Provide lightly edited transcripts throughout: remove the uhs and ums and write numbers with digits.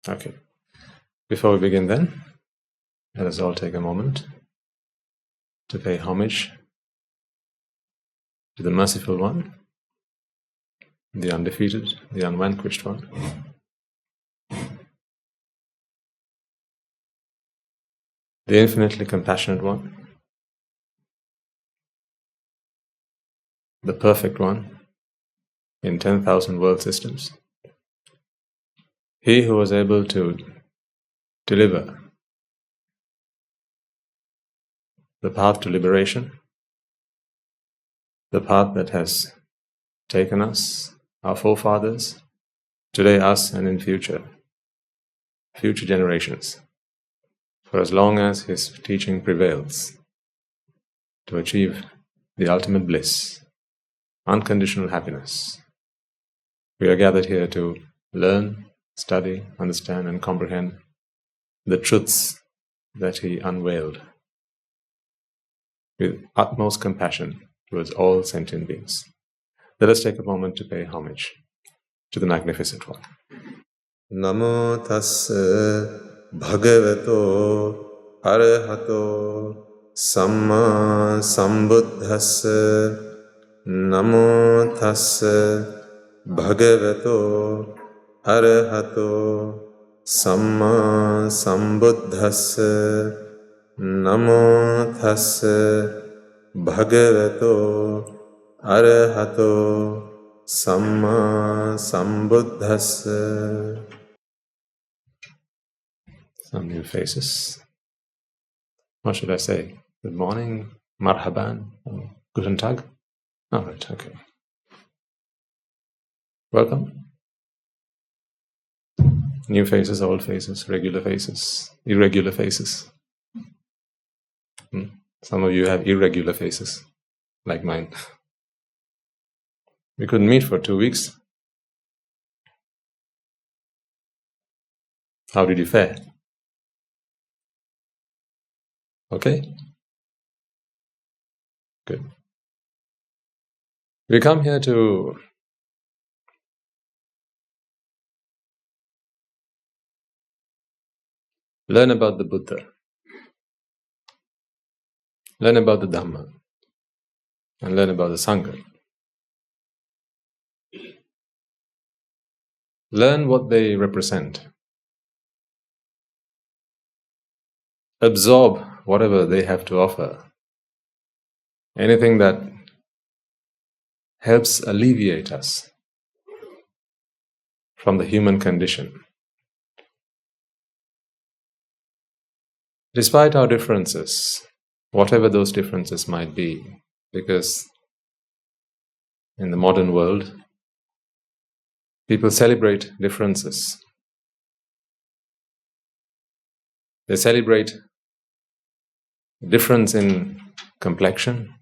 Okay. Before we begin then, let us all take a moment to pay homage to the Merciful One, the Undefeated, the Unvanquished One. The Infinitely Compassionate One, the Perfect One in 10,000 world systems. He who was able to deliver the path to liberation, the path that has taken us, our forefathers, today us, and in future generations, for as long as his teaching prevails, to achieve the ultimate bliss, unconditional happiness. We are gathered here to learn, study, understand, and comprehend the truths that he unveiled with utmost compassion towards all sentient beings. Let us take a moment to pay homage to the Magnificent One. Namo tassa bhagavato arahato samma sambuddhassa. Namo tassa bhagavato arahato samma sambuddhassa. Namo tassa bhagavato arahato samma sambuddhassa. Some new faces. What should I say? Good morning, marhaban, guten tag. All right, okay. Welcome. New faces, old faces, regular faces, irregular faces. Some of you have irregular faces, like mine. We couldn't meet for 2 weeks. How did you fare? Okay? Good. We come here to learn about the Buddha, learn about the Dhamma, and learn about the Sangha. Learn what they represent. Absorb whatever they have to offer. Anything that helps alleviate us from the human condition. Despite our differences, whatever those differences might be, because in the modern world, people celebrate differences. They celebrate difference in complexion,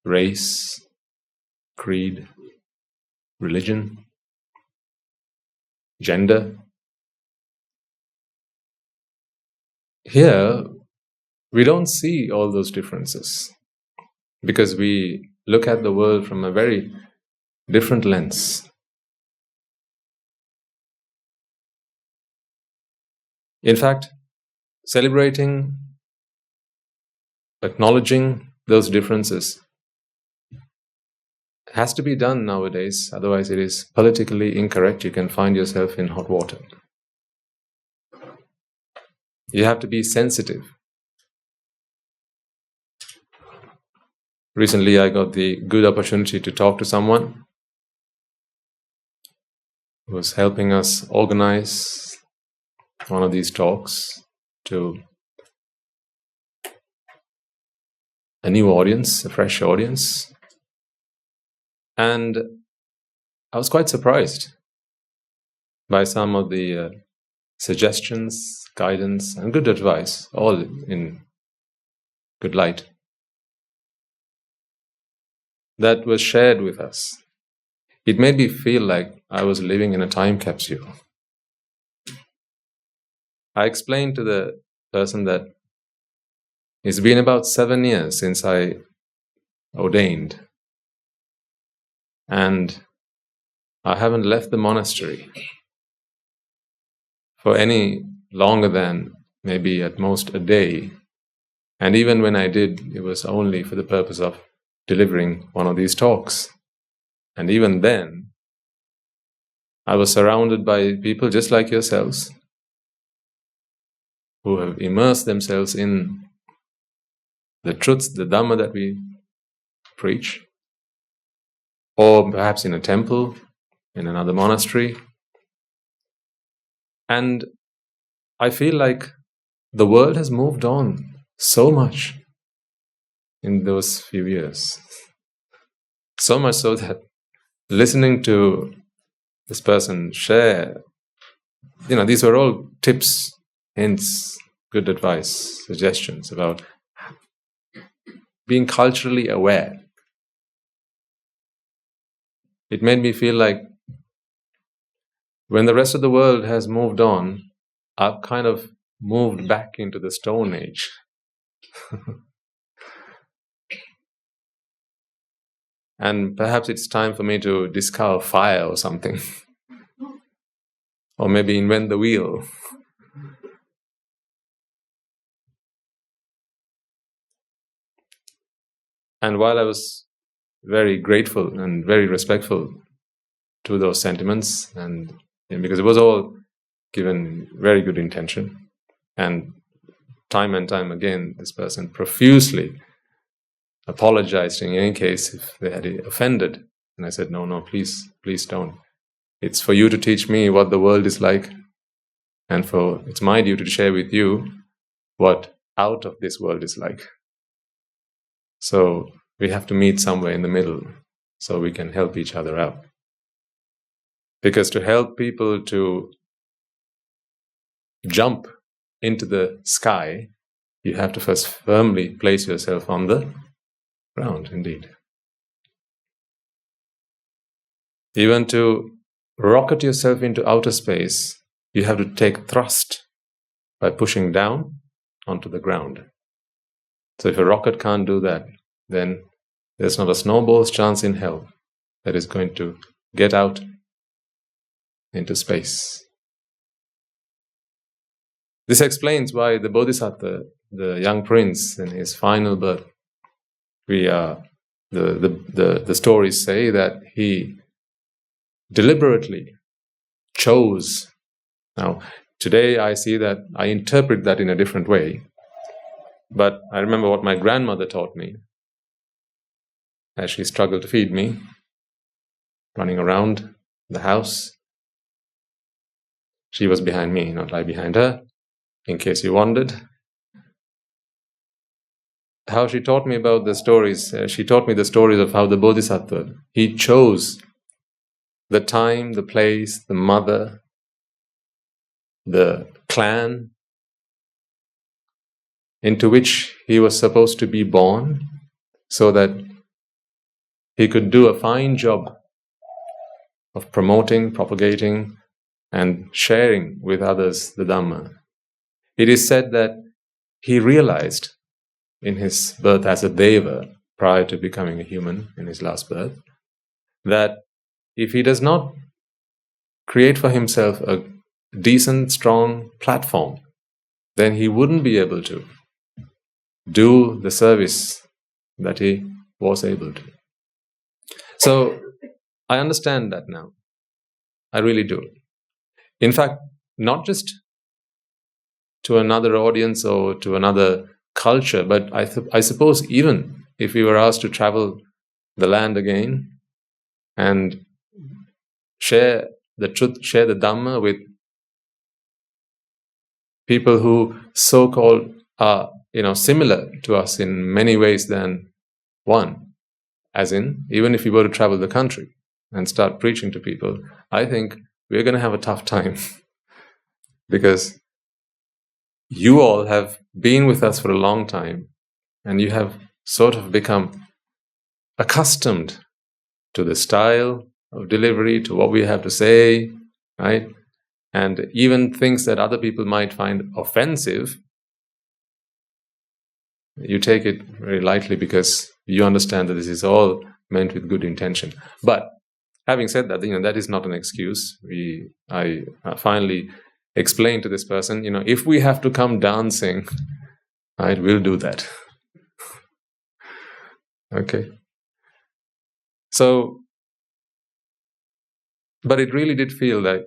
race, creed, religion, gender. Here, we don't see all those differences because we look at the world from a very different lens. In fact, celebrating, acknowledging those differences has to be done nowadays, otherwise it is politically incorrect. You can find yourself in hot water. You have to be sensitive. Recently, I got the good opportunity to talk to someone who was helping us organize one of these talks to a new audience, a fresh audience. And I was quite surprised by some of the suggestions, guidance, and good advice, all in good light, that was shared with us. It made me feel like I was living in a time capsule. I explained to the person that it's been about 7 years since I ordained, and I haven't left the monastery. for any longer than maybe at most a day. And even when I did, it was only for the purpose of delivering one of these talks. And even then, I was surrounded by people just like yourselves who have immersed themselves in the truths, the Dhamma that we preach, or perhaps in a temple, in another monastery. And I feel like the world has moved on so much in those few years. So much so that listening to this person share, these were all tips, hints, good advice, suggestions about being culturally aware. It made me feel like when the rest of the world has moved on, I've kind of moved back into the Stone Age. And perhaps it's time for me to discover fire or something. Or maybe invent the wheel. And while I was very grateful and very respectful to those sentiments, and because it was all given very good intention, and time again, this person profusely apologized in any case if they had offended. And I said, no, please don't. It's for you to teach me what the world is like, and it's my duty to share with you what out of this world is like. So we have to meet somewhere in the middle so we can help each other out. Because to help people to jump into the sky, you have to first firmly place yourself on the ground, indeed. Even to rocket yourself into outer space, you have to take thrust by pushing down onto the ground. So if a rocket can't do that, then there's not a snowball's chance in hell that is going to get out into space. This explains why the Bodhisattva, the young prince in his final birth, the stories say that he deliberately chose. Now, today I see that, I interpret that in a different way, but I remember what my grandmother taught me as she struggled to feed me, running around the house. She was behind me, not I behind her, in case you wondered. How she taught me about the stories, she taught me the stories of how the Bodhisattva, he chose the time, the place, the mother, the clan into which he was supposed to be born, so that he could do a fine job of promoting, propagating, and sharing with others the Dhamma. It is said that he realized in his birth as a deva, prior to becoming a human in his last birth, that if he does not create for himself a decent, strong platform, then he wouldn't be able to do the service that he was able to. So, I understand that now. I really do. In fact, not just to another audience or to another culture, but I suppose even if we were asked to travel the land again and share the truth, share the Dhamma with people who so-called are, similar to us in many ways than one, as in, even if we were to travel the country and start preaching to people, I think we're going to have a tough time because you all have been with us for a long time and you have sort of become accustomed to the style of delivery, to what we have to say, right? And even things that other people might find offensive, you take it very lightly because you understand that this is all meant with good intention. But having said that, that is not an excuse. I finally explain to this person, if we have to come dancing, right, we'll do that. Okay. So, but it really did feel like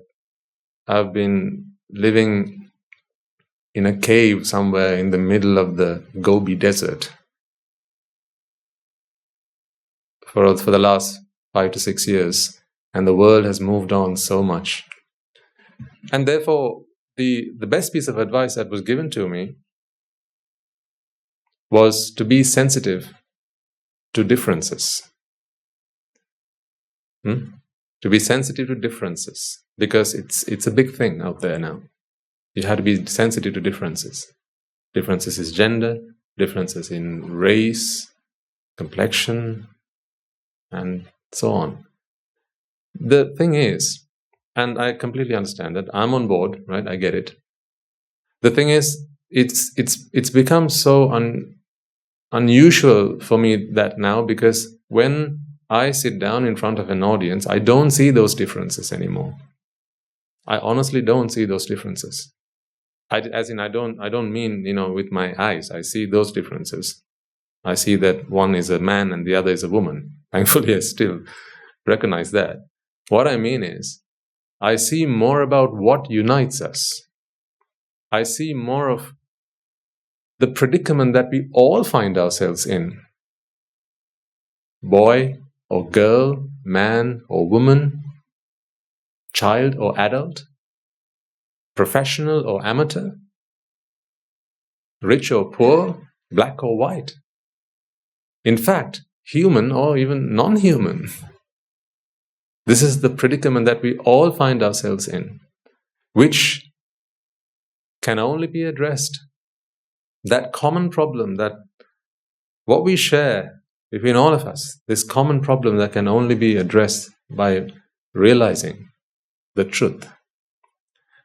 I've been living in a cave somewhere in the middle of the Gobi Desert for the last 5 to 6 years, and the world has moved on so much. And therefore, the best piece of advice that was given to me was to be sensitive to differences. To be sensitive to differences, because it's a big thing out there now. You have to be sensitive to differences. Differences in gender, differences in race, complexion, and so on. The thing is, and I completely understand that, I'm on board, right? I get it. The thing is, it's become so unusual for me that now, because when I sit down in front of an audience, I don't see those differences anymore. I honestly don't see those differences. I don't mean, with my eyes. I see those differences. I see that one is a man and the other is a woman. Thankfully, I still recognize that. What I mean is, I see more about what unites us. I see more of the predicament that we all find ourselves in. Boy or girl, man or woman, child or adult, professional or amateur, rich or poor, black or white. In fact, human or even non-human. This is the predicament that we all find ourselves in, which can only be addressed. That common problem, that what we share between all of us, this common problem that can only be addressed by realizing the truth.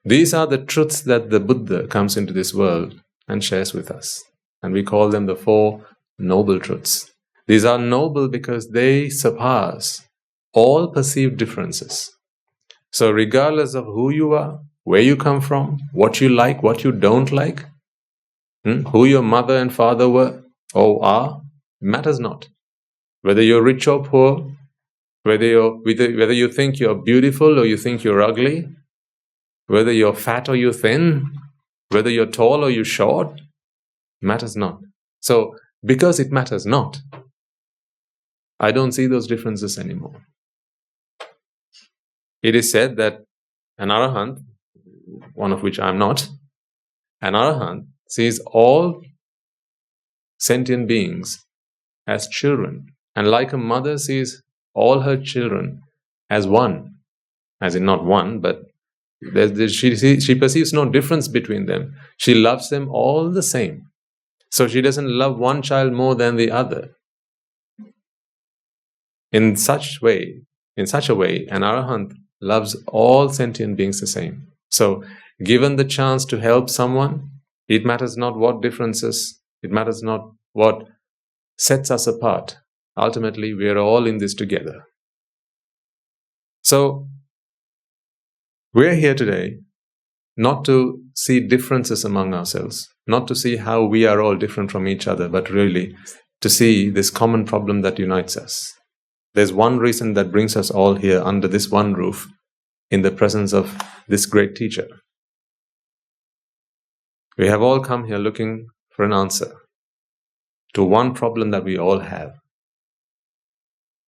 These are the truths that the Buddha comes into this world and shares with us. And we call them the 4 noble truths. These are noble because they surpass all perceived differences. So regardless of who you are, where you come from, what you like, what you don't like, who your mother and father were or are, matters not. Whether you're rich or poor, whether you think you're beautiful or you think you're ugly, whether you're fat or you're thin, whether you're tall or you're short, matters not. So, because it matters not, I don't see those differences anymore. It is said that an Arahant, one of which I'm not, an Arahant sees all sentient beings as children, and like a mother sees all her children as one, as in not one, but she perceives no difference between them. She loves them all the same. So she doesn't love one child more than the other. In such a way, an Arahant loves all sentient beings the same. So, given the chance to help someone, it matters not what differences, it matters not what sets us apart. Ultimately, we are all in this together. So, we're here today not to see differences among ourselves, not to see how we are all different from each other, but really to see this common problem that unites us. There's one reason that brings us all here under this one roof, in the presence of this great teacher. We have all come here looking for an answer to one problem that we all have.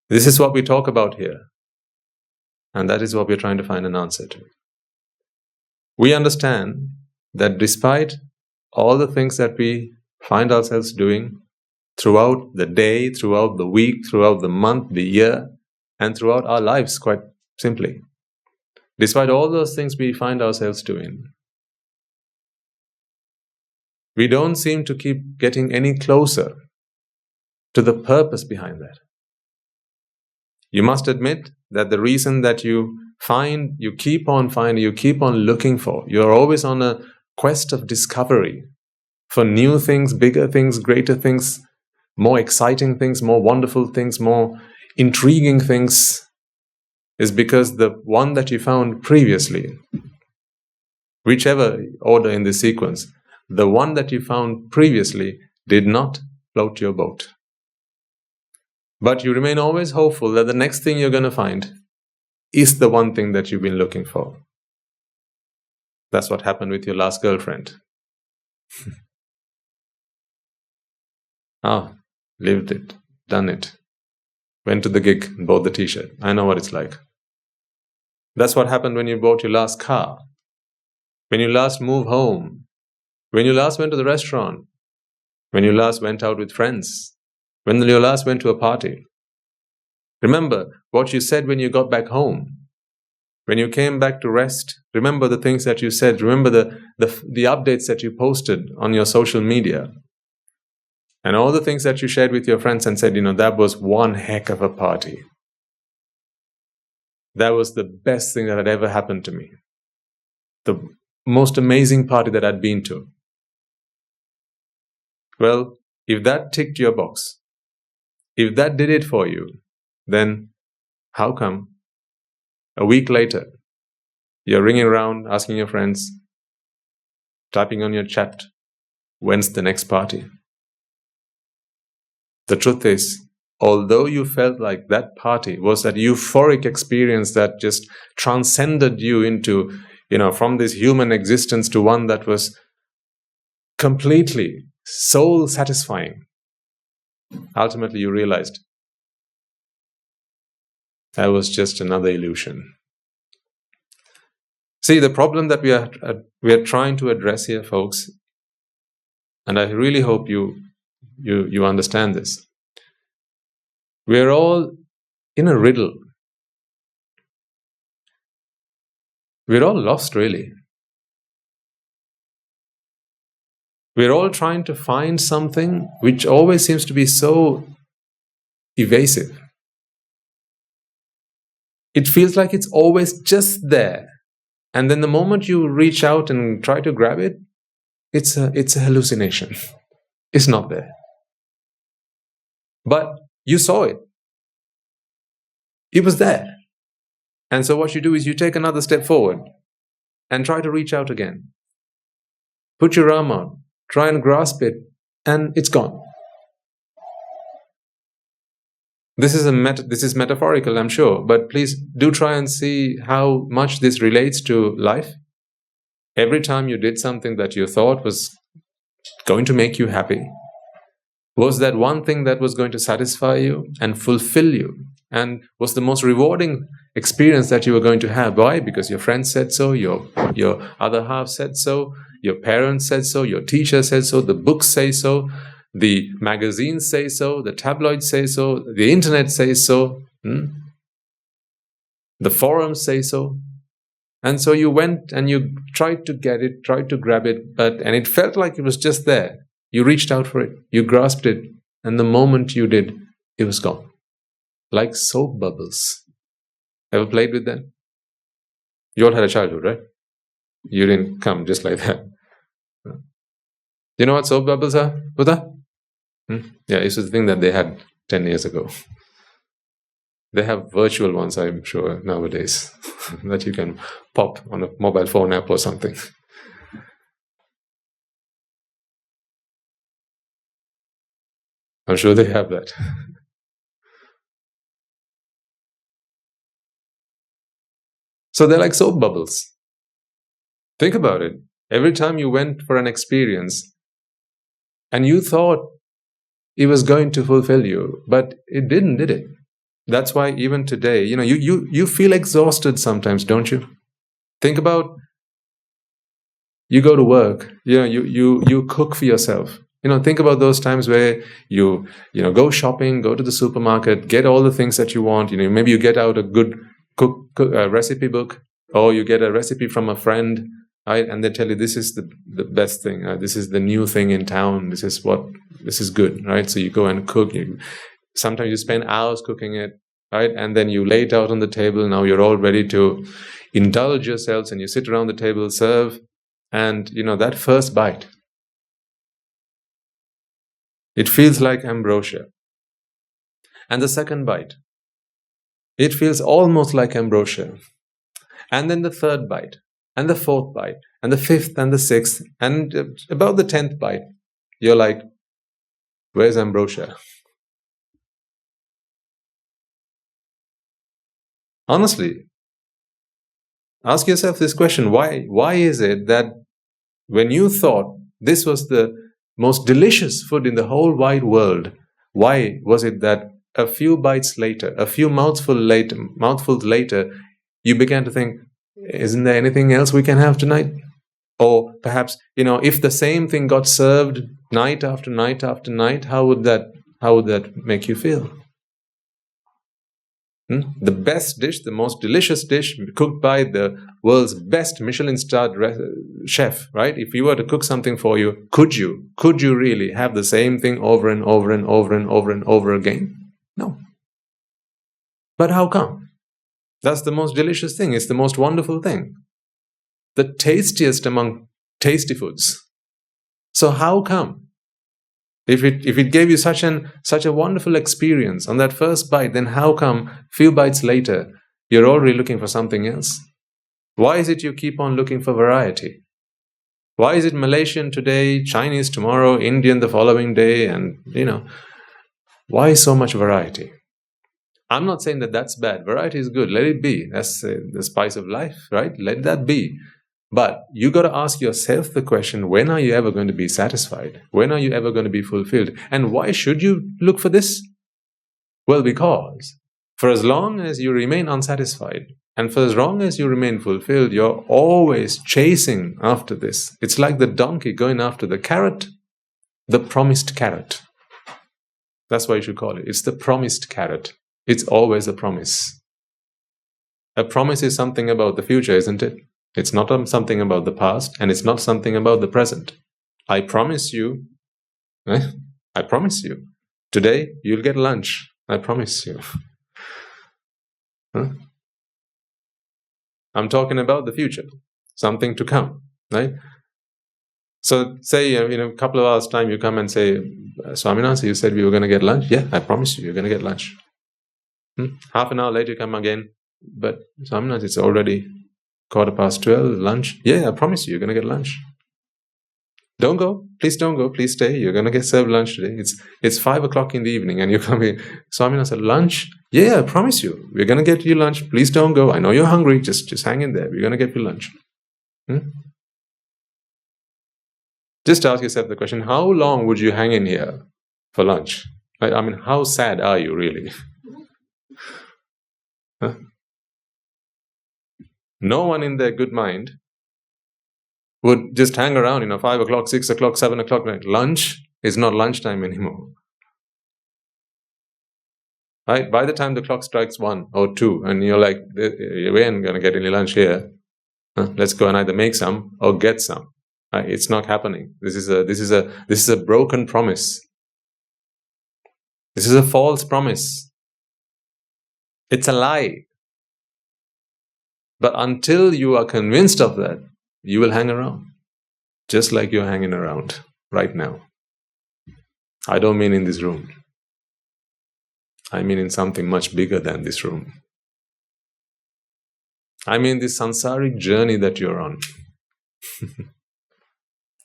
This is what we talk about here, and that is what we're trying to find an answer to. We understand that despite all the things that we find ourselves doing throughout the day, throughout the week, throughout the month, the year, and throughout our lives, quite simply, despite all those things we find ourselves doing, we don't seem to keep getting any closer to the purpose behind that. You must admit that the reason that you keep on finding, you keep on looking for, you're always on a quest of discovery for new things, bigger things, greater things, more exciting things, more wonderful things, more intriguing things, is because the one that you found previously whichever order in this sequence, the one that you found previously did not float your boat. But you remain always hopeful that the next thing you're going to find is the one thing that you've been looking for. That's what happened with your last girlfriend. Lived it, done it. Went to the gig, bought the t-shirt. I know what it's like. That's what happened when you bought your last car, when you last moved home, when you last went to the restaurant, when you last went out with friends, when you last went to a party. Remember what you said when you got back home. When you came back to rest, remember the things that you said. Remember the updates that you posted on your social media. And all the things that you shared with your friends and said, that was one heck of a party. That was the best thing that had ever happened to me. The most amazing party that I'd been to. Well, if that ticked your box, if that did it for you, then how come a week later you're ringing around asking your friends, typing on your chat, when's the next party? The truth is, although you felt like that party was that euphoric experience that just transcended you into, from this human existence to one that was completely soul satisfying, ultimately you realized that was just another illusion. See, the problem that we are trying to address here, folks, and I really hope you understand this. We're all in a riddle. We're all lost, really. We're all trying to find something which always seems to be so evasive. It feels like it's always just there. And then the moment you reach out and try to grab it, it's a hallucination. It's not there. But you saw it. It was there. And so what you do is you take another step forward and try to reach out again. Put your arm out, try and grasp it, and it's gone. This is metaphorical, I'm sure, but please do try and see how much this relates to life. Every time you did something that you thought was going to make you happy, was that one thing that was going to satisfy you and fulfill you, and was the most rewarding experience that you were going to have. Why? Because your friends said so, your other half said so, your parents said so, your teacher said so, the books say so, the magazines say so, the tabloids say so, the internet says so, the forums say so. And so you went and you tried to get it, tried to grab it, and it felt like it was just there. You reached out for it, you grasped it, and the moment you did, it was gone. Like soap bubbles. Ever played with them? You all had a childhood, right? You didn't come just like that. You know what soap bubbles are, Buddha? Yeah, it's the thing that they had 10 years ago. They have virtual ones, I'm sure, nowadays, that you can pop on a mobile phone app or something. I'm sure they have that. So they're like soap bubbles. Think about it. Every time you went for an experience and you thought it was going to fulfill you, but it didn't, did it? That's why even today, you feel exhausted sometimes, don't you? Think about, you go to work, you cook for yourself. Think about those times where you go shopping, go to the supermarket, get all the things that you want. Maybe you get out a good recipe book, or you get a recipe from a friend, right? And they tell you this is the best thing. This is the new thing in town. This is good, right? So you go and cook. Sometimes you spend hours cooking it, right? And then you lay it out on the table. Now you're all ready to indulge yourselves, and you sit around the table, serve, and that first bite, it feels like ambrosia. And the second bite, it feels almost like ambrosia. And then the third bite, and the fourth bite, and the fifth, and the sixth, and about the 10th bite, you're like, where's ambrosia? Honestly, ask yourself this question. Why is it that when you thought this was the most delicious food in the whole wide world, why was it that a few bites later, a few mouthfuls later, you began to think, isn't there anything else we can have tonight? Or perhaps, if the same thing got served night after night after night, how would that make you feel? The best dish, the most delicious dish cooked by the world's best Michelin-starred chef, right? If you were to cook something for you, could you really have the same thing over and over and over and over and over again? No. But how come? That's the most delicious thing. It's the most wonderful thing. The tastiest among tasty foods. So how come? If it gave you such a wonderful experience on that first bite, then how come few bites later you're already looking for something else? Why is it you keep on looking for variety? Why is it Malaysian today, Chinese tomorrow, Indian the following day, and why so much variety? I'm not saying that that's bad. Variety is good. Let it be. That's the spice of life, right? Let that be. But you got to ask yourself the question, when are you ever going to be satisfied? When are you ever going to be fulfilled? And why should you look for this? Well, because for as long as you remain unsatisfied and for as long as you remain fulfilled, you're always chasing after this. It's like the donkey going after the carrot, the promised carrot. That's what you should call it. It's the promised carrot. It's always a promise. A promise is something about the future, isn't it? It's not something about the past, and it's not something about the present. I promise you, I promise you, today you'll get lunch. I promise you. I'm talking about the future, something to come, right? So say, a couple of hours' time you come and say, Swaminatha, you said we were going to get lunch? Yeah, I promise you, you're going to get lunch. Half an hour later you come again, but Swaminatha, it's already 12:15, lunch. Yeah, I promise you, you're going to get lunch. Don't go. Please don't go. Please stay. You're going to get served lunch today. It's 5 o'clock in the evening and you come here. Swaminatha said, lunch? Yeah, I promise you. We're going to get you lunch. Please don't go. I know you're hungry. Just hang in there. We're going to get you lunch. Just ask yourself the question, how long would you hang in here for lunch? Right? I mean, how sad are you really? No one in their good mind would just hang around, 5 o'clock, 6 o'clock, 7 o'clock. Lunch is not lunchtime anymore. Right? By the time the clock strikes 1 or 2, and you're like, we ain't going to get any lunch here. Let's go and either make some or get some. Right? It's not happening. This is a broken promise. This is a false promise. It's a lie. But until you are convinced of that, you will hang around. Just like you're hanging around right now. I don't mean in this room. I mean in something much bigger than this room. I mean this samsaric journey that you're on.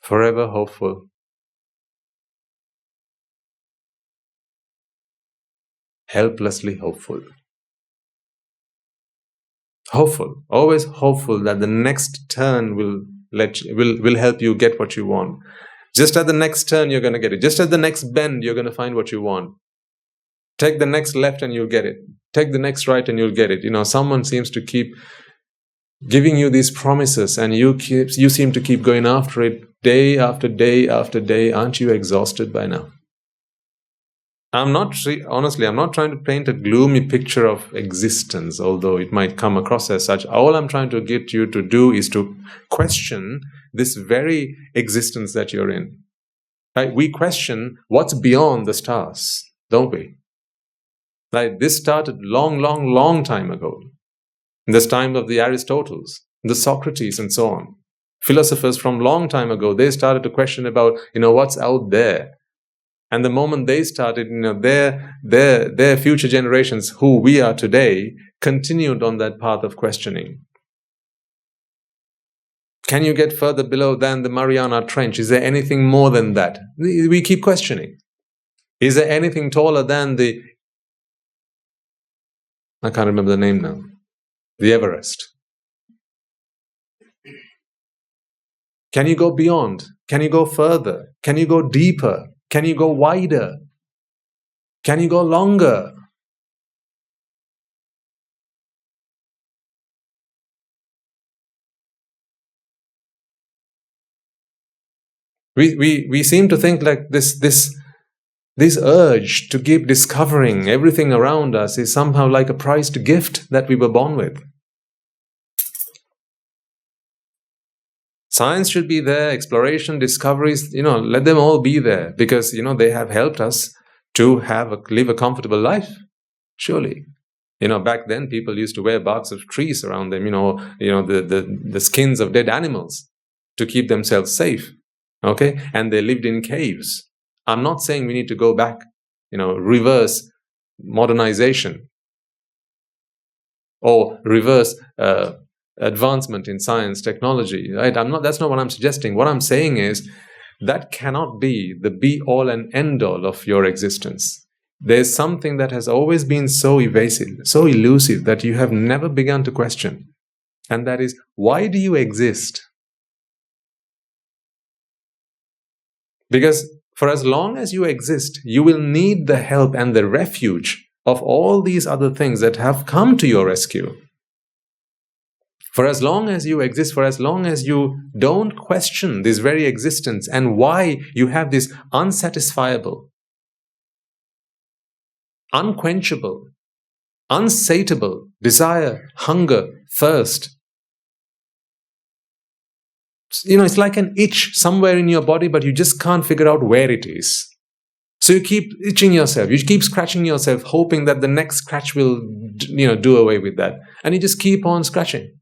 Forever hopeful. Helplessly hopeful. Hopeful, always hopeful that the next turn will help you get what you want. Just at the next turn, you're going to get it. Just at the next bend, you're going to find what you want. Take the next left and you'll get it. Take the next right and you'll get it. Someone seems to keep giving you these promises and you seem to keep going after it day after day after day. Aren't you exhausted by now? Honestly, I'm not trying to paint a gloomy picture of existence, although it might come across as such. All I'm trying to get you to do is to question this very existence that you're in. Right? We question what's beyond the stars, don't we? Right? This started long time ago. In this time of the Aristotles, the Socrates and so on. Philosophers from long time ago, they started to question about, what's out there. And the moment they started, their future generations, who we are today, continued on that path of questioning. Can you get further below than the Mariana Trench? Is there anything more than that? We keep questioning. Is there anything taller than the... I can't remember the name now. The Everest. Can you go beyond? Can you go further? Can you go deeper? Can you go wider? Can you go longer? We seem to think like this urge to keep discovering everything around us is somehow like a prized gift that we were born with. Science should be there, exploration, discoveries, let them all be there, because, they have helped us to live a comfortable life, surely. Back then people used to wear barks of trees around them, the skins of dead animals to keep themselves safe, okay? And they lived in caves. I'm not saying we need to go back, reverse modernization or reverse advancement in science, technology, right? That's not what I'm suggesting. What I'm saying is that cannot be the be-all and end-all of your existence. There's something that has always been so evasive, so elusive, that you have never begun to question. And that is, why do you exist? Because for as long as you exist, you will need the help and the refuge of all these other things that have come to your rescue. For as long as you exist, for as long as you don't question this very existence and why you have this unsatisfiable, unquenchable, unsatiable desire, hunger, thirst. It's like an itch somewhere in your body, but you just can't figure out where it is. So you keep itching yourself, you keep scratching yourself, hoping that the next scratch will, do away with that. And you just keep on scratching.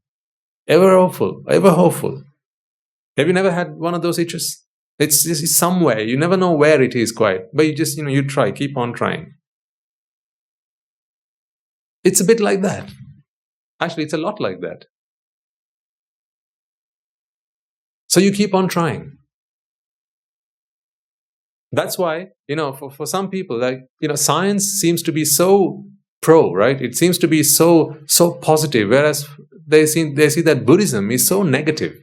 Ever hopeful, ever hopeful. Have you never had one of those itches? It's somewhere. You never know where it is quite. But you just, you try, keep on trying. It's a bit like that. Actually, it's a lot like that. So you keep on trying. That's why, for some people, like, science seems to be so pro, right? It seems to be so positive, whereas they see that Buddhism is so negative,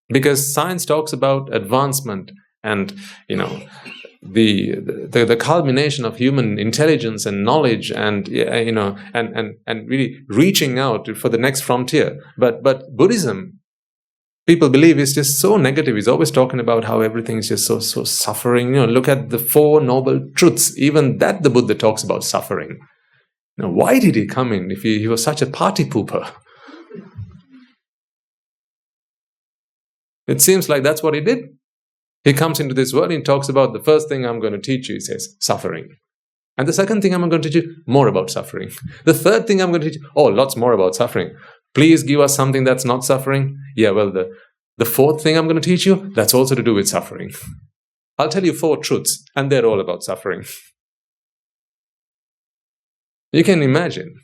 because science talks about advancement and the culmination of human intelligence and knowledge and and really reaching out for the next frontier. But Buddhism, people believe, is just so negative. It's always talking about how everything is just so suffering. Look at the Four Noble Truths. Even that the Buddha talks about suffering. Now, why did he come in if he was such a party pooper? It seems like that's what he did. He comes into this world and talks about the first thing I'm going to teach you, he says, suffering. And the second thing I'm going to teach you, more about suffering. The third thing I'm going to teach you, lots more about suffering. Please give us something that's not suffering. Yeah, well, the fourth thing I'm going to teach you, that's also to do with suffering. I'll tell you 4 truths, and they're all about suffering. You can imagine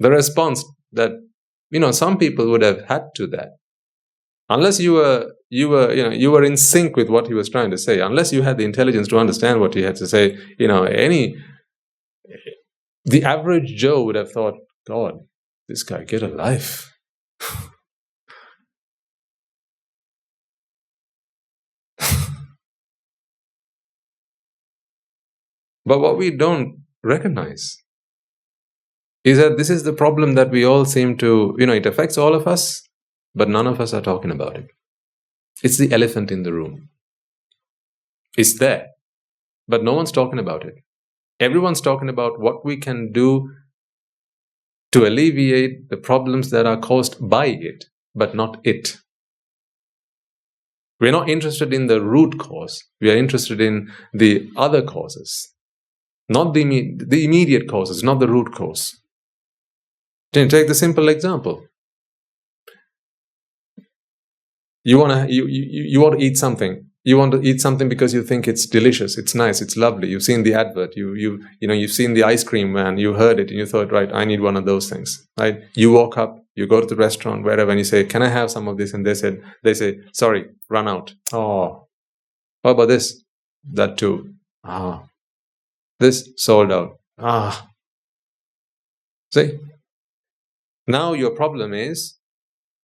the response that some people would have had to that, unless you were in sync with what he was trying to say, unless you had the intelligence to understand what he had to say. The average Joe would have thought, God, this guy, get a life. But what we don't recognize is that this is the problem that we all seem to, it affects all of us, but none of us are talking about it. It's the elephant in the room. It's there, but no one's talking about it. Everyone's talking about what we can do to alleviate the problems that are caused by it, but not it. We're not interested in the root cause. We are interested in the other causes. Not the immediate causes, not the root cause. Take the simple example. You want to eat something, You want to eat something because you think it's delicious, it's nice, it's lovely. You've seen the advert, you've seen the ice cream man, you heard it, and you thought, right, I need one of those things. Right? You walk up, you go to the restaurant, wherever, and you say, can I have some of this? And they say, sorry, run out. Oh, what about this? That too. Ah, this sold out. Ah, see? Now your problem is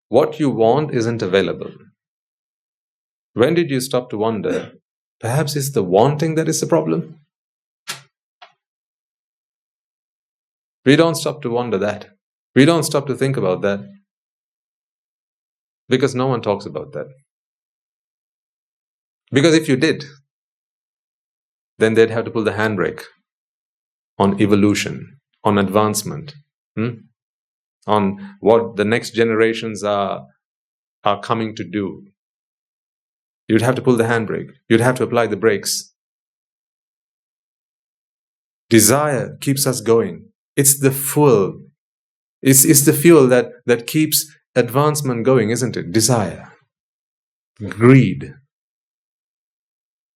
what you want isn't available. When did you stop to wonder? Perhaps it's the wanting that is the problem. We don't stop to wonder that. We don't stop to think about that. Because no one talks about that. Because if you did, then they'd have to pull the handbrake on evolution, on advancement, on what the next generations are coming to do. You'd have to pull the handbrake. You'd have to apply the brakes. Desire keeps us going. It's the fuel. It's the fuel that keeps advancement going, isn't it? Desire. Greed.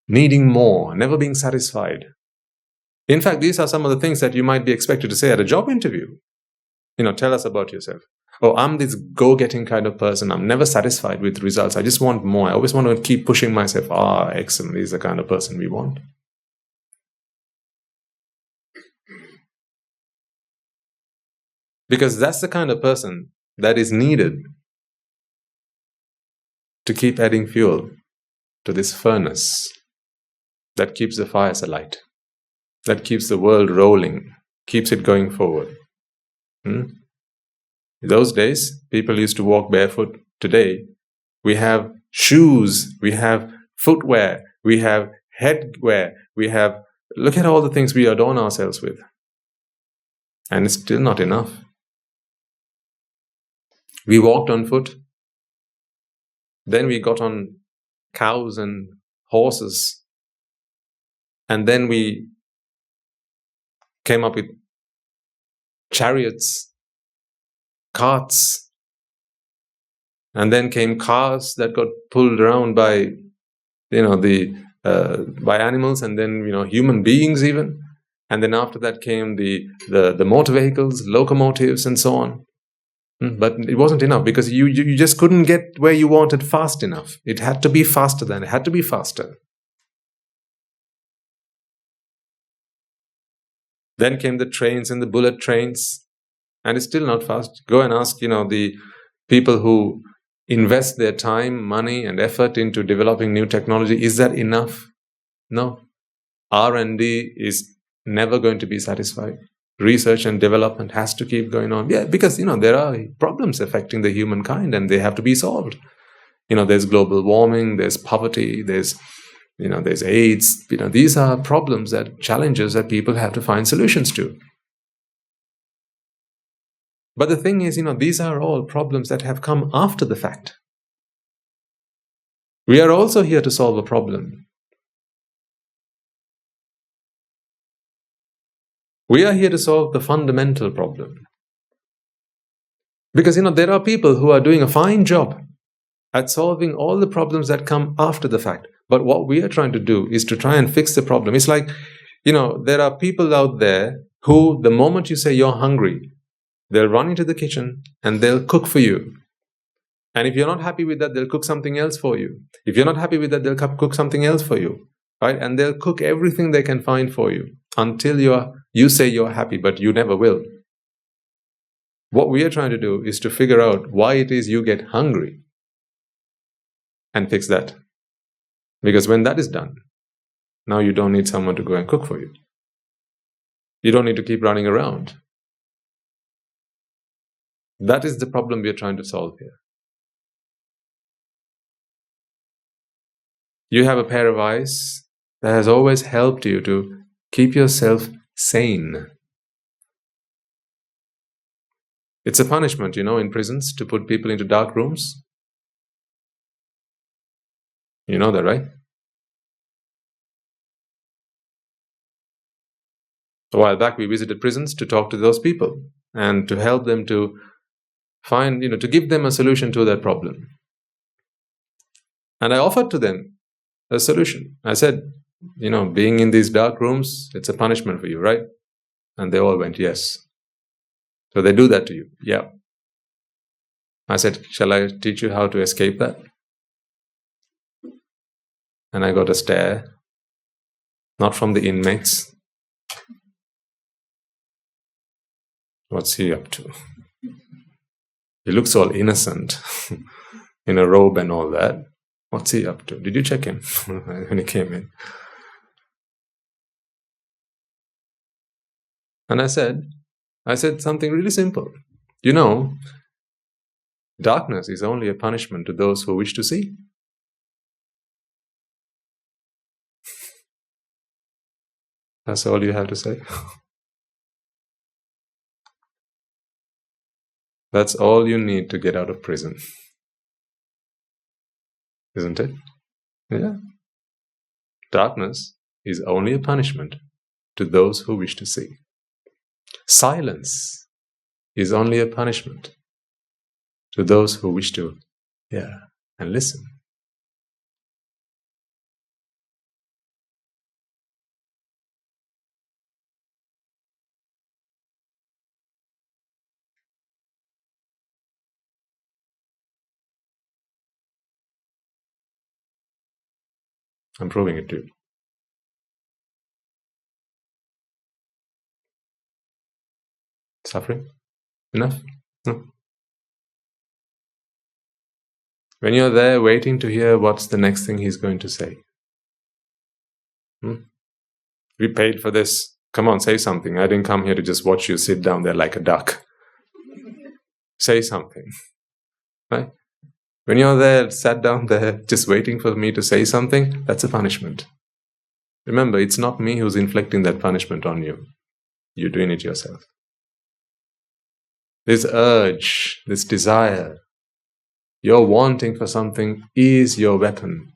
Needing more, never being satisfied. In fact, these are some of the things that you might be expected to say at a job interview. Tell us about yourself. Oh, I'm this go-getting kind of person. I'm never satisfied with results. I just want more. I always want to keep pushing myself. Excellent. He's the kind of person we want. Because that's the kind of person that is needed to keep adding fuel to this furnace that keeps the fires alight, that keeps the world rolling, keeps it going forward. In those days, people used to walk barefoot. Today, we have shoes, we have footwear, we have headwear, look at all the things we adorn ourselves with. And it's still not enough. We walked on foot. Then we got on cows and horses. And then we came up with chariots, carts, and then came cars that got pulled around by, by animals, and then human beings even, and then after that came the motor vehicles, locomotives, and so on. But it wasn't enough because you just couldn't get where you wanted fast enough. It had to be faster than it had to be faster. Then came the trains and the bullet trains, and it's still not fast. Go and ask, the people who invest their time, money, and effort into developing new technology. Is that enough? No. R&D is never going to be satisfied. Research and development has to keep going on. Yeah, because, there are problems affecting the humankind, and they have to be solved. There's global warming, there's poverty, there's AIDS. These are problems, challenges that people have to find solutions to. But the thing is, these are all problems that have come after the fact. We are also here to solve a problem. We are here to solve the fundamental problem. Because, there are people who are doing a fine job at solving all the problems that come after the fact. But what we are trying to do is to try and fix the problem. It's like, there are people out there who, the moment you say you're hungry, they'll run into the kitchen and they'll cook for you. And if you're not happy with that, they'll cook something else for you. If you're not happy with that, they'll cook something else for you. Right? And they'll cook everything they can find for you until you say you're happy, but you never will. What we are trying to do is to figure out why it is you get hungry and fix that. Because when that is done, now you don't need someone to go and cook for you. You don't need to keep running around. That is the problem we are trying to solve here. You have a pair of eyes that has always helped you to keep yourself sane. It's a punishment, in prisons to put people into dark rooms. You know that, right? A while back, we visited prisons to talk to those people and to help them to find, to give them a solution to that problem. And I offered to them a solution. I said, being in these dark rooms, it's a punishment for you, right? And they all went, yes. So they do that to you. Yeah. I said, shall I teach you how to escape that? And I got a stare, not from the inmates. What's he up to? He looks all innocent, in a robe and all that. What's he up to? Did you check him when he came in? And I said something really simple. Darkness is only a punishment to those who wish to see. That's all you have to say. That's all you need to get out of prison. Isn't it? Yeah. Darkness is only a punishment to those who wish to see. Silence is only a punishment to those who wish to hear and listen. I'm proving it to you. Suffering? Enough? No. When you're there waiting to hear what's the next thing he's going to say. We paid for this. Come on, say something. I didn't come here to just watch you sit down there like a duck. Say something. Right? When you're there, sat down there, just waiting for me to say something, that's a punishment. Remember, it's not me who's inflicting that punishment on you. You're doing it yourself. This urge, this desire, your wanting for something is your weapon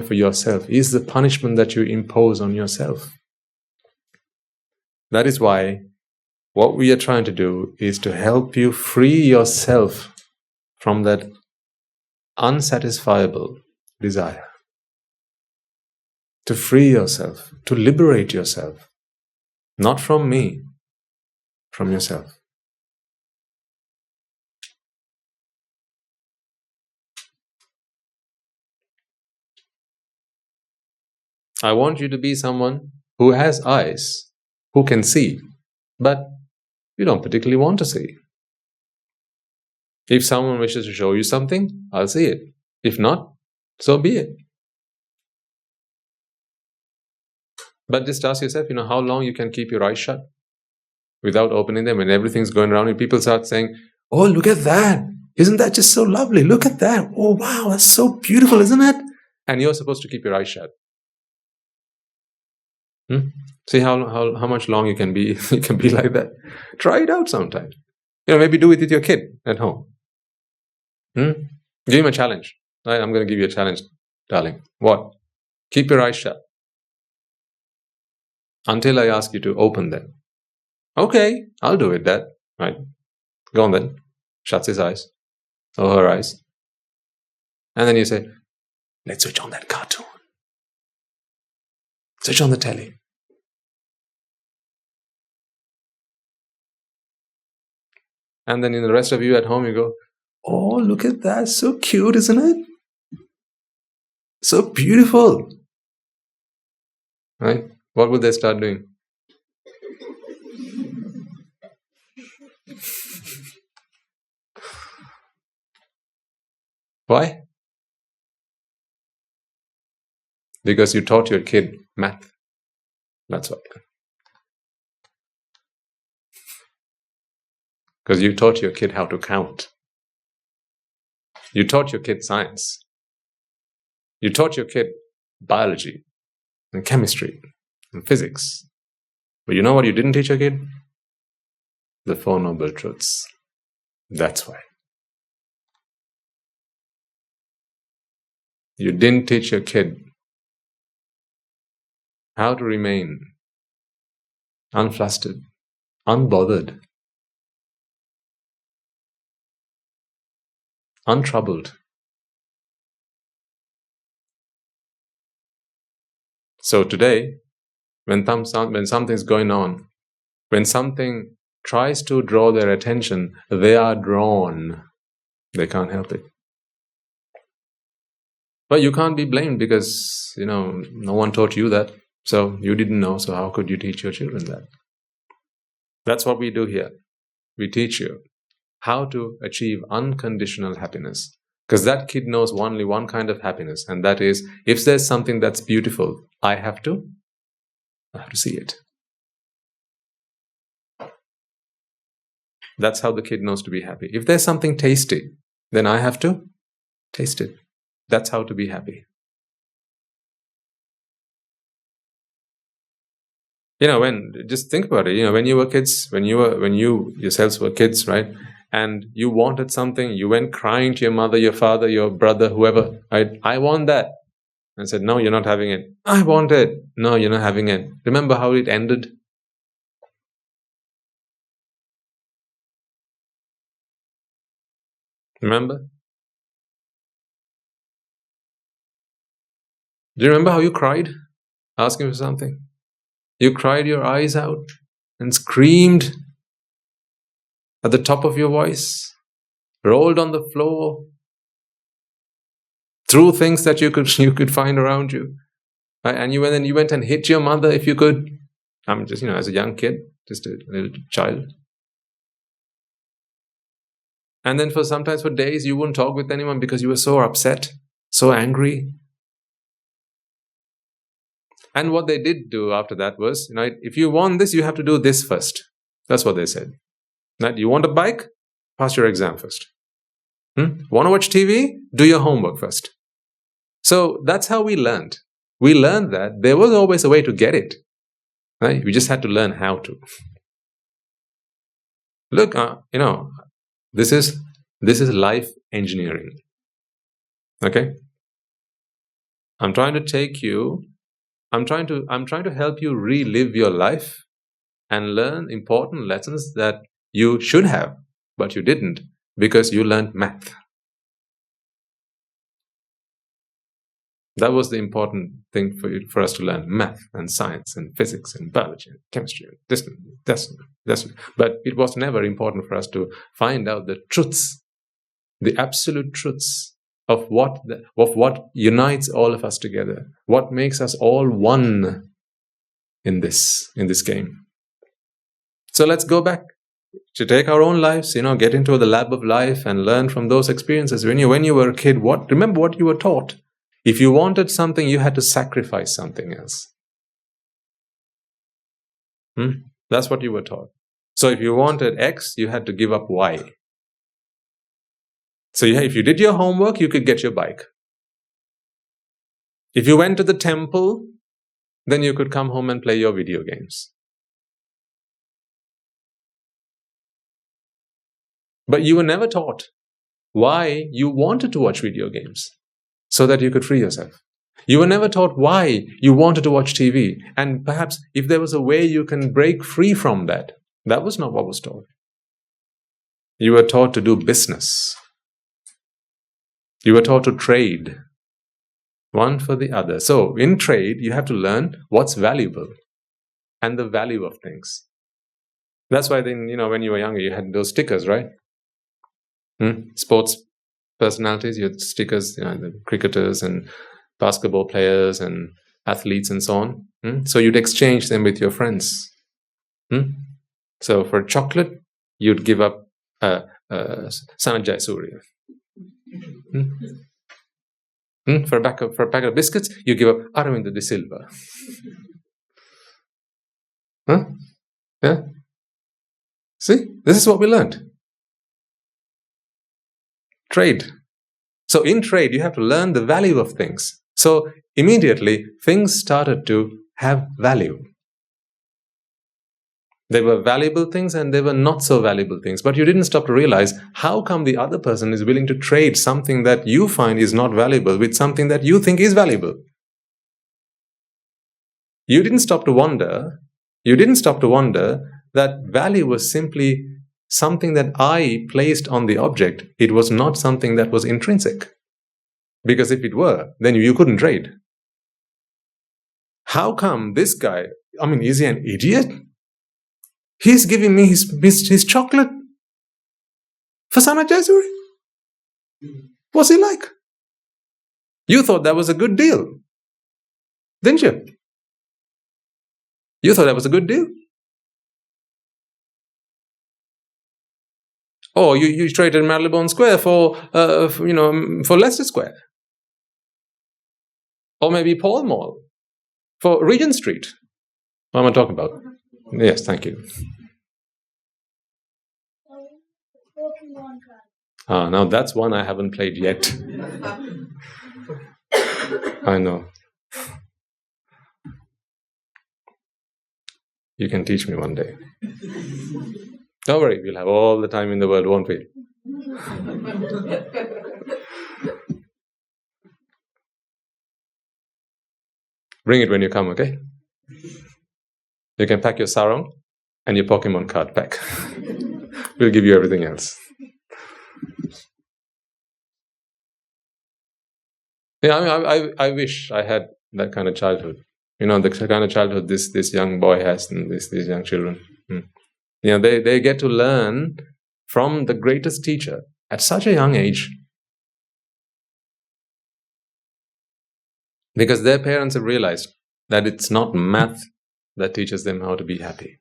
for yourself, is the punishment that you impose on yourself. That is why what we are trying to do is to help you free yourself from that unsatisfiable desire. To free yourself, to liberate yourself. Not from me, from yourself. I want you to be someone who has eyes, who can see, but you don't particularly want to see. If someone wishes to show you something, I'll see it. If not, so be it. But just ask yourself, how long you can keep your eyes shut without opening them when everything's going around and people start saying, oh, look at that. Isn't that just so lovely? Look at that. Oh, wow, that's so beautiful, isn't it? And you're supposed to keep your eyes shut. See how much long you can be like that. Try it out sometime. Maybe do it with your kid at home. Give him a challenge. Right? I'm going to give you a challenge, darling. What? Keep your eyes shut until I ask you to open them. Okay, I'll do it, Dad. Right? Go on then. Shuts his eyes or her eyes, and then you say, "Let's switch on that cartoon. Switch on the telly." And then in the rest of you at home, you go, oh, look at that. So cute, isn't it? So beautiful. Right? What will they start doing? Why? Because you taught your kid math. That's why. Because you taught your kid how to count. You taught your kid science. You taught your kid biology and chemistry and physics. But you know what you didn't teach your kid? The Four Noble Truths. That's why. You didn't teach your kid how to remain unflustered, unbothered, untroubled. So today, when something's going on, when something tries to draw their attention, they are drawn. They can't help it. But you can't be blamed because, no one taught you that. So you didn't know, so how could you teach your children that? That's what we do here. We teach you how to achieve unconditional happiness. Because that kid knows only one kind of happiness, and that is, if there's something that's beautiful, I have to see it. That's how the kid knows to be happy. If there's something tasty, then I have to taste it. That's how to be happy. Just think about it. When you were kids, when you yourselves were kids, right? And you wanted something, you went crying to your mother, your father, your brother, whoever, right? I want that. And said, no, you're not having it. I want it. No, you're not having it. Remember how it ended? Remember? Do you remember how you cried, asking for something? You cried your eyes out and screamed at the top of your voice, rolled on the floor, threw things that you could find around you, right? And you went and hit your mother if you could. I'm just, as a young kid, just a little child. And then sometimes for days you wouldn't talk with anyone because you were so upset, so angry. And what they did do after that was, if you want this, you have to do this first. That's what they said. Right? You want a bike? Pass your exam first. Want to watch TV? Do your homework first. So that's how we learned. We learned that there was always a way to get it. Right? We just had to learn how to. Look, this is life engineering. Okay? I'm trying to help you relive your life and learn important lessons that you should have, but you didn't because you learned math. That was the important thing for us to learn: math and science and physics and biology and chemistry and this. But it was never important for us to find out the truths, the absolute truths of what unites all of us together, what makes us all one in this game. So let's go back to take our own lives, get into the lab of life and learn from those experiences. When you were a kid, remember what you were taught. If you wanted something, you had to sacrifice something else. That's what you were taught. So if you wanted X, you had to give up Y. So if you did your homework, you could get your bike. If you went to the temple, then you could come home and play your video games. But you were never taught why you wanted to watch video games, so that you could free yourself. You were never taught why you wanted to watch TV. And perhaps if there was a way you can break free from that, that was not what was taught. You were taught to do business. You were taught to trade, one for the other. So in trade, you have to learn what's valuable and the value of things. That's why then, when you were younger, you had those stickers, right? Sports personalities, you had stickers, the cricketers and basketball players and athletes and so on. So you'd exchange them with your friends. So for chocolate, you'd give up Sanjay Surya. For a packet of biscuits, you give up Aravinda de Silva. Yeah. See, this is what we learned. Trade. So in trade, you have to learn the value of things. So immediately, things started to have value. There were valuable things and there were not so valuable things. But you didn't stop to realize, how come the other person is willing to trade something that you find is not valuable with something that you think is valuable? You didn't stop to wonder that value was simply something that I placed on the object. It was not something that was intrinsic. Because if it were, then you couldn't trade. How come this guy, is he an idiot? He's giving me his chocolate for Sanajazuri. What's he like? You thought that was a good deal, didn't you? You thought that was a good deal? Or you traded Marylebone Square for Leicester Square. Or maybe Pall Mall for Regent Street. What am I talking about? Yes, thank you. Now that's one I haven't played yet. I know. You can teach me one day. Don't worry, we'll have all the time in the world, won't we? Bring it when you come, okay? You can pack your sarong and your Pokemon card pack. We'll give you everything else. Yeah, I wish I had that kind of childhood. The kind of childhood this young boy has and these young children. They get to learn from the greatest teacher at such a young age. Because their parents have realized that it's not math that teaches them how to be happy.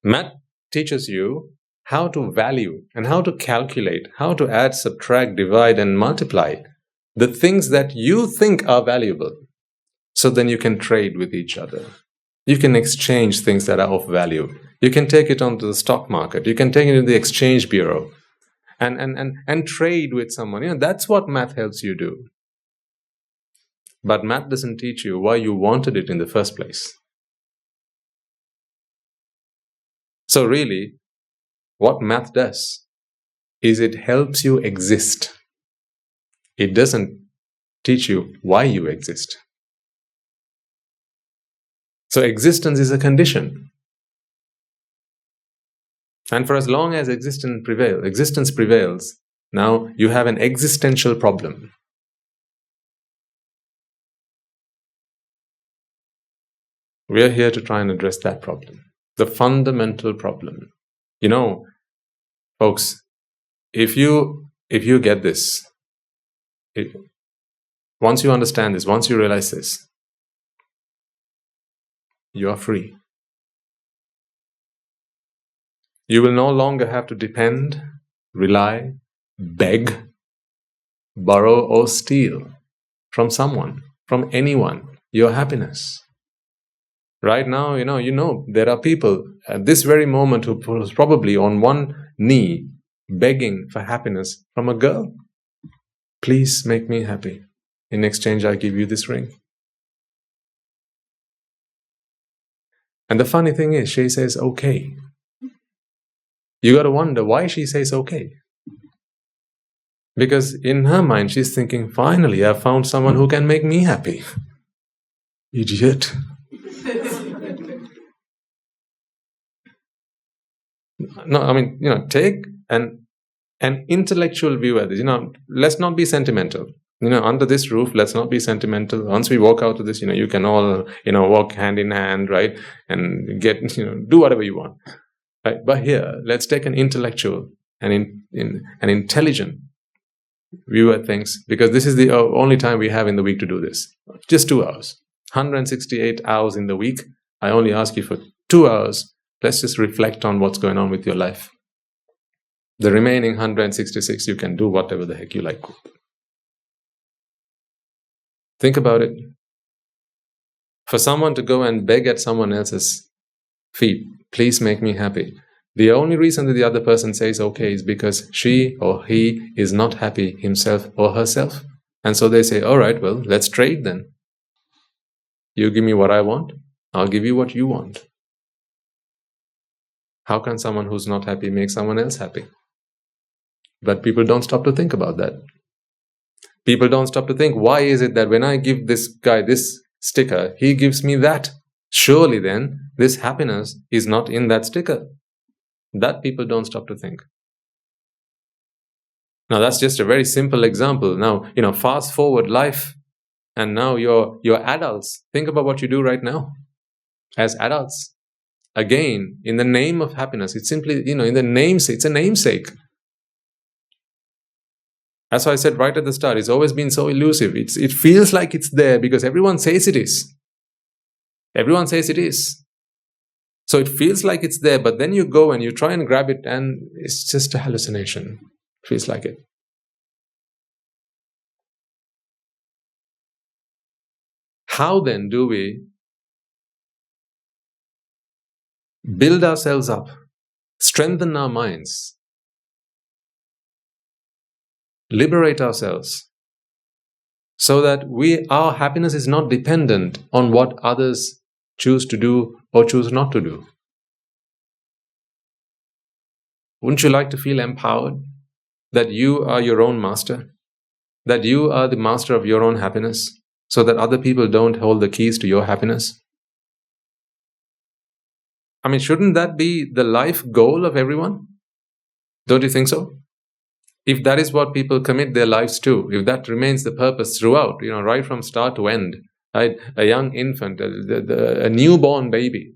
Math teaches you how to value and how to calculate, how to add, subtract, divide, and multiply the things that you think are valuable. So then you can trade with each other. You can exchange things that are of value. You can take it onto the stock market. You can take it to the exchange bureau and trade with someone. That's what math helps you do. But math doesn't teach you why you wanted it in the first place. So really, what math does is it helps you exist. It doesn't teach you why you exist. So existence is a condition. And for as long as existence prevails, now you have an existential problem. We are here to try and address that problem. The fundamental problem. Folks, if you get this, once you understand this, once you realize this, you are free. You will no longer have to depend, rely, beg, borrow, or steal from someone, from anyone, your happiness. Right now, there are people at this very moment who was probably on one knee begging for happiness from a girl. Please make me happy. In exchange, I give you this ring. And the funny thing is, she says, okay. You got to wonder why she says okay. Because in her mind, she's thinking, finally, I've found someone who can make me happy. Idiot. No, take an intellectual view at this. Let's not be sentimental. Under this roof, let's not be sentimental. Once we walk out of this, you can all, walk hand in hand, right? And get, do whatever you want. Right? But here, let's take an intellectual and an intelligent view at things, because this is the only time we have in the week to do this. Just 2 hours. 168 hours in the week. I only ask you for 2 hours. Let's just reflect on what's going on with your life. The remaining 166, you can do whatever the heck you like. Think about it. For someone to go and beg at someone else's feet, please make me happy. The only reason that the other person says okay is because she or he is not happy himself or herself. And so they say, all right, well, let's trade then. You give me what I want, I'll give you what you want. How can someone who's not happy make someone else happy? But people don't stop to think about that. People don't stop to think, why is it that when I give this guy this sticker, he gives me that? Surely then, this happiness is not in that sticker. That people don't stop to think. Now that's just a very simple example. Now, fast forward life And now you're adults. Think about what you do right now as adults. Again, in the name of happiness, it's simply, in the namesake, it's a namesake. That's why I said right at the start, it's always been so elusive. It feels like it's there because everyone says it is. Everyone says it is. So it feels like it's there, but then you go and you try and grab it and it's just a hallucination. It feels like it. How then do we build ourselves up, strengthen our minds, liberate ourselves, so that our happiness is not dependent on what others choose to do or choose not to do? Wouldn't you like to feel empowered that you are your own master, that you are the master of your own happiness, so that other people don't hold the keys to your happiness? I mean, shouldn't that be the life goal of everyone? Don't you think so? If that is what people commit their lives to, if that remains the purpose throughout, right from start to end, right? A young infant, a newborn baby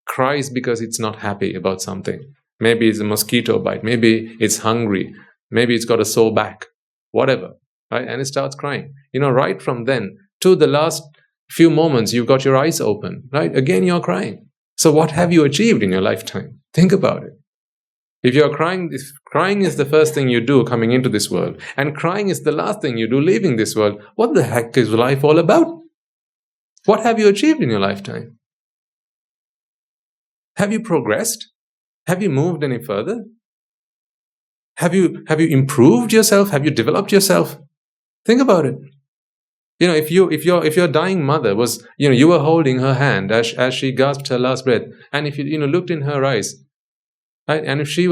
cries because it's not happy about something. Maybe it's a mosquito bite, maybe it's hungry, maybe it's got a sore back, whatever, right? And it starts crying. Right from then to the last few moments, you've got your eyes open, right? Again, you're crying. So what have you achieved in your lifetime? Think about it. If you're crying, if crying is the first thing you do coming into this world, and crying is the last thing you do leaving this world, what the heck is life all about? What have you achieved in your lifetime? Have you progressed? Have you moved any further? Have you improved yourself? Have you developed yourself? Think about it. If your dying mother was, you were holding her hand as she gasped her last breath, and if you looked in her eyes, right, and if she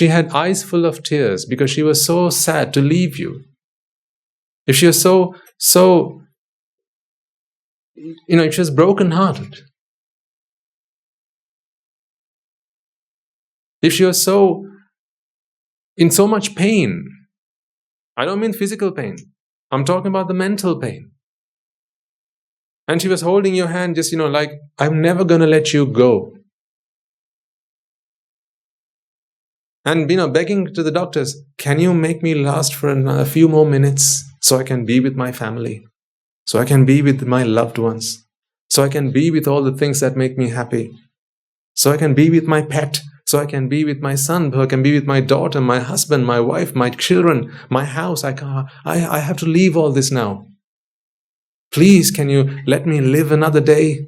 had eyes full of tears because she was so sad to leave you, if she was so if she was broken-hearted, if she was in so much pain, I don't mean physical pain, I'm talking about the mental pain. And she was holding your hand just, like, I'm never going to let you go. And, begging to the doctors, can you make me last for a few more minutes so I can be with my family, so I can be with my loved ones, so I can be with all the things that make me happy, so I can be with my pet, so I can be with my son, so I can be with my daughter, my husband, my wife, my children, my house. I have to leave all this now. Please, can you let me live another day?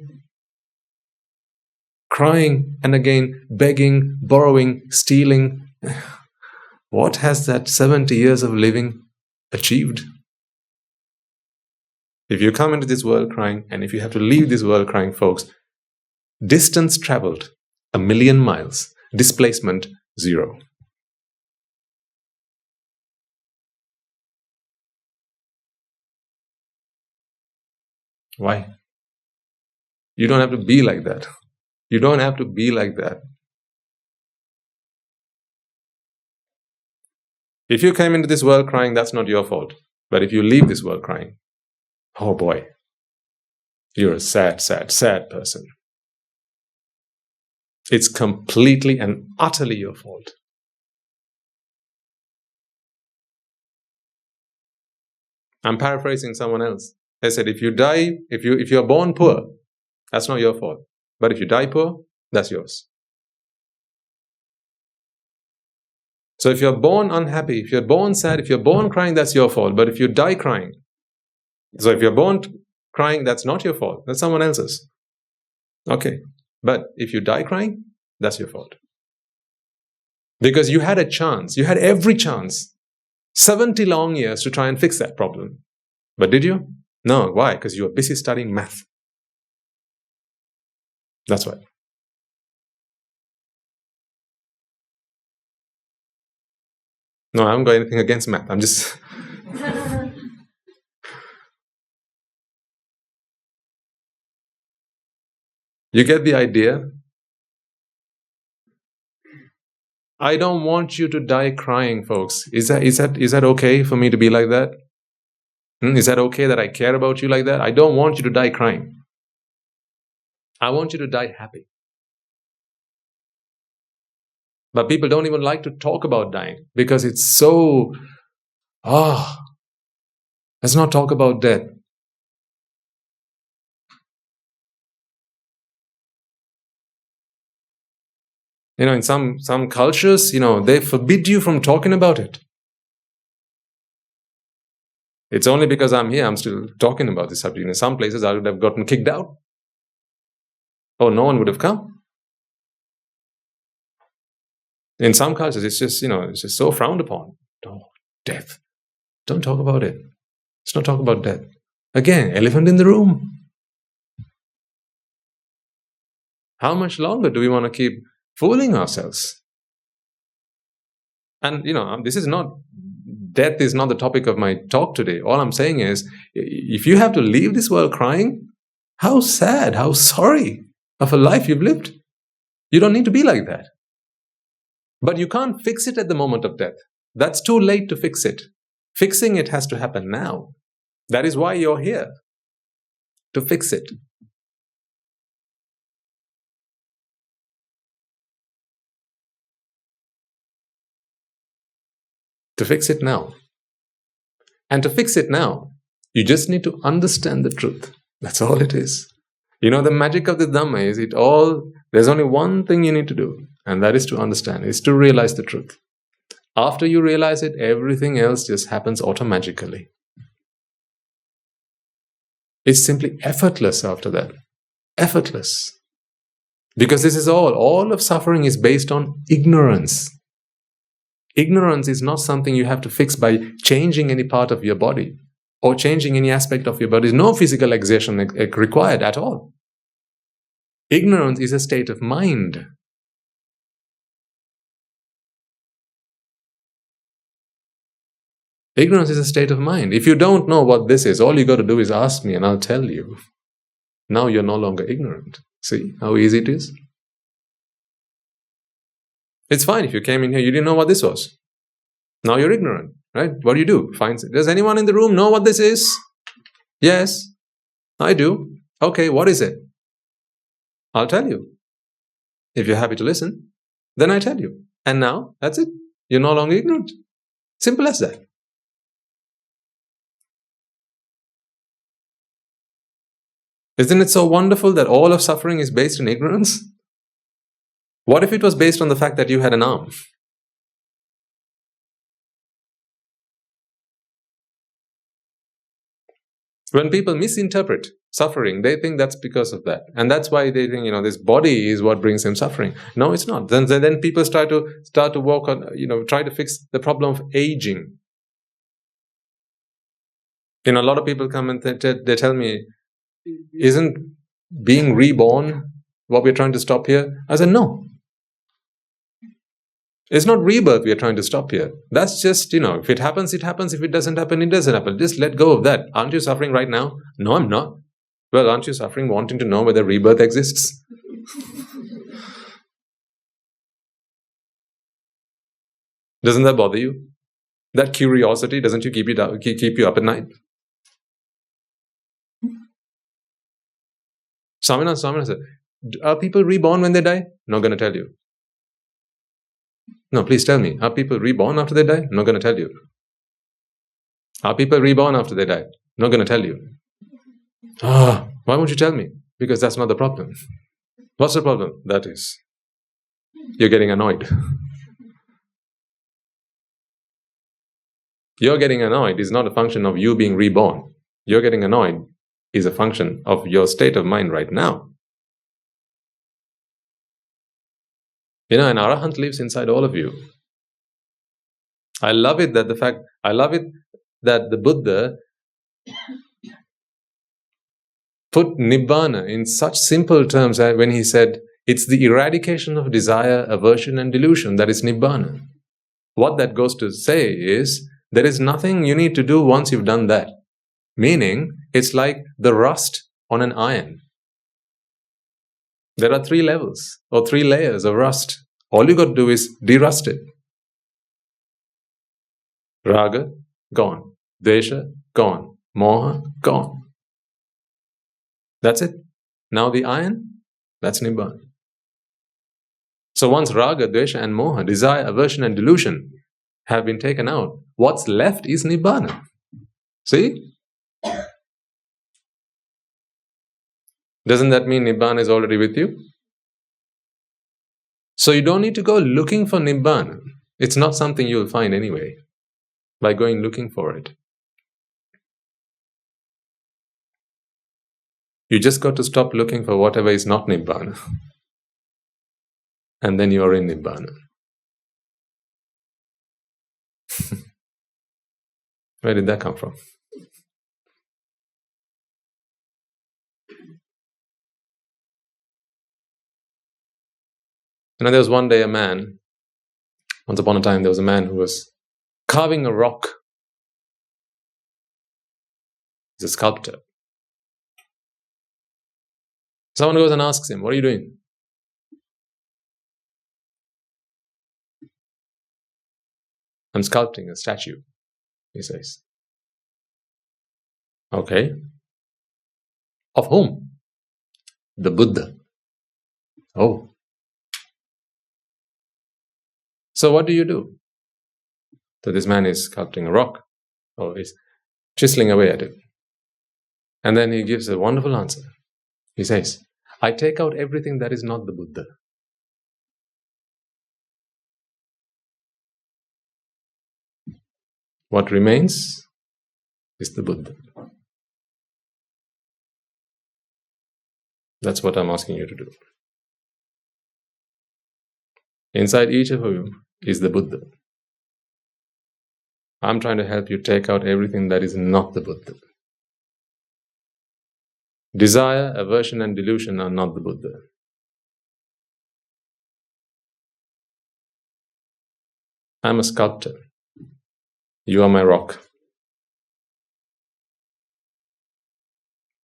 Crying and again begging, borrowing, stealing. What has that 70 years of living achieved? If you come into this world crying, and if you have to leave this world crying, folks, distance traveled, 1,000,000 miles. Displacement, 0. Why? You don't have to be like that. You don't have to be like that. If you came into this world crying, that's not your fault. But if you leave this world crying, oh boy, you're a sad, sad, sad person. It's completely and utterly your fault. I'm paraphrasing someone else. They said, if you're born poor, that's not your fault. But if you die poor, that's yours. So if you're born unhappy, if you're born sad, if you're born crying, that's your fault. But if you die crying, so if you're born crying, that's not your fault. That's someone else's. Okay. But if you die crying, that's your fault. Because you had a chance. You had every chance. 70 long years to try and fix that problem. But did you? No. Why? Because you were busy studying math. That's why. No, I haven't got anything against math. I'm just... You get the idea? I don't want you to die crying, folks. Is that okay for me to be like that? Is that okay that I care about you like that? I don't want you to die crying. I want you to die happy. But people don't even like to talk about dying because it's so, let's not talk about death. In some cultures, they forbid you from talking about it. It's only because I'm here, I'm still talking about this subject. In some places, I would have gotten kicked out. Or no one would have come. In some cultures, it's just, it's just so frowned upon. Oh, death. Don't talk about it. Let's not talk about death. Again, elephant in the room. How much longer do we want to keep fooling ourselves? And, this is not, death is not the topic of my talk today. All I'm saying is, if you have to leave this world crying, how sad, how sorry of a life you've lived. You don't need to be like that. But you can't fix it at the moment of death. That's too late to fix it. Fixing it has to happen now. That is why you're here. To fix it. To fix it now. And to fix it now, you just need to understand the truth. That's all it is. The magic of the Dhamma is there's only one thing you need to do, and that is to understand, is to realize the truth. After you realize it, everything else just happens automatically. It's simply effortless after that. Effortless. Because this is all of suffering is based on ignorance. Ignorance is not something you have to fix by changing any part of your body or changing any aspect of your body. There's no physical exertion required at all. Ignorance is a state of mind. Ignorance is a state of mind. If you don't know what this is, all you got to do is ask me and I'll tell you. Now you're no longer ignorant. See how easy it is? It's fine if you came in here, you didn't know what this was. Now you're ignorant, right? What do you do? Does anyone in the room know what this is? Yes, I do. Okay, what is it? I'll tell you. If you're happy to listen, then I tell you. And now, that's it. You're no longer ignorant. Simple as that. Isn't it so wonderful that all of suffering is based on ignorance? What if it was based on the fact that you had an arm? When people misinterpret suffering, they think that's because of that. And that's why they think, this body is what brings them suffering. No, it's not. Then people start to walk on, try to fix the problem of aging. A lot of people come and they tell me, isn't being reborn what we're trying to stop here? I said, no. It's not rebirth we are trying to stop here. That's just, if it happens, it happens. If it doesn't happen, it doesn't happen. Just let go of that. Aren't you suffering right now? No, I'm not. Well, aren't you suffering wanting to know whether rebirth exists? Doesn't that bother you? That curiosity, doesn't you keep you up at night? Swaminathan said, are people reborn when they die? Not going to tell you. No, please tell me. Are people reborn after they die? I'm not going to tell you. Are people reborn after they die? I'm not going to tell you. Why won't you tell me? Because that's not the problem. What's the problem? That is, you're getting annoyed. You're getting annoyed is not a function of you being reborn. You're getting annoyed is a function of your state of mind right now. An Arahant lives inside all of you. I love it that the Buddha put Nibbana in such simple terms when he said, it's the eradication of desire, aversion and delusion that is Nibbana. What that goes to say is, there is nothing you need to do once you've done that. Meaning, it's like the rust on an iron. There are 3 levels or 3 layers of rust. All you got to do is derust it. Raga, gone. Desha, gone. moha, gone. That's it. Now the iron, that's Nibbana. So once raga, dvesha and moha, desire, aversion and delusion have been taken out, what's left is Nibbana. See? Doesn't that mean Nibbana is already with you? So you don't need to go looking for Nibbana. It's not something you'll find anyway by going looking for it. You just got to stop looking for whatever is not Nibbana. And then you are in Nibbana. Where did that come from? There was one day once upon a time, there was a man who was carving a rock. He's a sculptor. Someone goes and asks him, "What are you doing?" "I'm sculpting a statue," he says. "Okay. Of whom?" "The Buddha." "Oh. So what do you do?" So this man is sculpting a rock, or he's chiseling away at it. And then he gives a wonderful answer. He says, "I take out everything that is not the Buddha." What remains is the Buddha. That's what I'm asking you to do. Inside each of you is the Buddha. I'm trying to help you take out everything that is not the Buddha. Desire, aversion, and delusion are not the Buddha. I'm a sculptor. You are my rock.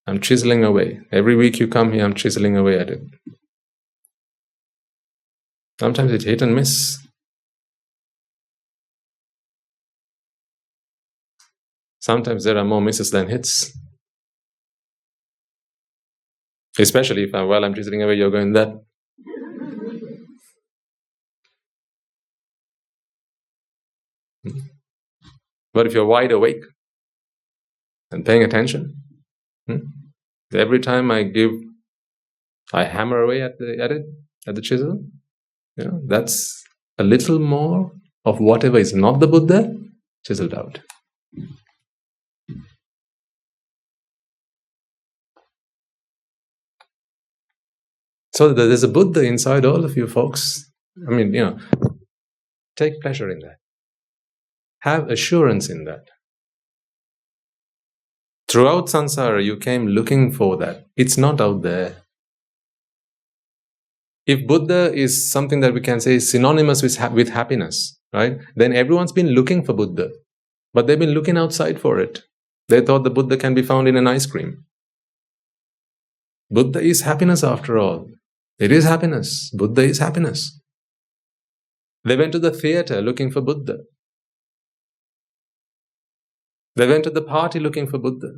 I'm chiseling away. Every week you come here, I'm chiseling away at it. Sometimes it's hit and miss. Sometimes there are more misses than hits. Especially if while I'm chiseling away, you're going that. But if you're wide awake and paying attention, every time I hammer away at the chisel, that's a little more of whatever is not the Buddha chiseled out. So there's a Buddha inside all of you folks. Take pleasure in that. Have assurance in that. Throughout samsara, you came looking for that. It's not out there. If Buddha is something that we can say is synonymous with happiness, right? Then everyone's been looking for Buddha. But they've been looking outside for it. They thought the Buddha can be found in an ice cream. Buddha is happiness after all. It is happiness. Buddha is happiness. They went to the theatre looking for Buddha. They went to the party looking for Buddha.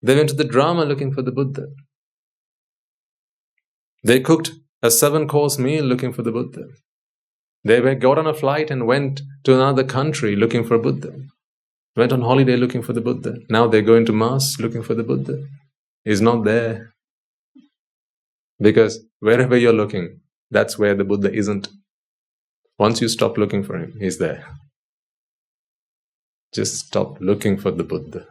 They went to the drama looking for the Buddha. They cooked a 7-course meal looking for the Buddha. They got on a flight and went to another country looking for Buddha. Went on holiday looking for the Buddha. Now they're going to Mass looking for the Buddha. He's not there. Because wherever you're looking, that's where the Buddha isn't. Once you stop looking for him, he's there. Just stop looking for the Buddha.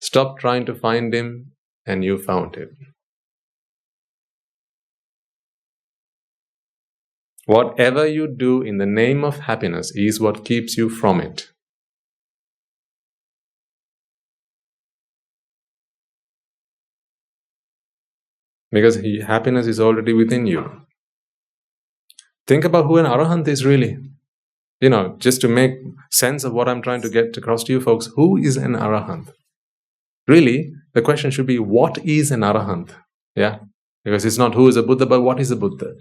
Stop trying to find him, and you found him. Whatever you do in the name of happiness is what keeps you from it. Because happiness is already within you. Think about who an Arahant is really. Just to make sense of what I'm trying to get across to you folks, who is an Arahant? Really, the question should be, what is an Arahant? Yeah? Because it's not who is a Buddha, but what is a Buddha?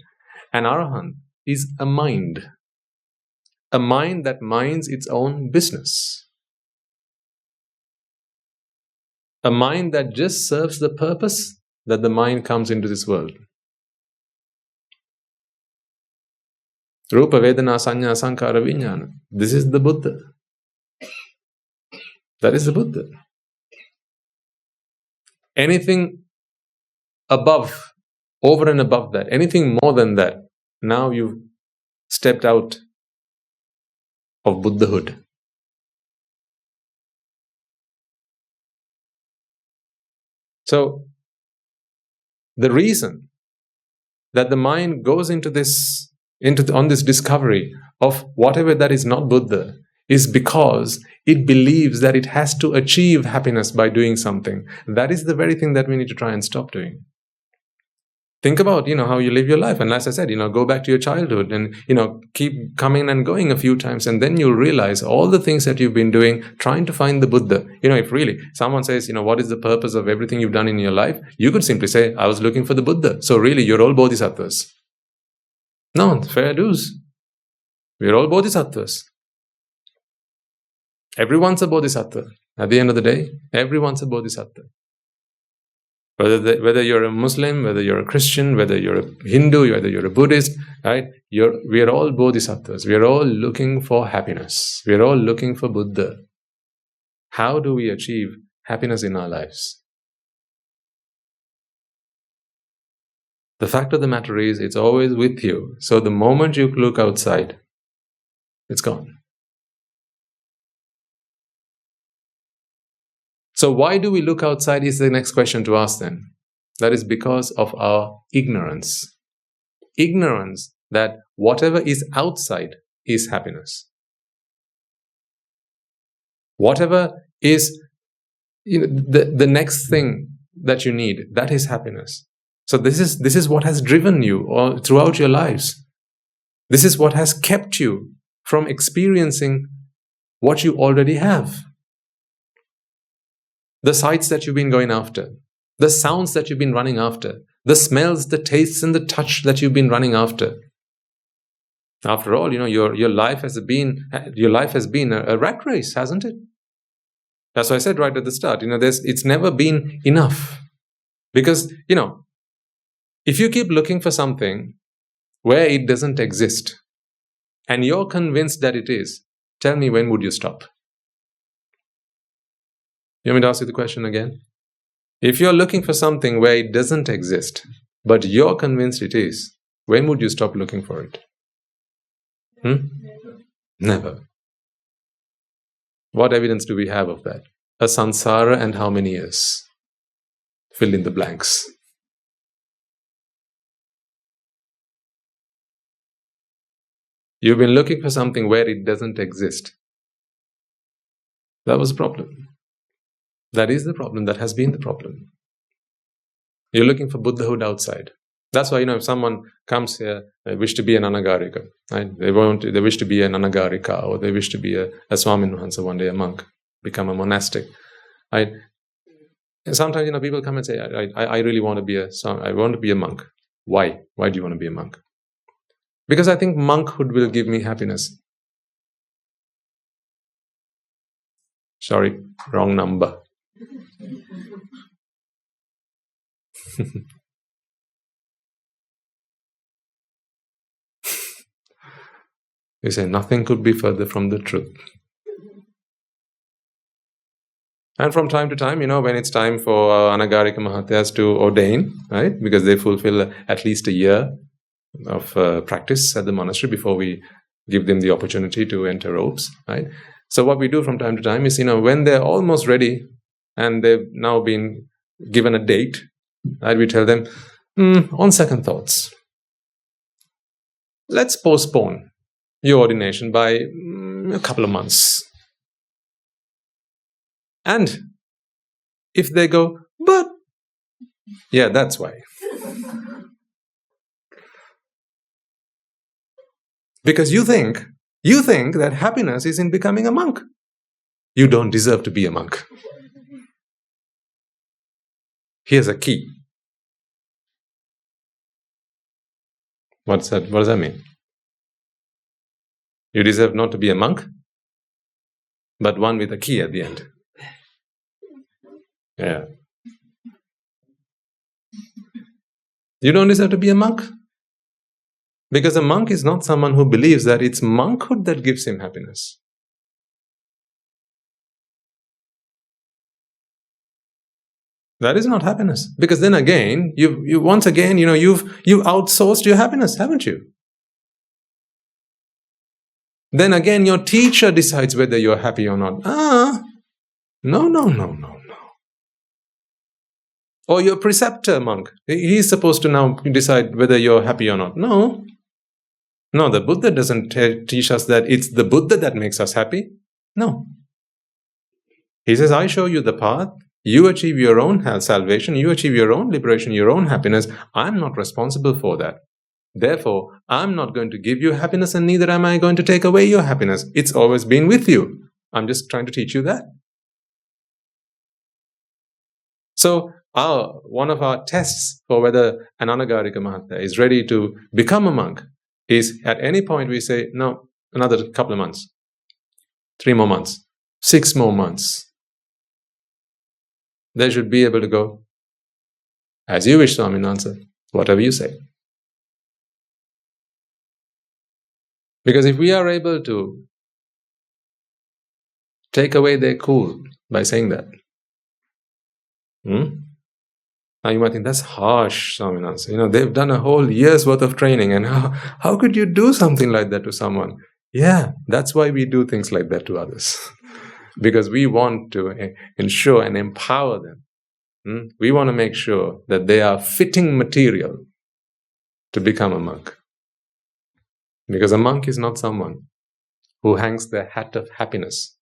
An Arahant is a mind. a mind that minds its own business. A mind that just serves the purpose that the mind comes into this world. Rupa, Vedana, Sanya, Sankara, Vijnana. This is the Buddha. That is the Buddha. Anything above, over and above that, anything more than that, now you've stepped out of Buddhahood. So, the reason that the mind goes on this discovery of whatever that is not Buddha is because it believes that it has to achieve happiness by doing something. That is the very thing that we need to try and stop doing. Think about, how you live your life. And as I said, go back to your childhood and, keep coming and going a few times. And then you'll realize all the things that you've been doing, trying to find the Buddha. If really someone says, what is the purpose of everything you've done in your life? You could simply say, I was looking for the Buddha. So really, you're all bodhisattvas. No, fair dues. We're all bodhisattvas. Everyone's a bodhisattva. At the end of the day, everyone's a bodhisattva. Whether you're a Muslim, whether you're a Christian, whether you're a Hindu, whether you're a Buddhist, right? We are all bodhisattvas. We are all looking for happiness. We are all looking for Buddha. How do we achieve happiness in our lives? The fact of the matter is, it's always with you. So the moment you look outside, it's gone. So why do we look outside is the next question to ask then. That is because of our ignorance. Ignorance that whatever is outside is happiness. Whatever is the next thing that you need, that is happiness. So this is what has driven you all throughout your lives. This is what has kept you from experiencing what you already have. The sights that you've been going after, the sounds that you've been running after, the smells, the tastes, and the touch that you've been running after. After all, your life has been a rat race, hasn't it? That's why I said right at the start, it's never been enough. Because, if you keep looking for something where it doesn't exist, and you're convinced that it is, tell me, when would you stop? You want me to ask you the question again? If you're looking for something where it doesn't exist, but you're convinced it is, when would you stop looking for it? Never. What evidence do we have of that? A samsara and how many years? Fill in the blanks. You've been looking for something where it doesn't exist. That was the problem. That is the problem. That has been the problem. You're looking for Buddhahood outside. That's why, if someone comes here, they wish to be an anagarika, right? They wish to be an anagarika, or they wish to be a Swaminahansa one day, a monk, become a monastic, right? And sometimes, people come and say, I really want to be a monk. Why? Why do you want to be a monk? Because I think monkhood will give me happiness. Sorry, wrong number. You say nothing could be further from the truth. And from time to time, when it's time for Anagarika Mahatyas to ordain, right? Because they fulfill at least a year of practice at the monastery before we give them the opportunity to enter robes, right? So what we do from time to time is, when they're almost ready and they've now been given a date, right, we tell them, on second thoughts, let's postpone your ordination by a couple of months. And if they go, but, yeah, that's why. Because you think that happiness is in becoming a monk. You don't deserve to be a monk. Here's a key. What does that mean? You deserve not to be a monk, but one with a key at the end. Yeah. You don't deserve to be a monk. Because a monk is not someone who believes that it's monkhood that gives him happiness. That is not happiness. Because then again, you've outsourced your happiness, haven't you? Then again, your teacher decides whether you're happy or not. No. Or your preceptor, monk. He's supposed to now decide whether you're happy or not. No, the Buddha doesn't teach us that it's the Buddha that makes us happy. No. He says, I show you the path. You achieve your own salvation. You achieve your own liberation, your own happiness. I'm not responsible for that. Therefore, I'm not going to give you happiness, and neither am I going to take away your happiness. It's always been with you. I'm just trying to teach you that. So, one of our tests for whether an Anagarika Mahatma is ready to become a monk is at any point we say, no, another couple of months, 3 more months, 6 more months. They should be able to go, as you wish, Swaminatha, whatever you say. Because if we are able to take away their cool by saying that, now you might think, that's harsh, Swaminatha. They've done a whole year's worth of training, and how could you do something like that to someone? Yeah, that's why we do things like that to others. Because we want to ensure and empower them. We want to make sure that they are fitting material to become a monk. Because a monk is not someone who hangs their hat of happiness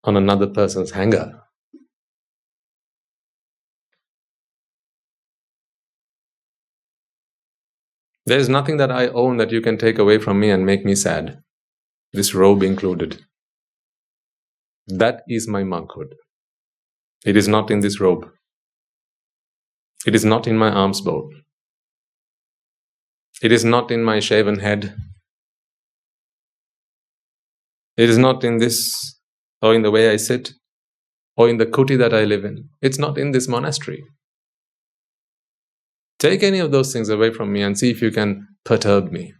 on another person's hanger. There is nothing that I own that you can take away from me and make me sad. This robe included. That is my monkhood. It is not in this robe. It is not in my alms bowl. It is not in my shaven head. It is not in this, or in the way I sit, or in the kuti that I live in. It's not in this monastery. Take any of those things away from me and see if you can perturb me,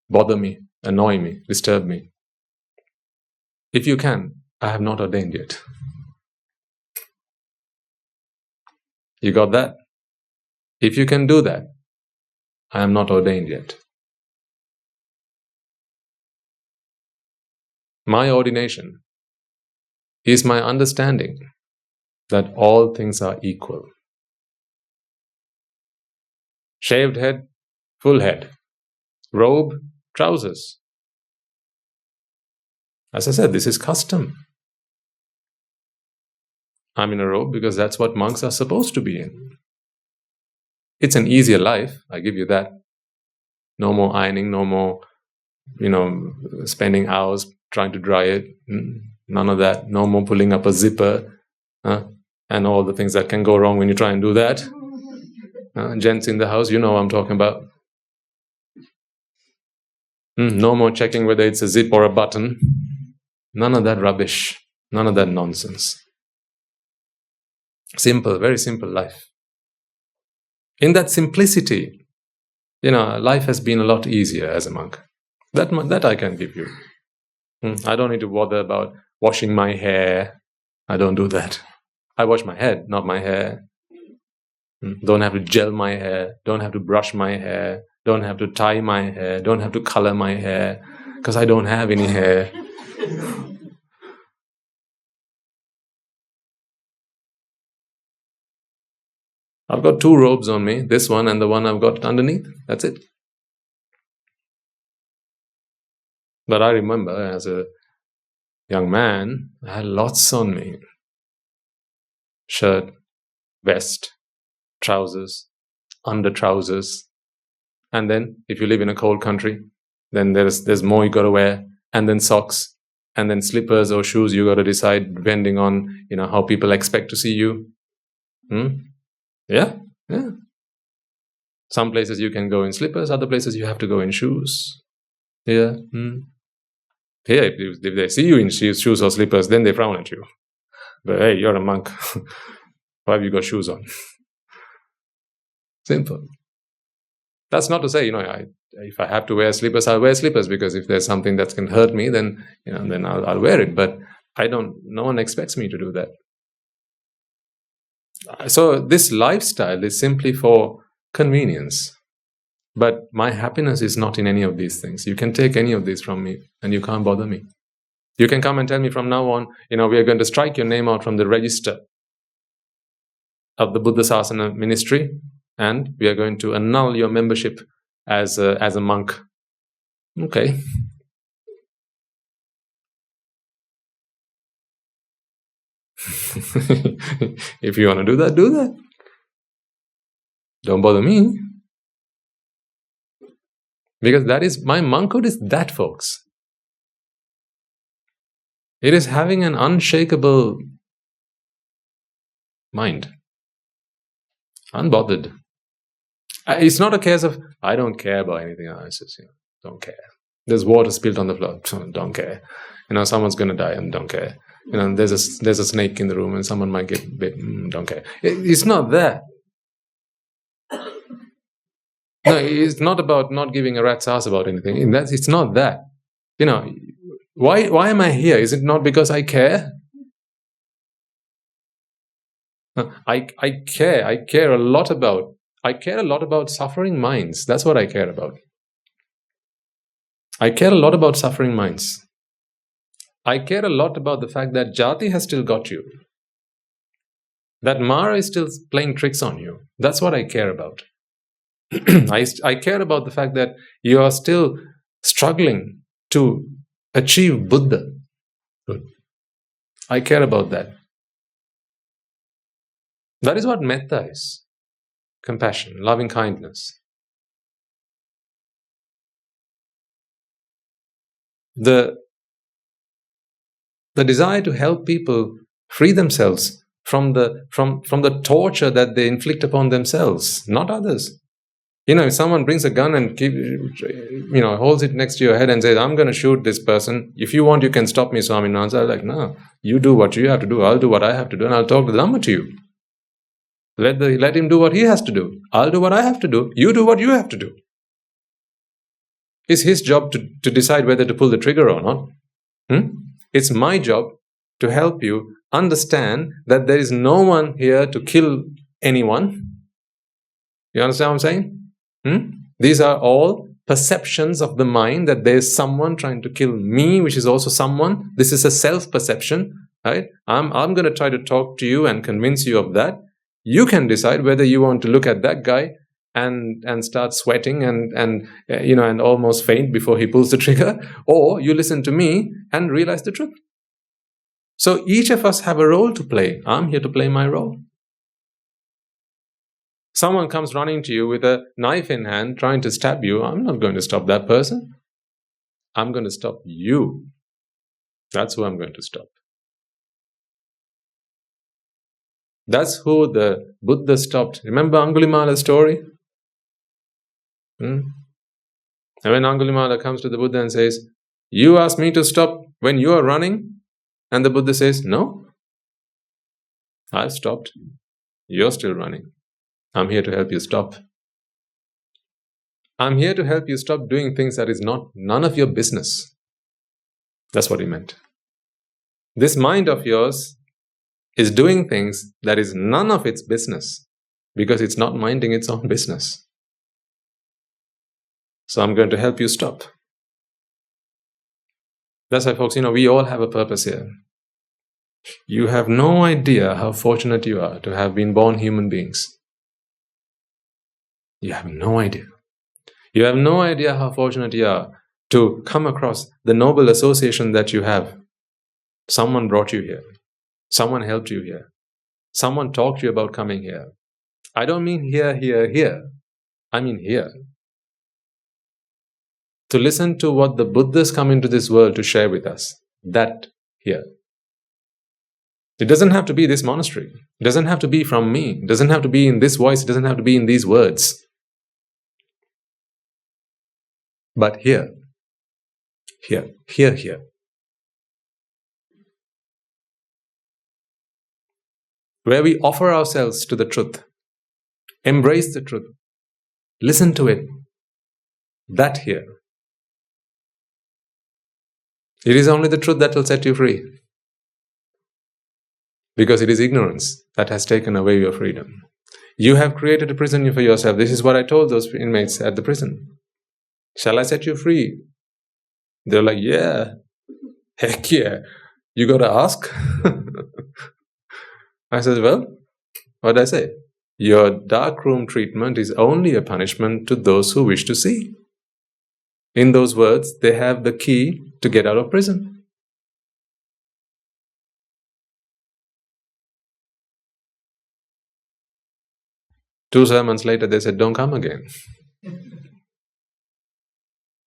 bother me, annoy me, disturb me. If you can, I have not ordained yet. You got that? If you can do that, I am not ordained yet. My ordination is my understanding that all things are equal. Shaved head, full head. Robe, trousers. As I said, this is custom. I'm in a robe because that's what monks are supposed to be in. It's an easier life, I give you that. No more ironing, no more, spending hours trying to dry it. None of that. No more pulling up a zipper and all the things that can go wrong when you try and do that. Gents in the house, you know what I'm talking about. No more checking whether it's a zip or a button. None of that rubbish. None of that nonsense. Simple, very simple life. In that simplicity, life has been a lot easier as a monk. That I can give you. I don't need to bother about washing my hair. I don't do that. I wash my head, not my hair. Don't have to gel my hair. Don't have to brush my hair. Don't have to tie my hair. Don't have to color my hair. Because I don't have any hair. I've got 2 robes on me. This one and the one I've got underneath. That's it. But I remember as a young man, I had lots on me. Shirt, vest, trousers, under trousers. And then, if you live in a cold country, then there's more you got to wear. And then socks. And then slippers or shoes you got to decide depending on, how people expect to see you. Yeah. Some places you can go in slippers, other places you have to go in shoes. Here. Here, if they see you in shoes or slippers, then they frown at you. But hey, you're a monk. Why have you got shoes on? Simple. That's not to say, if I have to wear slippers, I'll wear slippers, because if there's something that can hurt me, then I'll wear it. But no one expects me to do that. So this lifestyle is simply for convenience. But my happiness is not in any of these things. You can take any of these from me and you can't bother me. You can come and tell me from now on, we are going to strike your name out from the register of the Buddha Sasana ministry, and we are going to annul your membership as a monk. Okay. If you want to do that, do that. Don't bother me. Because that is, my monkhood is that, folks. It is having an unshakable mind. Unbothered. It's not a case of, I don't care about anything else. Don't care. There's water spilled on the floor. Don't care. Someone's going to die and don't care. There's a snake in the room and someone might get bit. Don't care. It's not that. No, it's not about not giving a rat's ass about anything. It's not that. Why am I here? Is it not because I care? I care a lot about suffering minds. That's what I care about. I care a lot about suffering minds. I care a lot about the fact that Jati has still got you. That Mara is still playing tricks on you. That's what I care about. I care about the fact that you are still struggling to achieve Buddha. I care about that. That is what metta is. Compassion, loving kindness. The desire to help people free themselves from the torture that they inflict upon themselves, not others. If someone brings a gun and holds it next to your head and says, I'm going to shoot this person. If you want, you can stop me, Swaminatha. I'm like, no, you do what you have to do. I'll do what I have to do, and I'll talk the Dhamma to you. Let him do what he has to do. I'll do what I have to do. You do what you have to do. It's his job to decide whether to pull the trigger or not. It's my job to help you understand that there is no one here to kill anyone. You understand what I'm saying? These are all perceptions of the mind, that there is someone trying to kill me, which is also someone. This is a self-perception, right? I'm going to try to talk to you and convince you of that. You can decide whether you want to look at that guy and start sweating and almost faint before he pulls the trigger, or you listen to me and realize the truth. So each of us have a role to play. I'm here to play my role. Someone comes running to you with a knife in hand trying to stab you. I'm not going to stop that person. I'm going to stop you. That's who I'm going to stop. That's who the Buddha stopped. Remember Angulimala's story? And when Angulimala comes to the Buddha and says, you asked me to stop when you are running? And the Buddha says, no. I've stopped. You're still running. I'm here to help you stop. I'm here to help you stop doing things that is none of your business. That's what he meant. This mind of yours is doing things that is none of its business because it's not minding its own business. So I'm going to help you stop. That's why, folks, we all have a purpose here. You have no idea how fortunate you are to have been born human beings. You have no idea. You have no idea how fortunate you are to come across the noble association that you have. Someone brought you here. Someone helped you here. Someone talked to you about coming here. I don't mean here. I mean here. To listen to what the Buddhas come into this world to share with us. That here. It doesn't have to be this monastery. It doesn't have to be from me. It doesn't have to be in this voice. It doesn't have to be in these words. But here. Here, here, here. Where we offer ourselves to the truth, embrace the truth, listen to it. That here. It is only the truth that will set you free. Because it is ignorance that has taken away your freedom. You have created a prison for yourself. This is what I told those inmates at the prison. Shall I set you free? They're like, yeah. Heck yeah. You got to ask. I said, well, what did I say? Your dark room treatment is only a punishment to those who wish to see. In those words, they have the key to get out of prison. Two sermons later, they said, don't come again.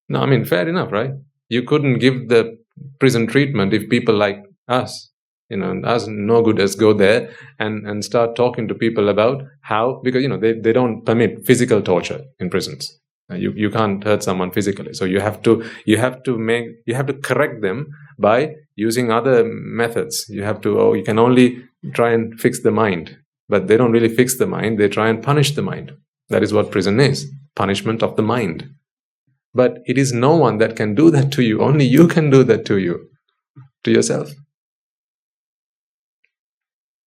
No, I mean, fair enough, right? You couldn't give the prison treatment if people like us, us no-gooders go there and start talking to people about how, because, they don't permit physical torture in prisons. You can't hurt someone physically. So you have to correct them by using other methods. You can only try and fix the mind. But they don't really fix the mind, they try and punish the mind. That is what prison is, punishment of the mind. But it is no one that can do that to you, only you can do that to yourself.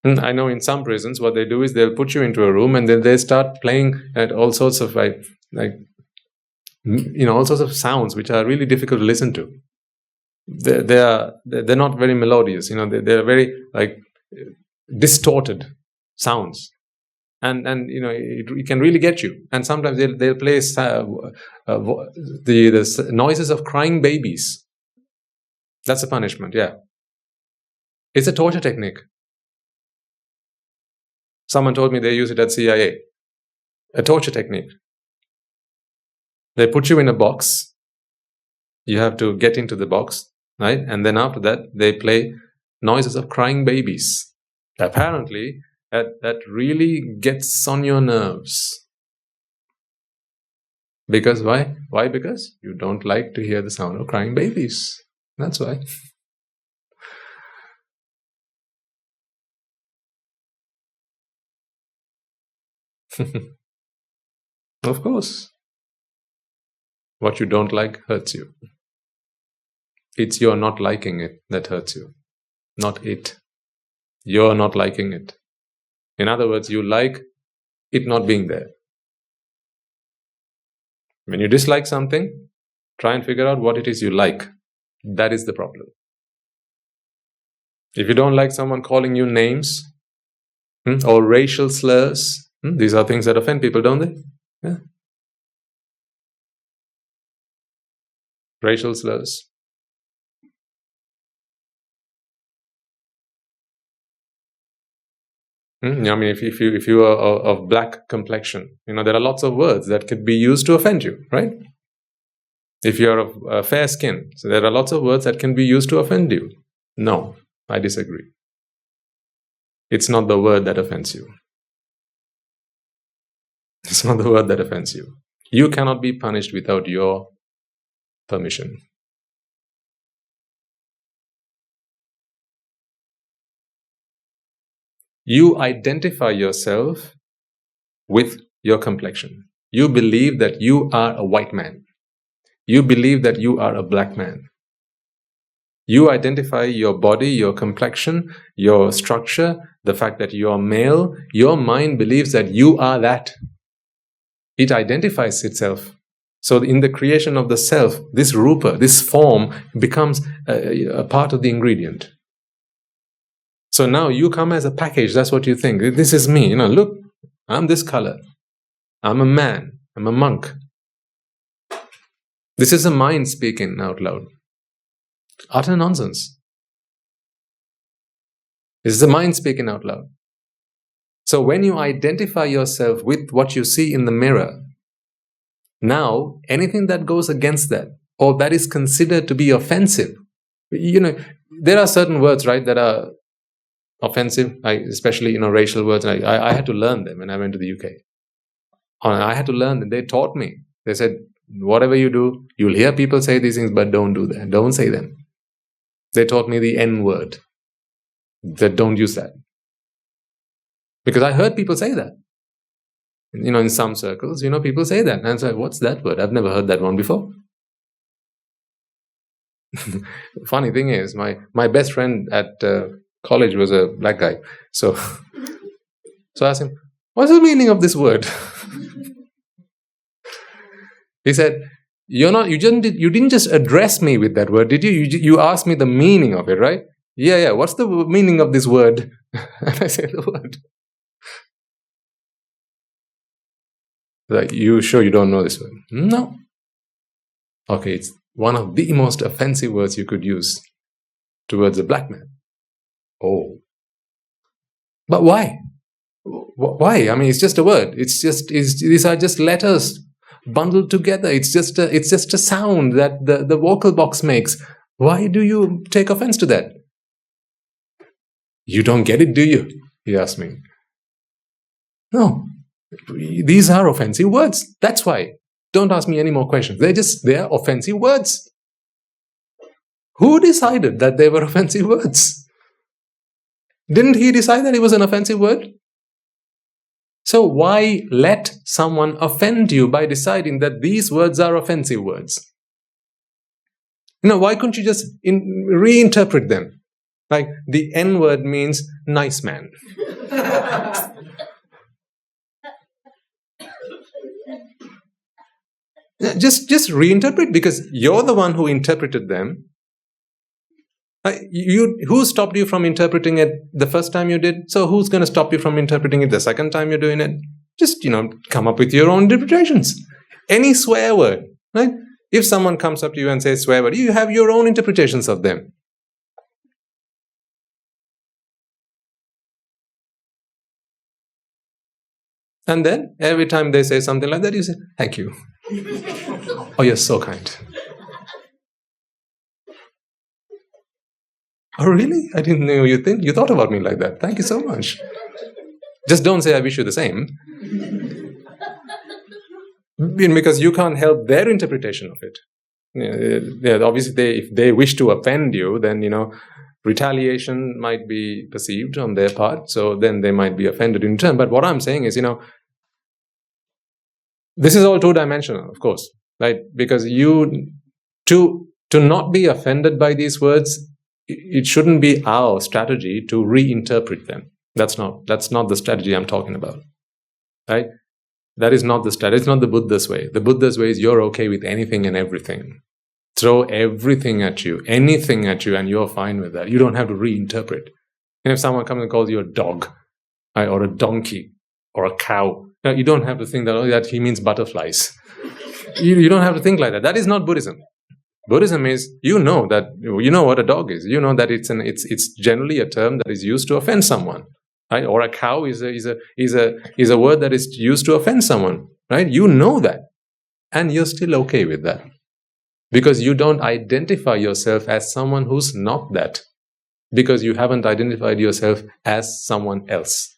And I know in some prisons what they do is they'll put you into a room and then they start playing at all sorts of all sorts of sounds which are really difficult to listen to. They're not very melodious, they're very distorted sounds, and it can really get you. And sometimes they'll play the noises of crying babies. That's a punishment. Yeah, it's a torture technique. Someone told me they use it at CIA. A torture technique. They put you in a box. You have to get into the box, right? And then after that, they play noises of crying babies. Apparently, that really gets on your nerves. Because why? Why? Because you don't like to hear the sound of crying babies. That's why. Of course. What you don't like hurts you. It's your not liking it that hurts you, not it. You're not liking it. In other words, you like it not being there. When you dislike something, try and figure out what it is you like. That is the problem. If you don't like someone calling you names or racial slurs, these are things that offend people, don't they? Yeah. Racial slurs. I mean, if you are of black complexion, there are lots of words that could be used to offend you, right? If you are of fair skin, so there are lots of words that can be used to offend you. No, I disagree. It's not the word that offends you. It's not the word that offends you. You cannot be punished without your permission. You identify yourself with your complexion. You believe that you are a white man. You believe that you are a black man. You identify your body, your complexion, your structure, the fact that you are male. Your mind believes that you are that. It identifies itself. So in the creation of the self, this rupa, this form, becomes a part of the ingredient. So now you come as a package, that's what you think. This is me, look, I'm this color. I'm a man, I'm a monk. This is the mind speaking out loud. Utter nonsense. This is the mind speaking out loud. So when you identify yourself with what you see in the mirror, now anything that goes against that, or that is considered to be offensive, there are certain words, right, that are offensive, especially racial words. I had to learn them when I went to the UK. I had to learn them. They taught me. They said, whatever you do, you'll hear people say these things, but don't do that. Don't say them. They taught me the N word. That don't use that. Because I heard people say that. In some circles, people say that. And I said, what's that word? I've never heard that one before. Funny thing is, my best friend at college was a black guy. So I asked him, what's the meaning of this word? He said, you didn't just address me with that word, did you? You asked me the meaning of it, right? Yeah. What's the meaning of this word? And I said the word. Like, you sure you don't know this word? No. Okay, it's one of the most offensive words you could use towards a black man. Oh. But why? Why? I mean, it's just a word. These are just letters bundled together. It's just a sound that the vocal box makes. Why do you take offense to that? You don't get it, do you? He asked me. No. These are offensive words. That's why. Don't ask me any more questions. They're offensive words. Who decided that they were offensive words? Didn't he decide that it was an offensive word? So why let someone offend you by deciding that these words are offensive words? Why couldn't you just reinterpret them? Like, the N word means nice man. Just reinterpret, because you're the one who interpreted them. Who stopped you from interpreting it the first time you did? So who's going to stop you from interpreting it the second time you're doing it? Just, come up with your own interpretations. Any swear word, right? If someone comes up to you and says swear word, you have your own interpretations of them. And then every time they say something like that, you say, thank you. Oh, you're so kind. Oh, really? I didn't know you thought about me like that. Thank you so much. Just don't say I wish you the same. Because you can't help their interpretation of it. Obviously, if they wish to offend you, then, retaliation might be perceived on their part. So then they might be offended in turn. But what I'm saying is, this is all two-dimensional, of course, right? Because to not be offended by these words, it shouldn't be our strategy to reinterpret them. That's not the strategy I'm talking about, right? That is not the strategy. It's not the Buddha's way. The Buddha's way is you're okay with anything and everything. Throw everything at you, anything at you, and you're fine with that. You don't have to reinterpret. And if someone comes and calls you a dog, right, or a donkey, or a cow, you don't have to think that he means butterflies. You don't have to think like that. That is not Buddhism. Buddhism is, that you know what a dog is. You know that it's generally a term that is used to offend someone, right? Or a cow is a word that is used to offend someone, right? You know that, and you're still okay with that, because you don't identify yourself as someone who's not that, because you haven't identified yourself as someone else.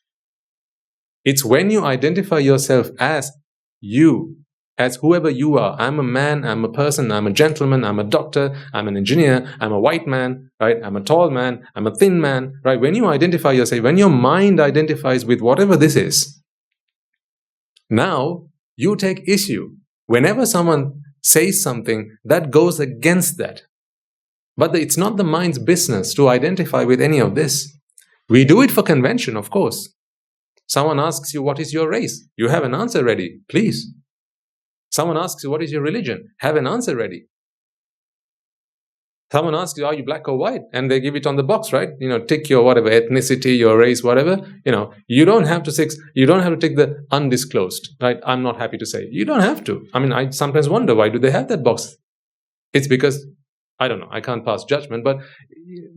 It's when you identify yourself as you, as whoever you are. I'm a man, I'm a person, I'm a gentleman, I'm a doctor, I'm an engineer, I'm a white man, right? I'm a tall man, I'm a thin man, right? When you identify yourself, when your mind identifies with whatever this is, now you take issue. Whenever someone says something that goes against that. But it's not the mind's business to identify with any of this. We do it for convention, of course. Someone asks you, what is your race? You have an answer ready, please. Someone asks you, what is your religion? Have an answer ready. Someone asks you, are you black or white? And they give it on the box, right? Tick your whatever, ethnicity, your race, whatever. You don't have to tick the undisclosed, right? I'm not happy to say. You don't have to. I mean, I sometimes wonder, why do they have that box? It's because, I don't know, I can't pass judgment, but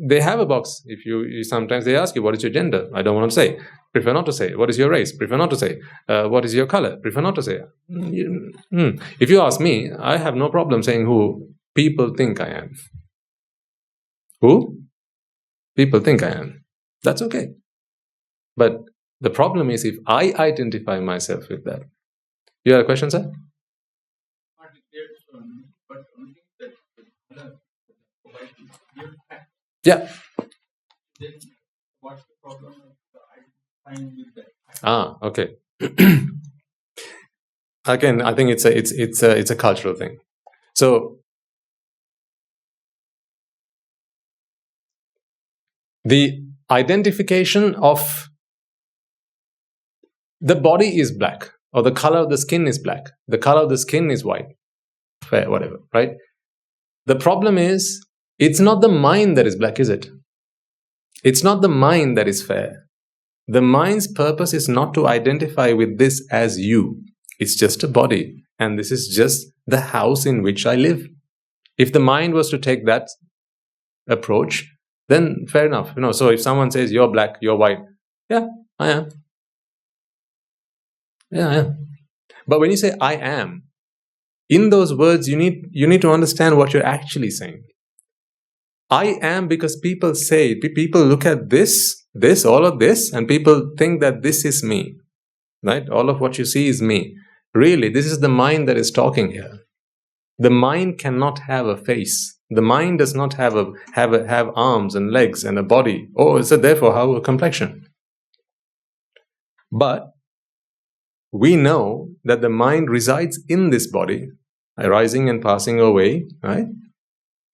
they have a box. If you sometimes they ask you, what is your gender? I don't want to say. Prefer not to say. What is your race? Prefer not to say. What is your color? Prefer not to say. If you ask me, I have no problem saying who people think I am. Who? People think I am. That's okay. But the problem is if I identify myself with that. You have a question, sir? There Yeah. Then what's the problem of identifying with that? Okay. Again, I think it's a cultural thing. So the identification of the body is black, or the color of the skin is black, the color of the skin is white, fair, whatever, right? The problem is, it's not the mind that is black, is it? It's not the mind that is fair. The mind's purpose is not to identify with this as you. It's just a body, and this is just the house in which I live. If the mind was to take that approach, then fair enough. So if someone says, you're black, you're white, yeah, I am. Yeah, I am. But when you say I am, in those words, you need to understand what you're actually saying. I am, because people look at this, all of this, and people think that this is me, right? All of what you see is me. Really, this is the mind that is talking here. The mind cannot have a face. The mind does not have arms and legs and a body. So therefore, how a complexion? But we know that the mind resides in this body, arising and passing away, right?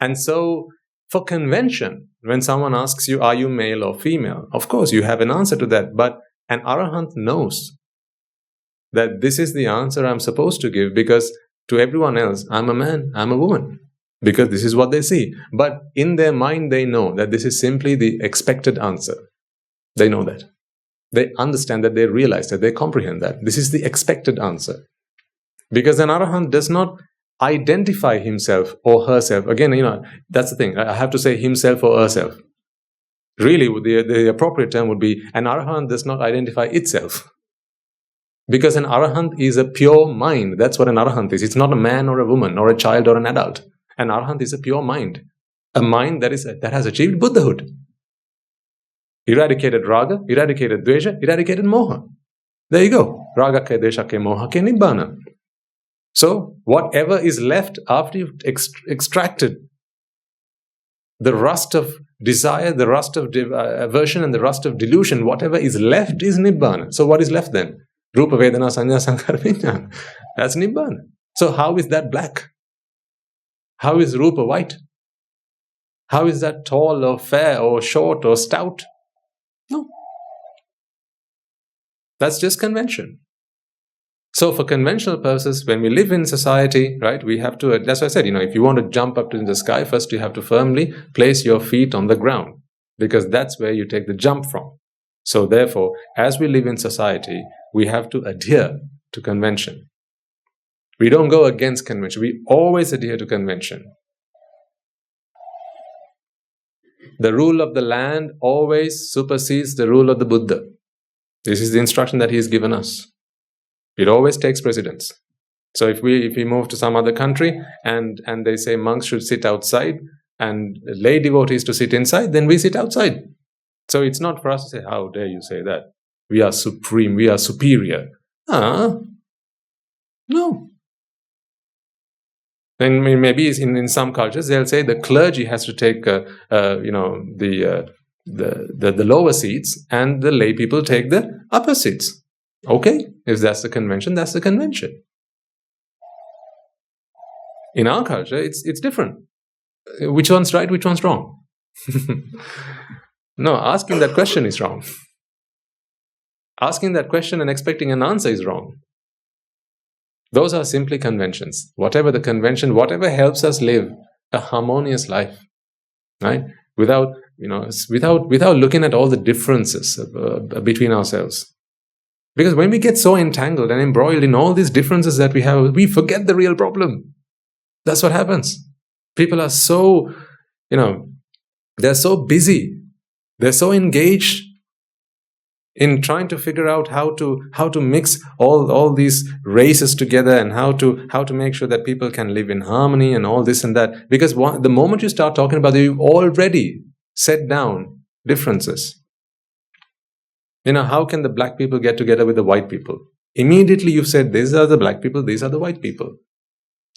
And so, for convention, when someone asks you, are you male or female? Of course, you have an answer to that. But an Arahant knows that this is the answer I'm supposed to give, because to everyone else, I'm a man, I'm a woman, because this is what they see. But in their mind, they know that this is simply the expected answer. They know that. They understand that, they realize that, they comprehend that. This is the expected answer. Because an Arahant does not identify himself or herself. Again, that's the thing. I have to say himself or herself. Really, the appropriate term would be, an Arahant does not identify itself. Because an Arahant is a pure mind. That's what an Arahant is. It's not a man or a woman or a child or an adult. An Arahant is a pure mind. A mind that has achieved Buddhahood. Eradicated raga, eradicated dvesha, eradicated moha. There you go. Raga ke desha ke moha ke nibbana. So, whatever is left after you've extracted the rust of desire, the rust of aversion, and the rust of delusion, whatever is left is nibbana. So, what is left then? Rupa, Vedana, Sanya, Sankhara, Vijnana. That's nibbana. So, how is that black? How is Rupa white? How is that tall or fair or short or stout? No. That's just convention. So for conventional purposes, when we live in society, right, we have to, that's why I said, if you want to jump up to the sky, first you have to firmly place your feet on the ground, because that's where you take the jump from. So therefore, as we live in society, we have to adhere to convention. We don't go against convention. We always adhere to convention. The rule of the land always supersedes the rule of the Buddha. This is the instruction that he has given us. It always takes precedence. So if we move to some other country and they say monks should sit outside and lay devotees to sit inside, then we sit outside. So it's not for us to say, how dare you say that? We are supreme, we are superior. No. And maybe in some cultures they'll say the clergy has to take the lower seats and the lay people take the upper seats. Okay, if that's the convention, that's the convention. In our culture, it's different. Which one's right, which one's wrong? No, asking that question is wrong. Asking that question and expecting an answer is wrong. Those are simply conventions. Whatever the convention, whatever helps us live a harmonious life, right? Without looking at all the differences between ourselves. Because when we get so entangled and embroiled in all these differences that we have, we forget the real problem. That's what happens. People are so, they're so busy. They're so engaged in trying to figure out how to mix all these races together and how to make sure that people can live in harmony and all this and that. Because the moment you start talking about it, you've already set down differences. How can the black people get together with the white people? Immediately you've said, these are the black people, these are the white people.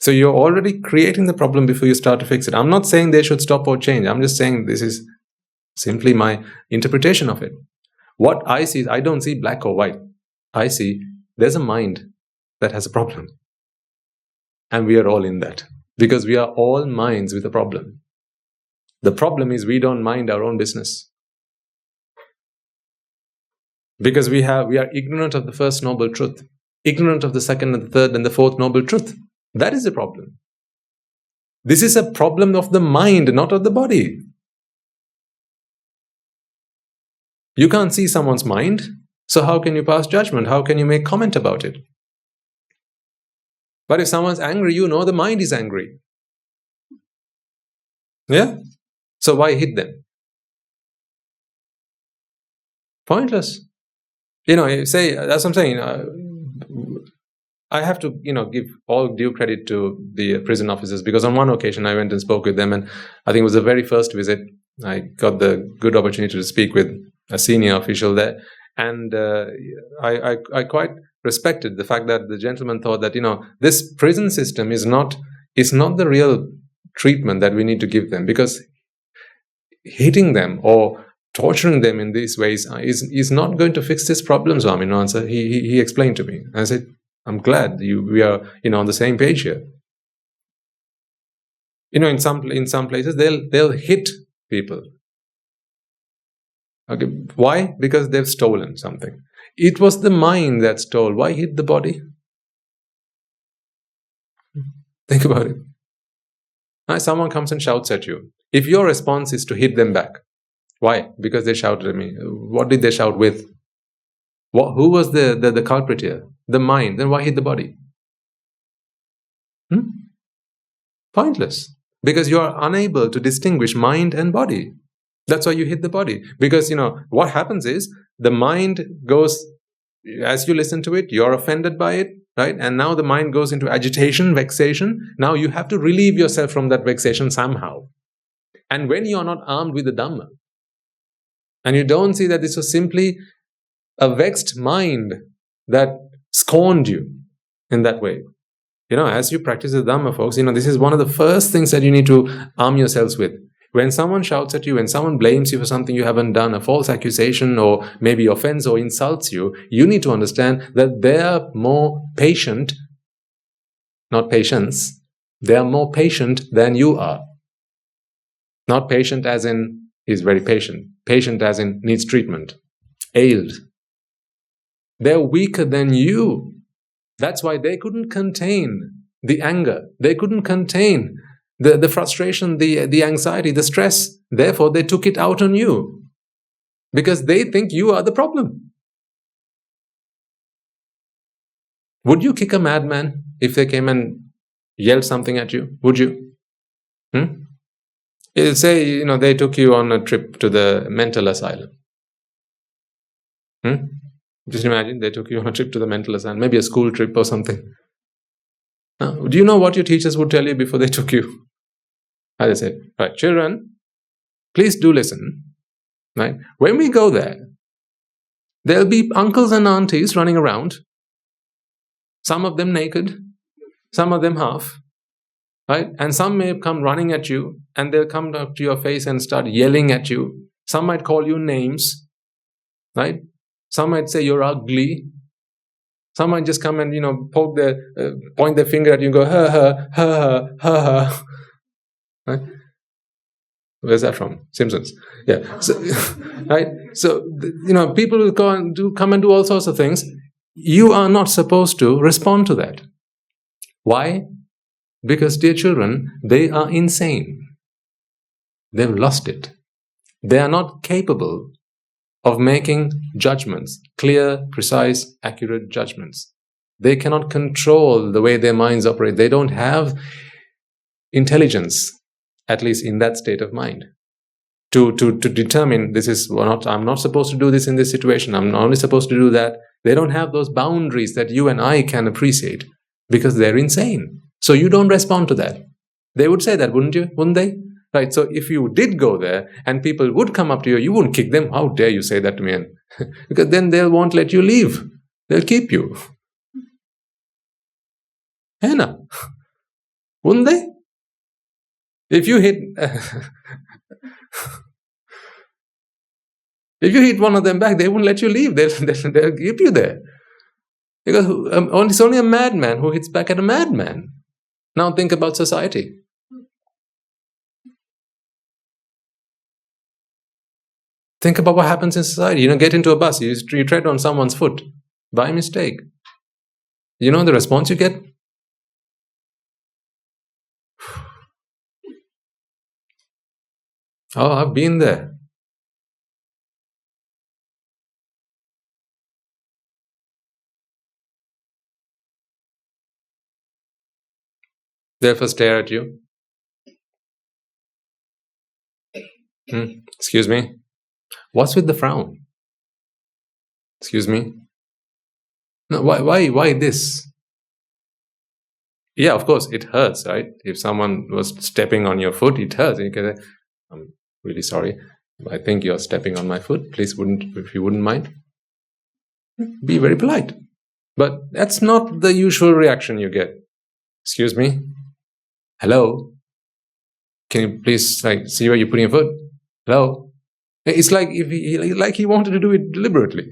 So you're already creating the problem before you start to fix it. I'm not saying they should stop or change. I'm just saying this is simply my interpretation of it. What I see is, I don't see black or white. I see there's a mind that has a problem. And we are all in that. Because we are all minds with a problem. The problem is we don't mind our own business. Because we are ignorant of the first noble truth. Ignorant of the second and the third and the fourth noble truth. That is the problem. This is a problem of the mind, not of the body. You can't see someone's mind, so how can you pass judgment? How can you make comment about it? But if someone's angry, you know the mind is angry. Yeah? So why hit them? Pointless. Say, that's what I'm saying. I have to, give all due credit to the prison officers, because on one occasion I went and spoke with them, and I think it was the very first visit. I got the good opportunity to speak with a senior official there, and I quite respected the fact that the gentleman thought that this prison system is not the real treatment that we need to give them, because hitting them or torturing them in these ways is not going to fix this problem, Swaminathan. He explained to me. I said, I'm glad we are on the same page here. In some places they'll hit people. Okay, why? Because they've stolen something. It was the mind that stole. Why hit the body? Think about it. Someone comes and shouts at you. If your response is to hit them back, why? Because they shouted at me. What did they shout with? Who was the culprit here? The mind. Then why hit the body? Pointless. Because you are unable to distinguish mind and body. That's why you hit the body. Because, what happens is, the mind goes, as you listen to it, you're offended by it, right? And now the mind goes into agitation, vexation. Now you have to relieve yourself from that vexation somehow. And when you are not armed with the Dhamma, and you don't see that this was simply a vexed mind that scorned you in that way. As you practice the Dhamma, folks, this is one of the first things that you need to arm yourselves with. When someone shouts at you, when someone blames you for something you haven't done, a false accusation or maybe offense or insults you, you need to understand that they are more patient, not patience, they are more patient than you are. Not patient as in he's very patient. Patient as in needs treatment. Ailed. They're weaker than you. That's why they couldn't contain the anger. They couldn't contain the frustration, the anxiety, the stress. Therefore, they took it out on you. Because they think you are the problem. Would you kick a madman if they came and yelled something at you? Would you? Say, they took you on a trip to the mental asylum. Just imagine they took you on a trip to the mental asylum, maybe a school trip or something. Do you know what your teachers would tell you before they took you? They said, right, children, please do listen. Right? When we go there, there'll be uncles and aunties running around, some of them naked, some of them half. Right? And some may come running at you, and they'll come up to your face and start yelling at you. Some might call you names. Right? Some might say you're ugly. Some might just come and, point their finger at you and go, ha, ha, ha, ha, ha. Right? Where's that from? Simpsons. Yeah. So, right? So, people will come and do all sorts of things. You are not supposed to respond to that. Why? Because, dear children, they are insane. They've lost it. They are not capable of making judgments, clear, precise, accurate judgments. They cannot control the way their minds operate. They don't have intelligence, at least in that state of mind, to determine I'm not supposed to do this in this situation. I'm only supposed to do that. They don't have those boundaries that you and I can appreciate because they're insane. So you don't respond to that. They would say that, wouldn't you? Wouldn't they? Right, so if you did go there and people would come up to you, you wouldn't kick them. How dare you say that to me? Because then they won't let you leave. They'll keep you. Hena. Wouldn't they? If you hit if you hit one of them back, they wouldn't let you leave. They'll keep you there. Because it's only a madman who hits back at a madman. Now think about society. Think about what happens in society. Get into a bus, you tread on someone's foot by mistake. You know the response you get? Oh, I've been there. They'll first stare at you. Excuse me? What's with the frown? Excuse me? No, why this? Yeah, of course, it hurts, right? If someone was stepping on your foot, it hurts. You can say, I'm really sorry. I think you're stepping on my foot. Please, if you wouldn't mind. Be very polite. But that's not the usual reaction you get. Excuse me? Hello? Can you please see where you're putting your foot? Hello? It's like he wanted to do it deliberately.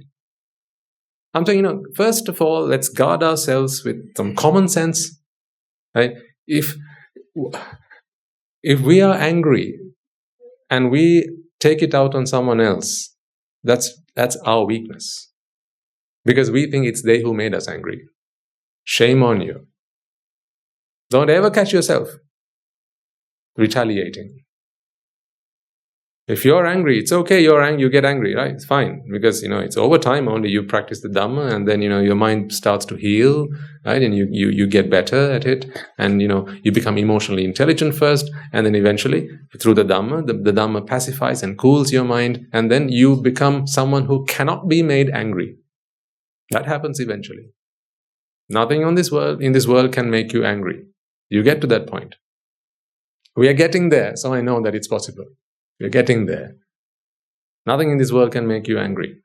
I'm saying, first of all, let's guard ourselves with some common sense. Right? If we are angry and we take it out on someone else, that's our weakness. Because we think it's they who made us angry. Shame on you. Don't ever catch yourself retaliating. If you're angry, it's okay, you get angry, right? It's fine. Because, it's over time only you practice the Dhamma and then, your mind starts to heal, right? And you get better at it. And, you become emotionally intelligent first. And then eventually, through the Dhamma, the Dhamma pacifies and cools your mind. And then you become someone who cannot be made angry. That happens eventually. Nothing in this world can make you angry. You get to that point. We are getting there, so I know that it's possible. We're getting there. Nothing in this world can make you angry.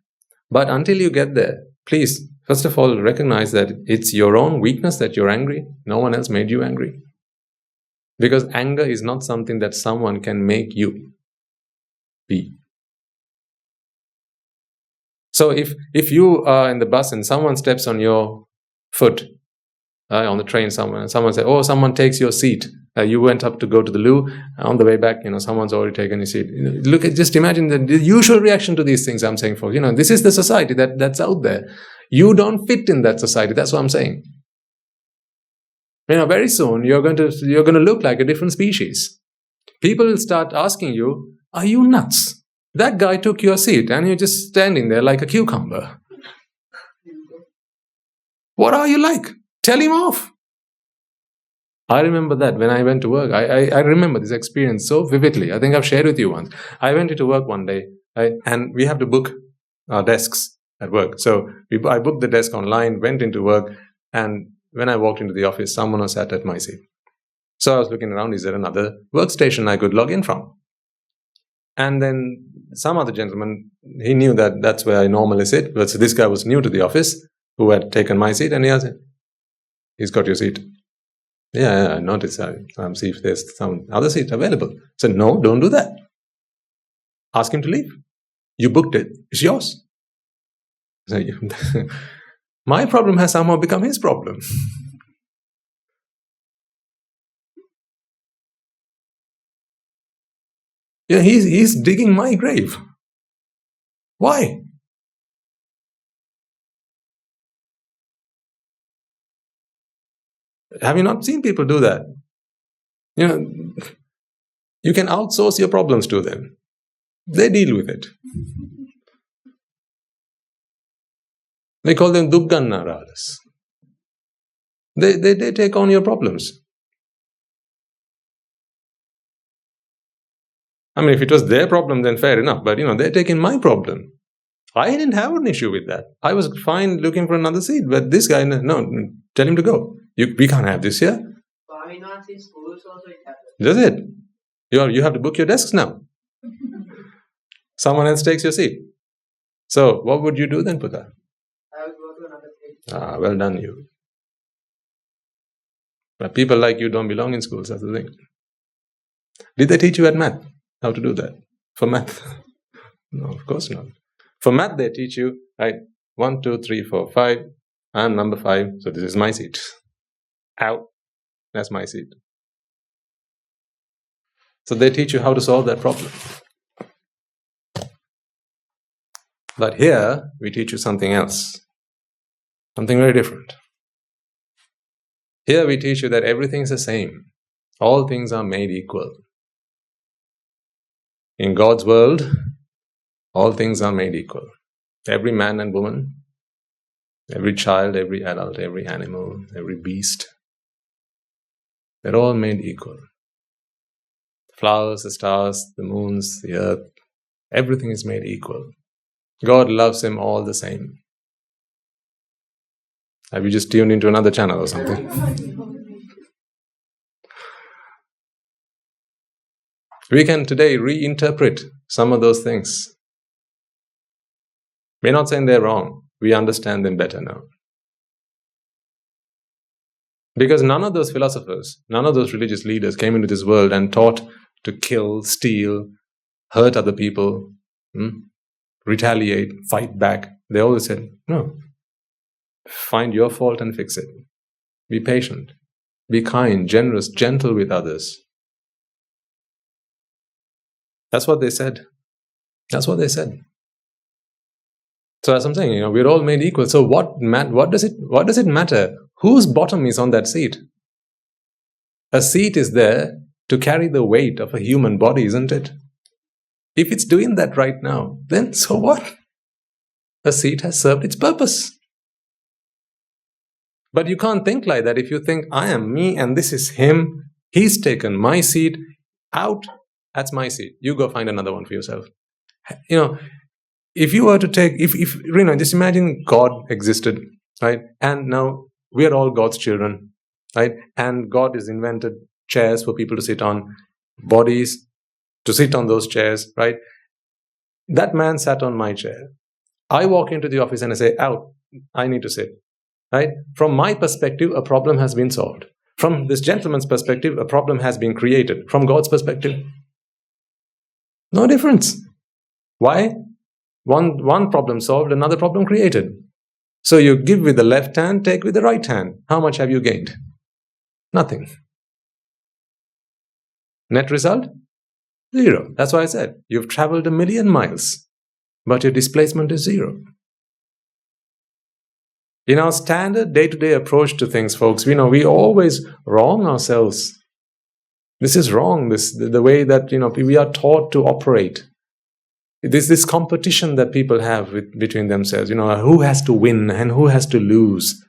But until you get there, please, first of all, recognize that it's your own weakness that you're angry. No one else made you angry. Because anger is not something that someone can make you be. So if you are in the bus and someone steps on your foot, on the train, someone said, oh, someone takes your seat. You went up to go to the loo. On the way back, someone's already taken your seat. Just imagine the usual reaction to these things I'm saying for. This is the society that's out there. You don't fit in that society. That's what I'm saying. Very soon you're going to look like a different species. People will start asking you, are you nuts? That guy took your seat and you're just standing there like a cucumber. What are you like? Tell him off. I remember that when I went to work. I remember this experience so vividly. I think I've shared with you once. I went into work one day, and we have to book our desks at work. So I booked the desk online, went into work, and when I walked into the office, someone was sat at my seat. So I was looking around, is there another workstation I could log in from? And then some other gentleman, he knew that that's where I normally sit, but so this guy was new to the office, who had taken my seat, and he asked, he's got your seat. Yeah, I noticed. See if there's some other seat available. I said, no, don't do that. Ask him to leave. You booked it. It's yours. So, my problem has somehow become his problem. Yeah, he's digging my grave. Why? Have you not seen people do that? You can outsource your problems to them. They deal with it. They call them Duggannaradas. They take on your problems. If it was their problem, then fair enough. But, they're taking my problem. I didn't have an issue with that. I was fine looking for another seat. But this guy, no, tell him to go. We can't have this here. Does it? You have to book your desks now. Someone else takes your seat. So, what would you do then, Putta? I would go to another place. Well done, you. But people like you don't belong in schools, that's the thing. Did they teach you at math how to do that? For math? No, of course not. For math, they teach you, right, 1, 2, 3, 4, 5. I'm number 5, so this is my seat. Out. That's my seat. So they teach you how to solve that problem. But here, we teach you something else. Something very different. Here we teach you that everything is the same. All things are made equal. In God's world, all things are made equal. Every man and woman, every child, every adult, every animal, every beast, they're all made equal. The flowers, the stars, the moons, the earth, everything is made equal. God loves him all the same. Have you just tuned into another channel or something? We can today reinterpret some of those things. We're not saying they're wrong. We understand them better now. Because none of those philosophers, none of those religious leaders came into this world and taught to kill, steal, hurt other people, retaliate, fight back. They always said, no. Find your fault and fix it. Be patient. Be kind, generous, gentle with others. That's what they said. That's what they said. So as I'm saying, we're all made equal. So what does it matter? Whose bottom is on that seat? A seat is there to carry the weight of a human body, isn't it? If it's doing that right now, then so what? A seat has served its purpose. But you can't think like that. If you think, I am me and this is him, he's taken my seat, out, that's my seat. You go find another one for yourself. If you were to take, just imagine God existed, right? And now we are all God's children, right? And God has invented chairs for people to sit on, bodies to sit on those chairs, right? That man sat on my chair. I walk into the office and I say, out, I need to sit. Right? From my perspective, a problem has been solved. From this gentleman's perspective, a problem has been created. From God's perspective, no difference. Why? One problem solved, another problem created. So you give with the left hand, take with the right hand. How much have you gained? Nothing. Net result? 0. That's why I said, you've traveled 1,000,000 miles, but your displacement is 0. In our standard day-to-day approach to things, folks, we always wrong ourselves. This is wrong, the way that we are taught to operate. There's this competition that people have between themselves, who has to win and who has to lose.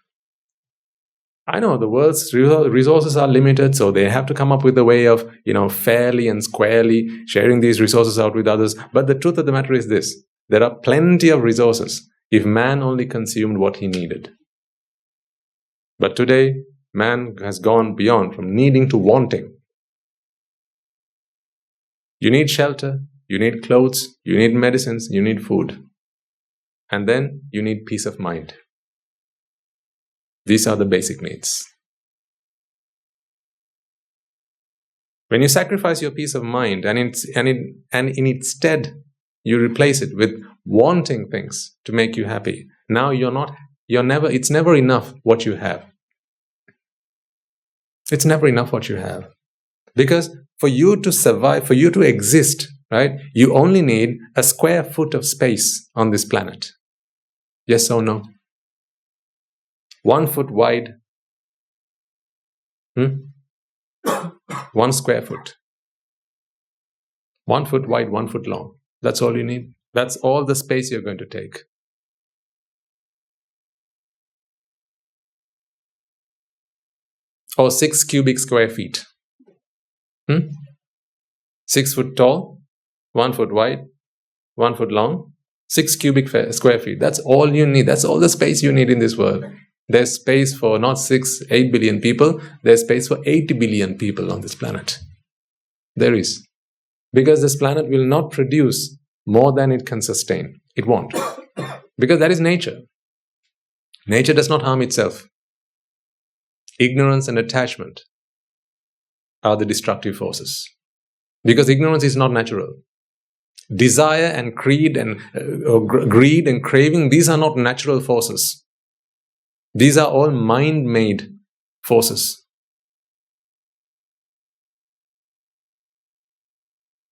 I know the world's resources are limited, so they have to come up with a way of, fairly and squarely sharing these resources out with others. But the truth of the matter is this: there are plenty of resources if man only consumed what he needed. But today, man has gone beyond, from needing to wanting. You need shelter, you need clothes, you need medicines, you need food. And then you need peace of mind. These are the basic needs. When you sacrifice your peace of mind and in its stead you replace it with wanting things to make you happy, now it's never enough what you have. It's never enough what you have. Because for you to survive, for you to exist, right, you only need a square foot of space on this planet. Yes or no? 1 foot wide. 1 square foot. 1 foot wide, 1 foot long. That's all you need. That's all the space you're going to take. Or 6 cubic square feet. 6 foot tall, 1 foot wide, 1 foot long, 6 cubic square feet. That's all you need. That's all the space you need in this world. There's space for not 8 billion people. There's space for 80 billion people on this planet. There is. Because this planet will not produce more than it can sustain. It won't. Because that is nature. Nature does not harm itself. ignorance and attachment are the destructive forces. Because ignorance is not natural. Desire and greed and craving, these are not natural forces. These are all mind-made forces.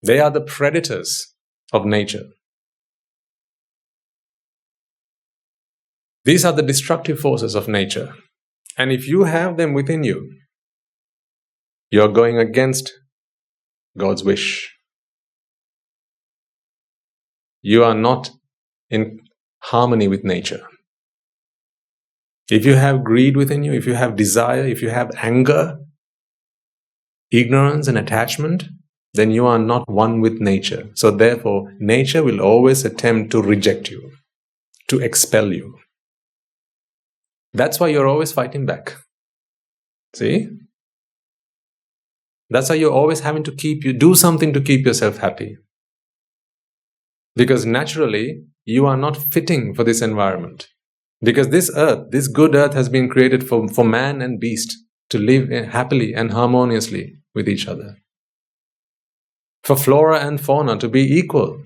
They are the predators of nature. These are the destructive forces of nature. And if you have them within you, you're going against God's wish. You are not in harmony with nature. If you have greed within you, if you have desire, if you have anger, ignorance and attachment, then you are not one with nature. So therefore, nature will always attempt to reject you, to expel you. That's why you're always fighting back. See? That's why you're always having to do something to keep yourself happy. Because naturally, you are not fitting for this environment. Because this earth, this good earth has been created for man and beast to live happily and harmoniously with each other. For flora and fauna to be equal.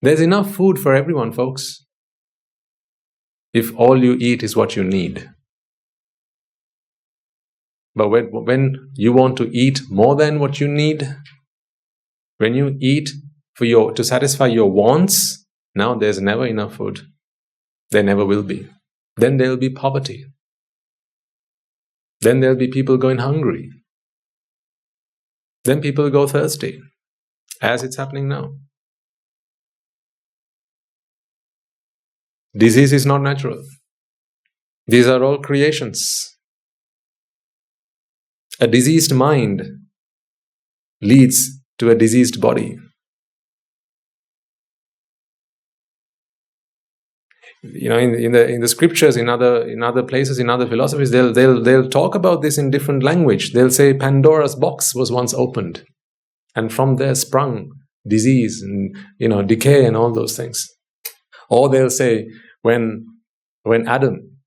There's enough food for everyone, folks. If all you eat is what you need. But when you want to eat more than what you need, when you eat to satisfy your wants, now there's never enough food. There never will be. Then there will be poverty. Then there will be people going hungry. Then people go thirsty, as it's happening now. Disease is not natural. These are all creations. A diseased mind leads to a diseased body. You know, in the scriptures, in other places, in other philosophies, they'll talk about this in different language. They'll say Pandora's box was once opened, and from there sprung disease and decay and all those things. Or they'll say when Adam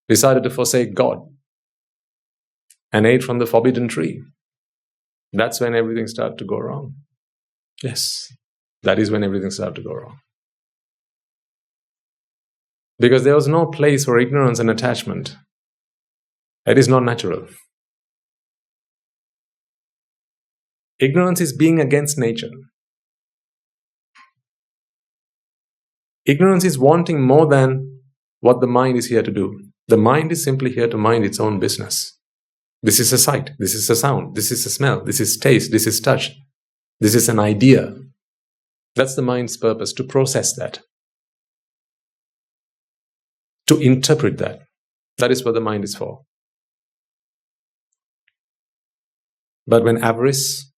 decided to forsake God and ate from the forbidden tree, that's when everything started to go wrong. Yes. That is when everything started to go wrong. Because there was no place for ignorance and attachment. It is not natural. Ignorance is being against nature. Ignorance is wanting more than what the mind is here to do. The mind is simply here to mind its own business. This is a sight, this is a sound, this is a smell, this is taste, this is touch, this is an idea. That's the mind's purpose, to process that. To interpret that. That is what the mind is for. But when avarice,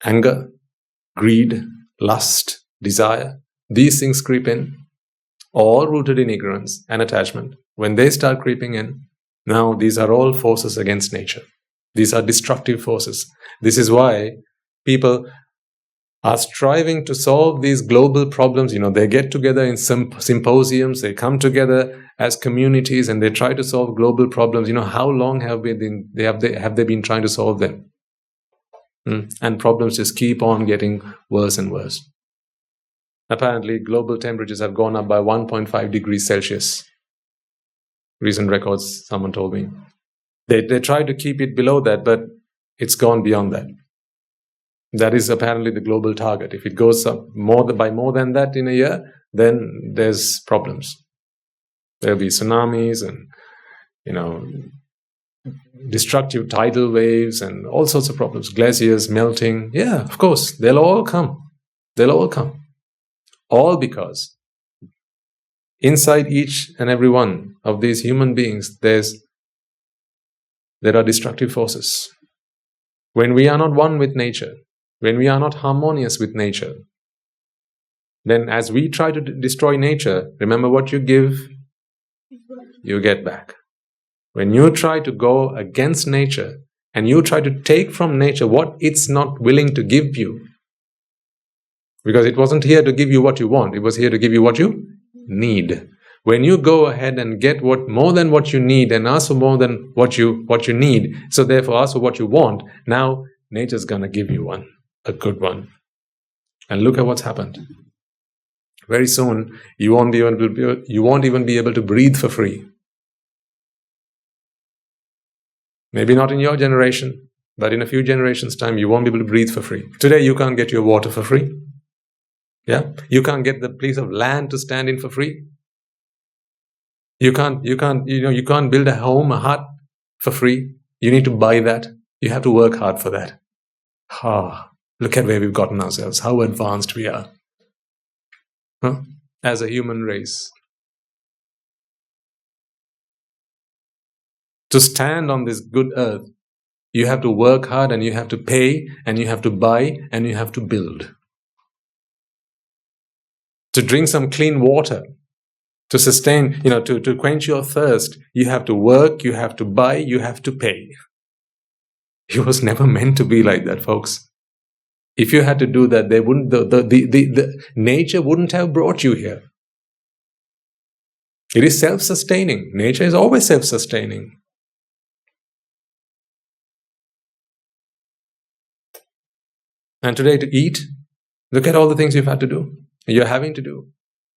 anger, greed, lust, desire, these things creep in, all rooted in ignorance and attachment, when they start creeping in, now these are all forces against nature. These are destructive forces. This is why people are striving to solve these global problems. They get together in symposiums, they come together as communities and they try to solve global problems. How long have they been trying to solve them? And problems just keep on getting worse and worse. Apparently, global temperatures have gone up by 1.5 degrees Celsius. Recent records, someone told me. They try to keep it below that, but it's gone beyond that. That is apparently the global target. If it goes up by more than that in a year, then there's problems. There'll be tsunamis and, destructive tidal waves and all sorts of problems. Glaciers melting. Yeah, of course, they'll all come. They'll all come. All because inside each and every one of these human beings, there are destructive forces. When we are not one with nature, when we are not harmonious with nature, then as we try to destroy nature, remember what you give, you get back. When you try to go against nature and you try to take from nature what it's not willing to give you, because it wasn't here to give you what you want, it was here to give you what you need. When you go ahead and get more than what you need and ask for more than what you need, so therefore ask for what you want, now nature's gonna give you one, a good one. And look at what's happened. Very soon, you won't even be able to breathe for free. Maybe not in your generation, but in a few generations' time, you won't be able to breathe for free. Today, you can't get your water for free. Yeah, you can't get the piece of land to stand in for free. You can't build a home, a hut for free. You need to buy that. You have to work hard for that. Look at where we've gotten ourselves, how advanced we are. As a human race. To stand on this good earth, you have to work hard and you have to pay and you have to buy and you have to build. To drink some clean water, to sustain, to quench your thirst, you have to work, you have to buy, you have to pay. It was never meant to be like that, folks. If you had to do that, they wouldn't. The nature wouldn't have brought you here. It is self-sustaining. Nature is always self-sustaining. And today to eat, look at all the things you've had to do. You're having to do.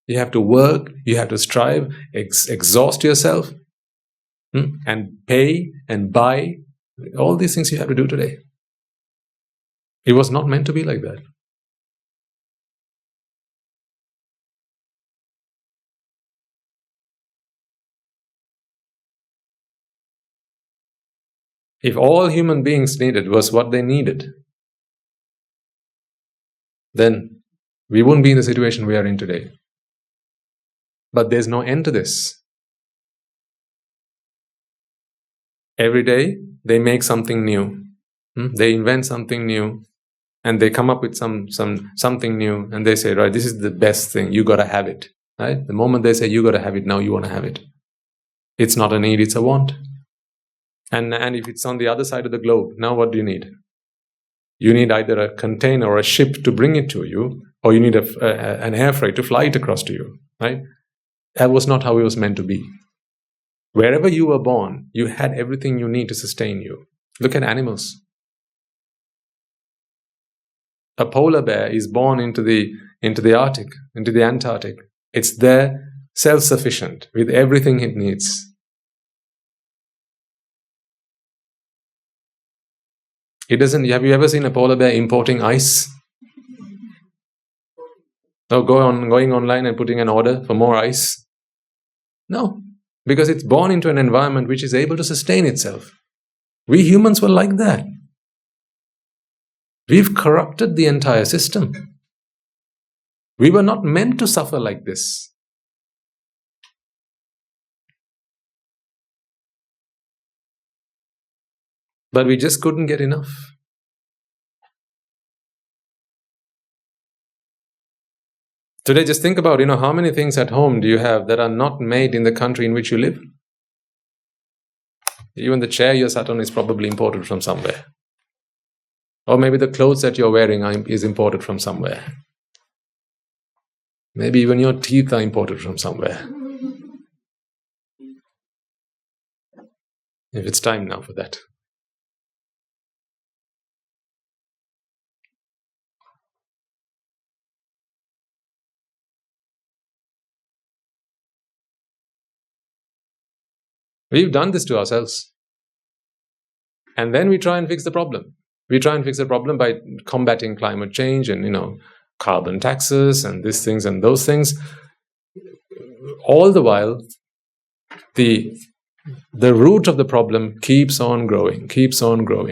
You have to work, you have to strive, exhaust yourself, and pay and buy. All these things you have to do today. It was not meant to be like that. If all human beings needed was what they needed, then we wouldn't be in the situation we are in today. But there's no end to this. Every day, they make something new. They invent something new. And they come up with something new. And they say, right, this is the best thing. You got to have it. Right? The moment they say, you got to have it, now you want to have it. It's not a need, it's a want. And if it's on the other side of the globe, now what do you need? You need either a container or a ship to bring it to you, or you need an air freight to fly it across to you. Right? That was not how it was meant to be. Wherever you were born, you had everything you need to sustain you. Look at animals. A polar bear is born into the Arctic, into the Antarctic. It's there, self-sufficient, with everything it needs. Have you ever seen a polar bear importing ice? Or going online and putting an order for more ice? No, because it's born into an environment which is able to sustain itself. We humans were like that. We've corrupted the entire system. We were not meant to suffer like this. But we just couldn't get enough. Today, just think about, how many things at home do you have that are not made in the country in which you live? Even the chair you're sat on is probably imported from somewhere. Or maybe the clothes that you're wearing is imported from somewhere. Maybe even your teeth are imported from somewhere. If it's time now for that. We've done this to ourselves. And then we try and fix the problem. We try and fix the problem by combating climate change and, carbon taxes and these things and those things. All the while, the root of the problem keeps on growing.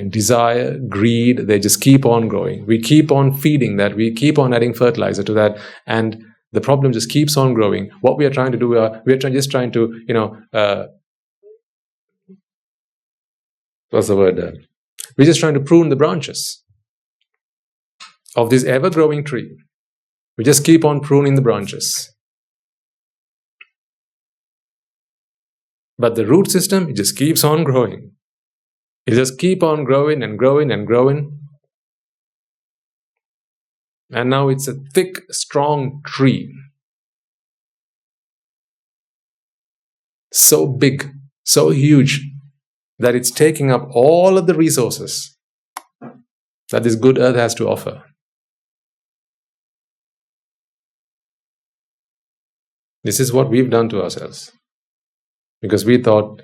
Desire, greed, they just keep on growing. We keep on feeding that. We keep on adding fertilizer to that. And the problem just keeps on growing. What we are trying to do, we're just trying to, what's the word? We're just trying to prune the branches of this ever-growing tree. We just keep on pruning the branches. But the root system, it just keeps on growing. It just keeps on growing and growing and growing. And now it's a thick, strong tree. so big, so huge, that it's taking up all of the resources that this good earth has to offer. This is what we've done to ourselves, because we thought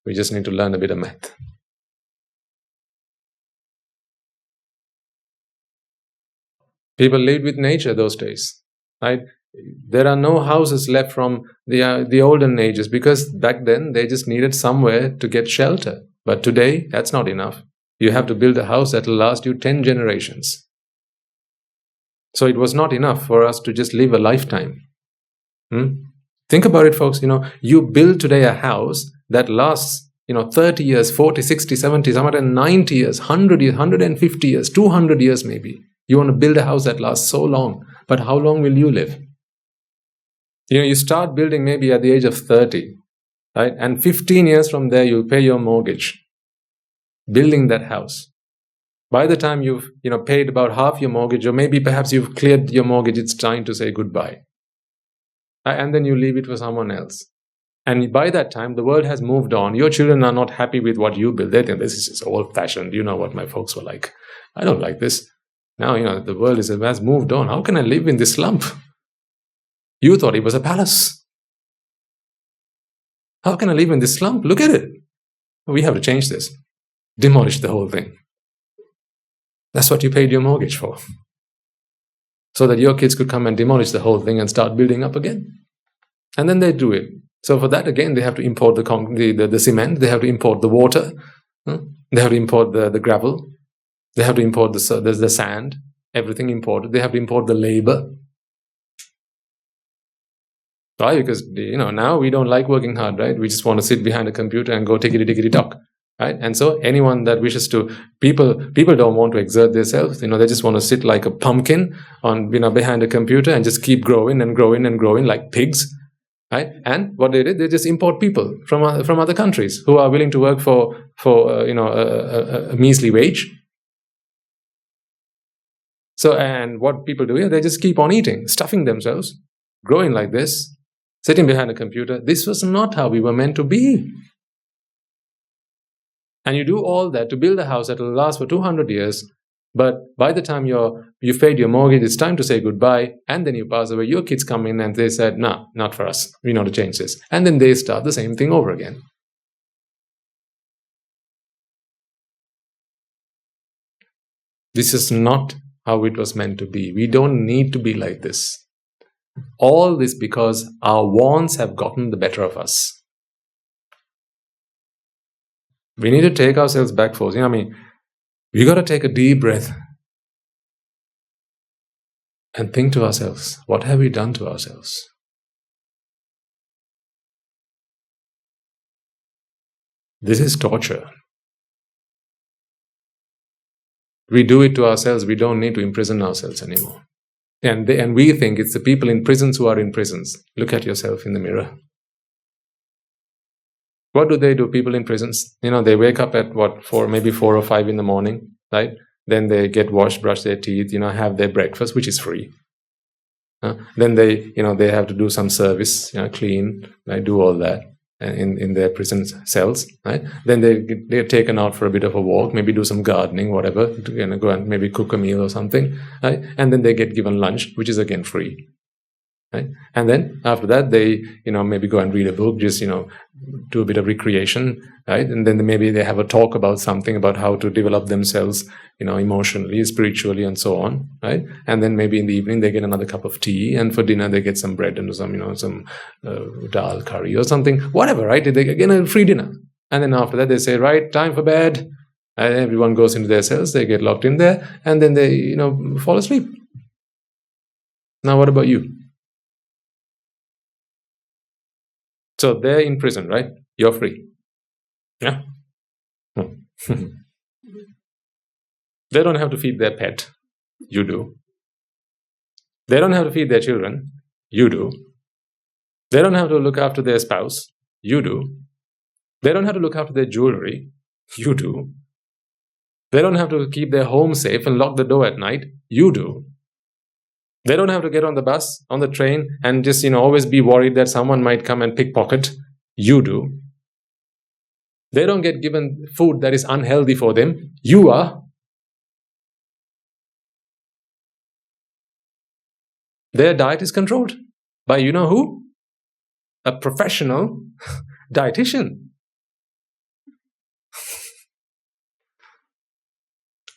we just need to learn a bit of math. People lived with nature those days, right? There are no houses left from the olden ages, because back then they just needed somewhere to get shelter. But today, that's not enough. You have to build a house that will last you 10 generations. So it was not enough for us to just live a lifetime. Think about it, folks. You build today a house that lasts 30 years, 40, 60, 70, some 90 years, 100 years, 150 years, 200 years maybe. You want to build a house that lasts so long. But how long will you live? You start building maybe at the age of 30, right? And 15 years from there, you'll pay your mortgage, building that house. By the time you've paid about half your mortgage, or maybe perhaps you've cleared your mortgage, it's time to say goodbye. And then you leave it for someone else. And by that time, the world has moved on. Your children are not happy with what you built. They think this is just old-fashioned. You know what my folks were like. I don't like this. Now, the world has moved on. How can I live in this slump? You thought it was a palace. How can I live in this slump? Look at it. We have to change this. Demolish the whole thing. That's what you paid your mortgage for. So that your kids could come and demolish the whole thing and start building up again. And then they do it. So for that, again, they have to import the cement. They have to import the water. They have to import the gravel. They have to import the sand. Everything imported. They have to import the labor. Why? Because, now we don't like working hard, right? We just want to sit behind a computer and go tickety talk, right? And so anyone that wishes to, people don't want to exert themselves. They just want to sit like a pumpkin on, behind a computer and just keep growing and growing and growing like pigs, right? And what they did, they just import people from other countries who are willing to work for a measly wage. So, and what people do here, they just keep on eating, stuffing themselves, growing like this, sitting behind a computer. This was not how we were meant to be. And you do all that to build a house that will last for 200 years, but by the time you've paid your mortgage, it's time to say goodbye, and then you pass away. Your kids come in and they said, "No, not for us. We know to change this." And then they start the same thing over again. This is not how it was meant to be. We don't need to be like this. All this because our wants have gotten the better of us. We need to take ourselves back, folks. We got to take a deep breath and think to ourselves, what have we done to ourselves? This is torture. We do it to ourselves. We don't need to imprison ourselves anymore. And we think it's the people in prisons who are in prisons. Look at yourself in the mirror. What do? People in prisons? They wake up at maybe 4 or 5 in the morning, right? Then they get washed, brush their teeth, have their breakfast, which is free. Then they have to do some service, clean, right? Do all that in their prison cells, right? Then they're taken out for a bit of a walk, maybe do some gardening, whatever, go and maybe cook a meal or something, right? And then they get given lunch, which is again free. Right? And then after that, they, maybe go and read a book, just, do a bit of recreation, right? And then maybe they have a talk about something, about how to develop themselves, emotionally, spiritually, and so on, right? And then maybe in the evening, they get another cup of tea, and for dinner, they get some bread and some dal curry or something, whatever, right? They get a free dinner. And then after that, they say, right, time for bed. And everyone goes into their cells, they get locked in there, and then they, fall asleep. Now, what about you? So they're in prison, right? You're free. Yeah? They don't have to feed their pet. You do. They don't have to feed their children. You do. They don't have to look after their spouse. You do. They don't have to look after their jewelry. You do. They don't have to keep their home safe and lock the door at night. You do. They don't have to get on the bus, on the train, and just, always be worried that someone might come and pickpocket, You do. They don't get given food that is unhealthy for them. You are. Their diet is controlled by you know who? A professional dietitian.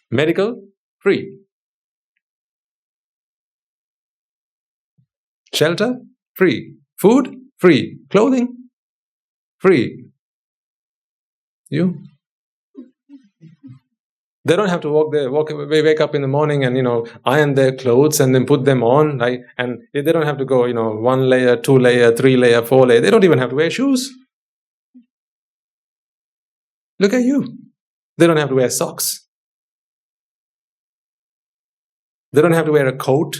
Medical, free. Shelter, free. Food, free. Clothing, free. You? They don't have to wake up in the morning and, iron their clothes and then put them on, right? And they don't have to go, 1 layer, 2 layer, 3 layer, 4 layer. They don't even have to wear shoes. Look at you. They don't have to wear socks. They don't have to wear a coat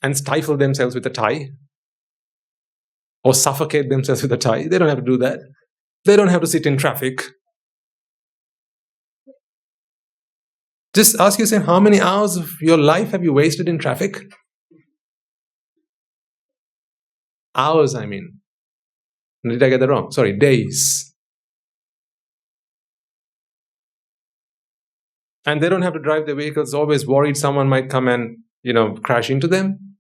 and stifle themselves with a tie or suffocate themselves with a tie. They don't have to do that. They don't have to sit in traffic. Just ask yourself, how many hours of your life have you wasted in traffic? Hours, I mean. Did I get that wrong? Sorry, days. And they don't have to drive their vehicles, always worried someone might come and, crash into them.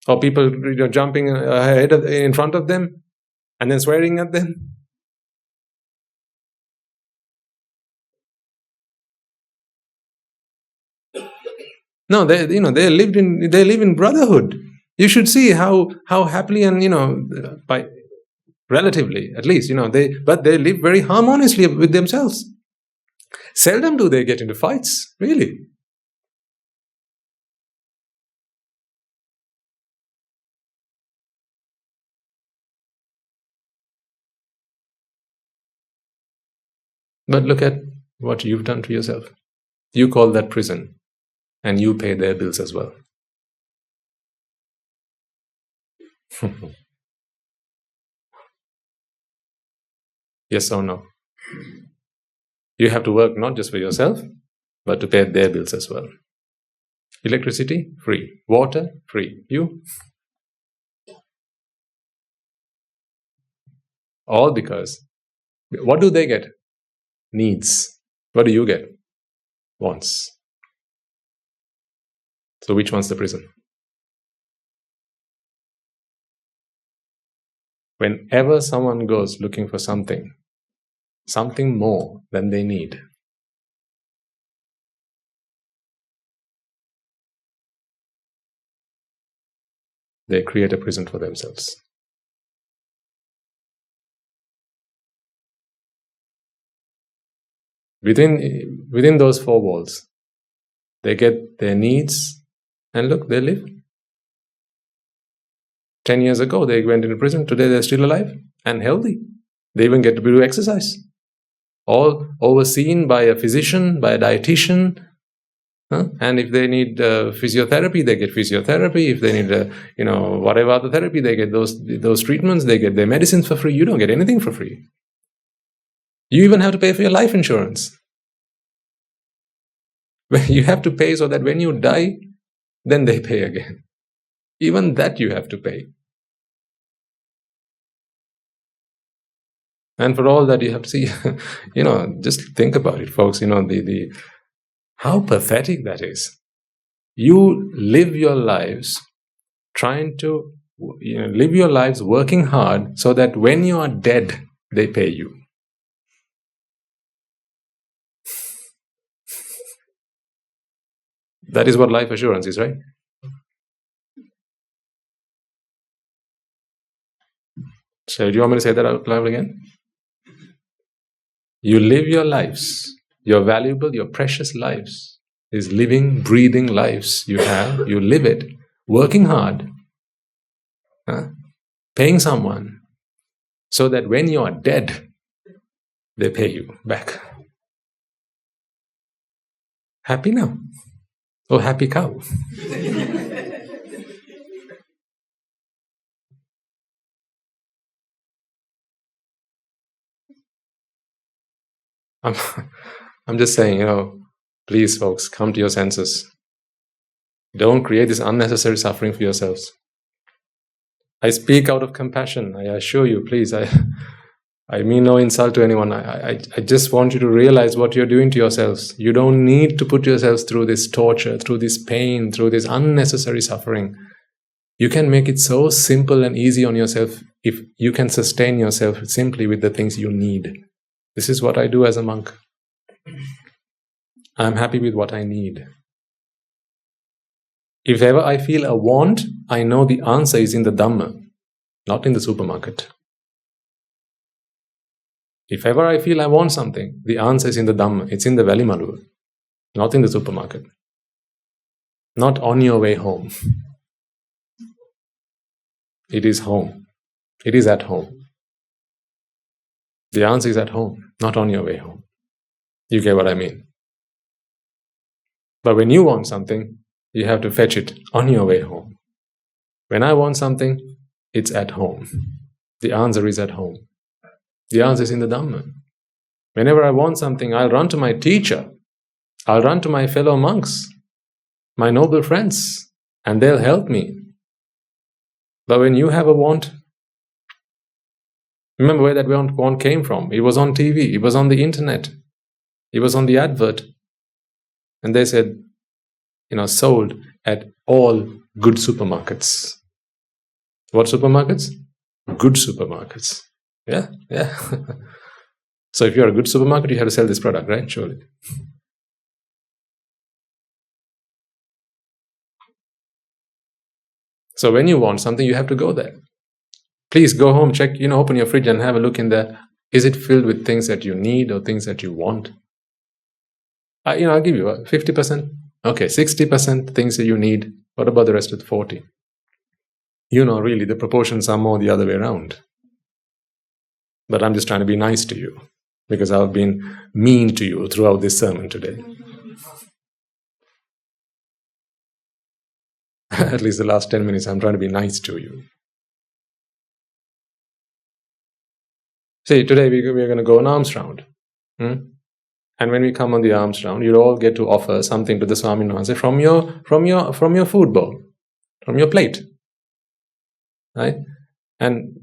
Or people jumping ahead in front of them and then swearing at them. No, they live in brotherhood. You should see how happily and by relatively at least but they live very harmoniously with themselves. Seldom do they get into fights, really. But look at what you've done to yourself. You call that prison. And you pay their bills as well. Yes or no? You have to work not just for yourself, but to pay their bills as well. Electricity, free. Water, free. You? All because, what do they get? Needs. What do you get? Wants. So which one's the prison? Whenever someone goes looking for something more than they need, they create a prison for themselves. Within those 4 walls, they get their needs. And look, they live. 10 years ago, they went into prison. Today, they're still alive and healthy. They even get to do exercise. All overseen by a physician, by a dietitian. And if they need physiotherapy, they get physiotherapy. If they need, whatever other therapy, they get those treatments. They get their medicines for free. You don't get anything for free. You even have to pay for your life insurance. You have to pay so that when you die, then they pay again. Even that you have to pay. And for all that you have to see, just think about it, folks, how pathetic that is. You live your lives trying to, live your lives working hard so that when you are dead, they pay you. That is what life assurance is, right? So do you want me to say that out loud again? You live your lives, your valuable, your precious lives, these living, breathing lives you have, you live it, working hard, paying someone, so that when you are dead, they pay you back. Happy now? Oh, happy cow. I'm just saying, please, folks, come to your senses. Don't create this unnecessary suffering for yourselves. I speak out of compassion. I assure you, please. I mean no insult to anyone. I just want you to realize what you're doing to yourselves. You don't need to put yourselves through this torture, through this pain, through this unnecessary suffering. You can make it so simple and easy on yourself if you can sustain yourself simply with the things you need. This is what I do as a monk. I'm happy with what I need. If ever I feel a want, I know the answer is in the Dhamma, not in the supermarket. If ever I feel I want something, the answer is in the Dhamma. It's in the Velimaluva, not in the supermarket. Not on your way home. It is home. It is at home. The answer is at home, not on your way home. You get what I mean? But when you want something, you have to fetch it on your way home. When I want something, it's at home. The answer is at home. The answer is in the Dhamma. Whenever I want something, I'll run to my teacher. I'll run to my fellow monks, my noble friends, and they'll help me. But when you have a want, remember where that want came from. It was on TV, it was on the internet, it was on the advert. And they said, sold at all good supermarkets. What supermarkets? Good supermarkets. Yeah. So if you're a good supermarket, you have to sell this product, right? Surely. So when you want something, you have to go there. Please go home, check, open your fridge and have a look in there. Is it filled with things that you need or things that you want? I'll give you 50%. Okay, 60% things that you need. What about the rest of the 40%? Really, the proportions are more the other way around. But I'm just trying to be nice to you because I've been mean to you throughout this sermon today. At least the last 10 minutes, I'm trying to be nice to you. See, today we're going to go an alms round. And when we come on the alms round, you'll all get to offer something to the Swami Namaste from your food bowl, from your plate. Right? And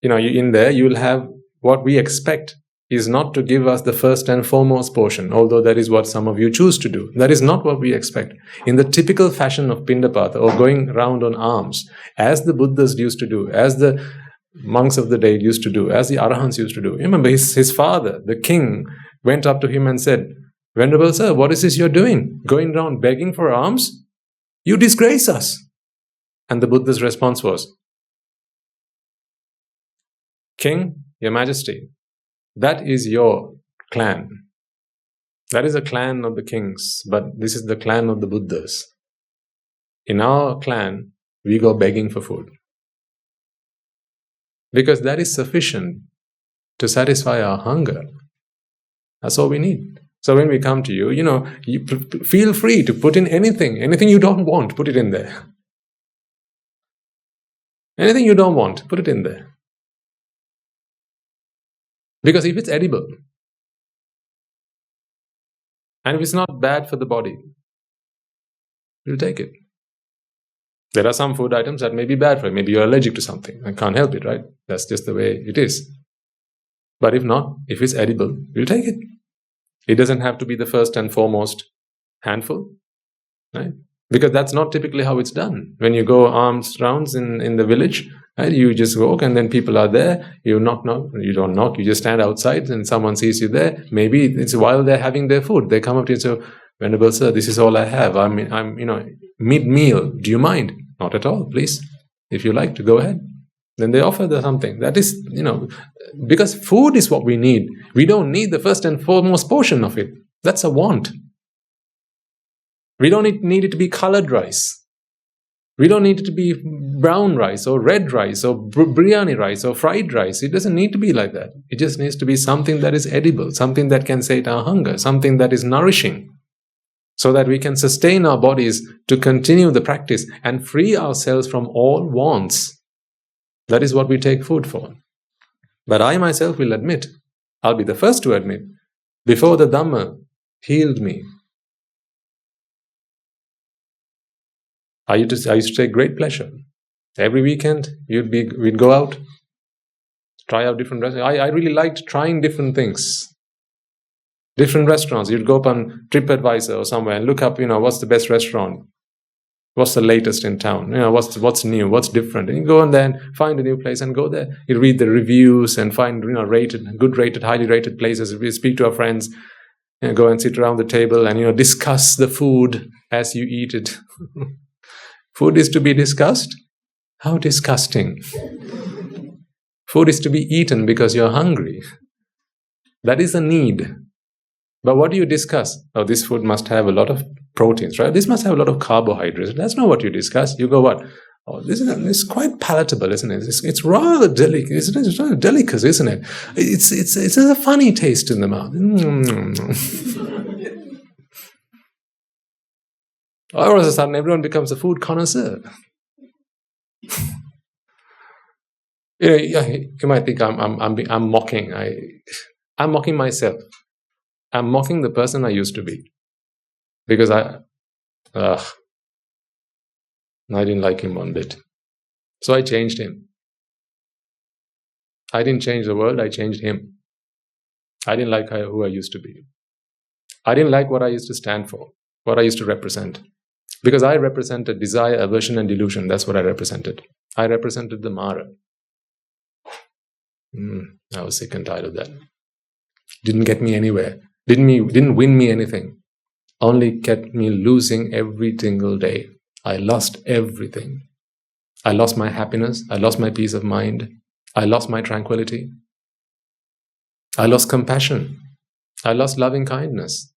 in there, you'll have what we expect is not to give us the first and foremost portion, although that is what some of you choose to do. That is not what we expect. In the typical fashion of Pindapata or going round on alms, as the Buddhas used to do, as the monks of the day used to do, as the Arahants used to do. Remember, his father, the king, went up to him and said, "Venerable sir, what is this you're doing? Going round begging for alms? You disgrace us." And the Buddha's response was, "King, your majesty, that is your clan. That is a clan of the kings, but this is the clan of the Buddhas. In our clan, we go begging for food. Because that is sufficient to satisfy our hunger. That's all we need. So when we come to you, you feel free to put in anything you don't want, put it in there. Anything you don't want, put it in there. Because if it's edible, and if it's not bad for the body, you'll take it. There are some food items that may be bad for you. Maybe you're allergic to something. I can't help it, right? That's just the way it is. But if not, if it's edible, you'll take it. It doesn't have to be the first and foremost handful, right? Because that's not typically how it's done. When you go alms rounds in the village, right, you just walk and then people are there. You knock, you don't knock, you just stand outside and someone sees you there. Maybe it's while they're having their food. They come up to you and say, "Venerable sir, this is all I have. I'm mid-meal. Do you mind?" "Not at all, please. If you like to, go ahead." Then they offer something. That is, because food is what we need. We don't need the first and foremost portion of it. That's a want. We don't need it to be colored rice. We don't need it to be brown rice or red rice or biryani rice or fried rice. It doesn't need to be like that. It just needs to be something that is edible, something that can sate our hunger, something that is nourishing, so that we can sustain our bodies to continue the practice and free ourselves from all wants. That is what we take food for. But I myself will admit, I'll be the first to admit, before the Dhamma healed me, I used to take great pleasure Every weekend, we'd go out, try out different restaurants. I really liked trying different things. Different restaurants. You'd go up on TripAdvisor or somewhere and look up, what's the best restaurant? What's the latest in town? What's new? What's different? And you go on there and find a new place and go there. You read the reviews and find, good rated, highly rated places. We speak to our friends, go and sit around the table and, discuss the food as you eat it. Food is to be discussed? How disgusting. Food is to be eaten because you're hungry. That is a need. But what do you discuss? Oh, this food must have a lot of proteins, right? This must have a lot of carbohydrates. That's not what you discuss. You go, what? Oh, this is quite palatable, isn't it? It's rather delicate, isn't it? It's rather delicacy, isn't it? It's a funny taste in the mouth. All of a sudden, everyone becomes a food connoisseur. You might think I'm mocking. I'm mocking myself. I'm mocking the person I used to be, because I didn't like him one bit. So I changed him. I didn't change the world, I changed him. I didn't like who I used to be. I didn't like what I used to stand for, what I used to represent. Because I represented desire, aversion and delusion. That's what I represented. I represented the Mara. I was sick and tired of that. Didn't get me anywhere. Didn't win me anything. Only kept me losing every single day. I lost everything. I lost my happiness. I lost my peace of mind. I lost my tranquility. I lost compassion. I lost loving kindness.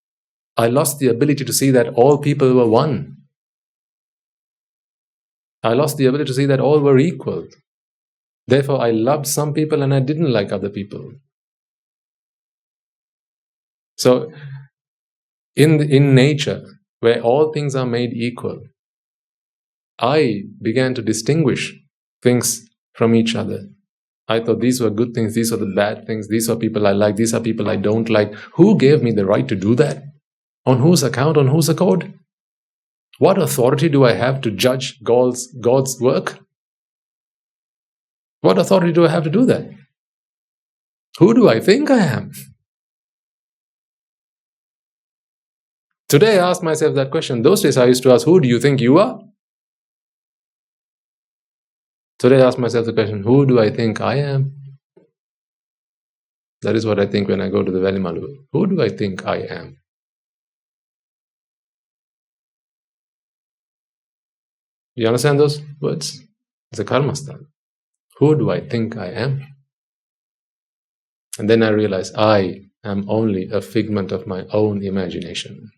I lost the ability to see that all people were one. I lost the ability to see that all were equal. Therefore, I loved some people and I didn't like other people. So, in nature, where all things are made equal, I began to distinguish things from each other. I thought these were good things, these are the bad things, these are people I like, these are people I don't like. Who gave me the right to do that? On whose account, on whose accord? What authority do I have to judge God's work? What authority do I have to do that? Who do I think I am? Today I ask myself that question. Those days I used to ask, who do you think you are? Today I ask myself the question, who do I think I am? That is what I think when I go to the Velimalu. Who do I think I am? You understand those words? It's a karmasthana. Who do I think I am? And then I realize I am only a figment of my own imagination.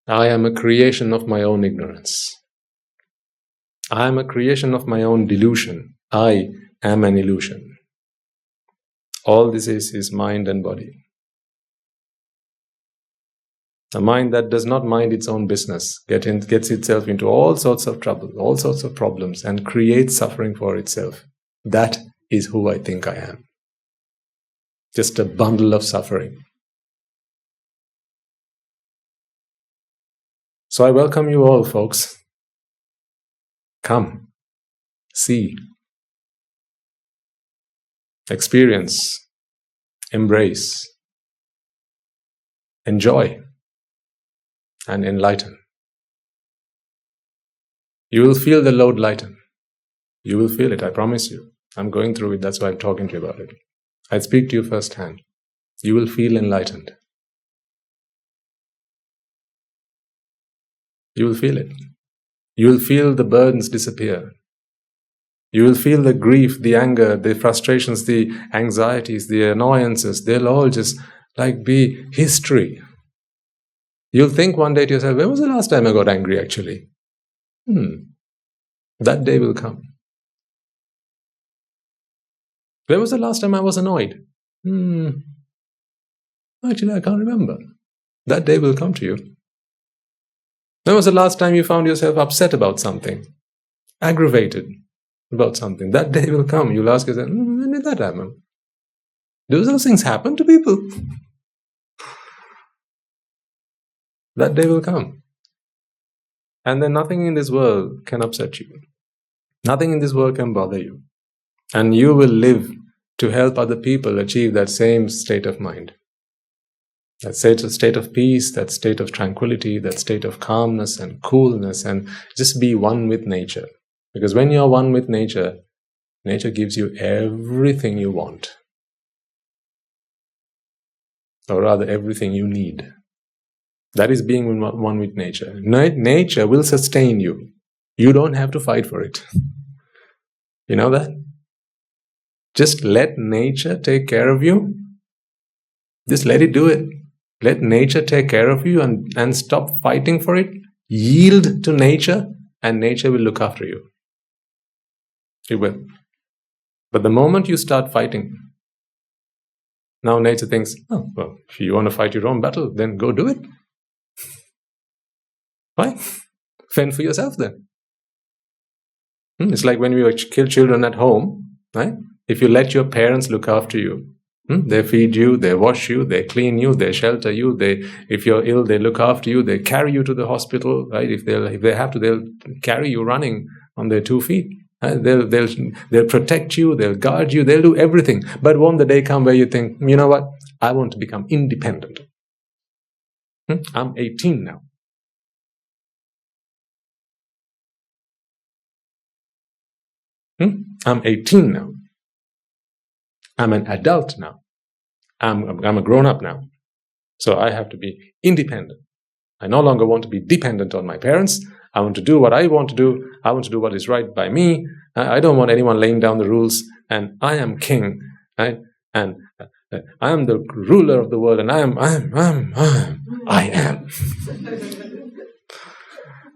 I am a creation of my own ignorance. I am a creation of my own delusion. I am an illusion. All this is mind and body. A mind that does not mind its own business gets itself into all sorts of trouble, all sorts of problems, and creates suffering for itself. That is who I think I am. Just a bundle of suffering. So I welcome you all, folks. Come, see, experience, embrace, enjoy, and enlighten. You will feel the load lighten. You will feel it, I promise you. I'm going through it, that's why I'm talking to you about it. I speak to you firsthand. You will feel enlightened. You will feel it. You will feel the burdens disappear. You will feel the grief, the anger, the frustrations, the anxieties, the annoyances. They'll all just be history. You'll think one day to yourself, when was the last time I got angry actually? That day will come. When was the last time I was annoyed? Actually, I can't remember. That day will come to you. When was the last time you found yourself upset about something? Aggravated about something? That day will come. You'll ask yourself, when did that happen? Do those things happen to people? That day will come. And then nothing in this world can upset you. Nothing in this world can bother you. And you will live to help other people achieve that same state of mind. That state of peace, that state of tranquility, that state of calmness and coolness, and just be one with nature. Because when you're one with nature, nature gives you everything you want. Or rather, everything you need. That is being one with nature. Nature will sustain you. You don't have to fight for it. You know that? Just let nature take care of you. Just let it do it. Let nature take care of you and stop fighting for it. Yield to nature and nature will look after you. It will. But the moment you start fighting, now nature thinks, oh, well, if you want to fight your own battle, then go do it. Right? Fend for yourself then. It's like when we kill children at home, right? If you let your parents look after you, they feed you, they wash you, they clean you, they shelter you, if you're ill, they look after you, they carry you to the hospital, right? If they have to, they'll carry you running on their 2 feet. Right? They'll protect you, they'll guard you, they'll do everything. But won't the day come where you think, you know what? I want to become independent. I'm 18 now. I'm 18 now. I'm an adult now. I'm a grown-up now. So I have to be independent. I no longer want to be dependent on my parents. I want to do what I want to do. I want to do what is right by me. I don't want anyone laying down the rules. And I am king. Right? And I am the ruler of the world. And I am.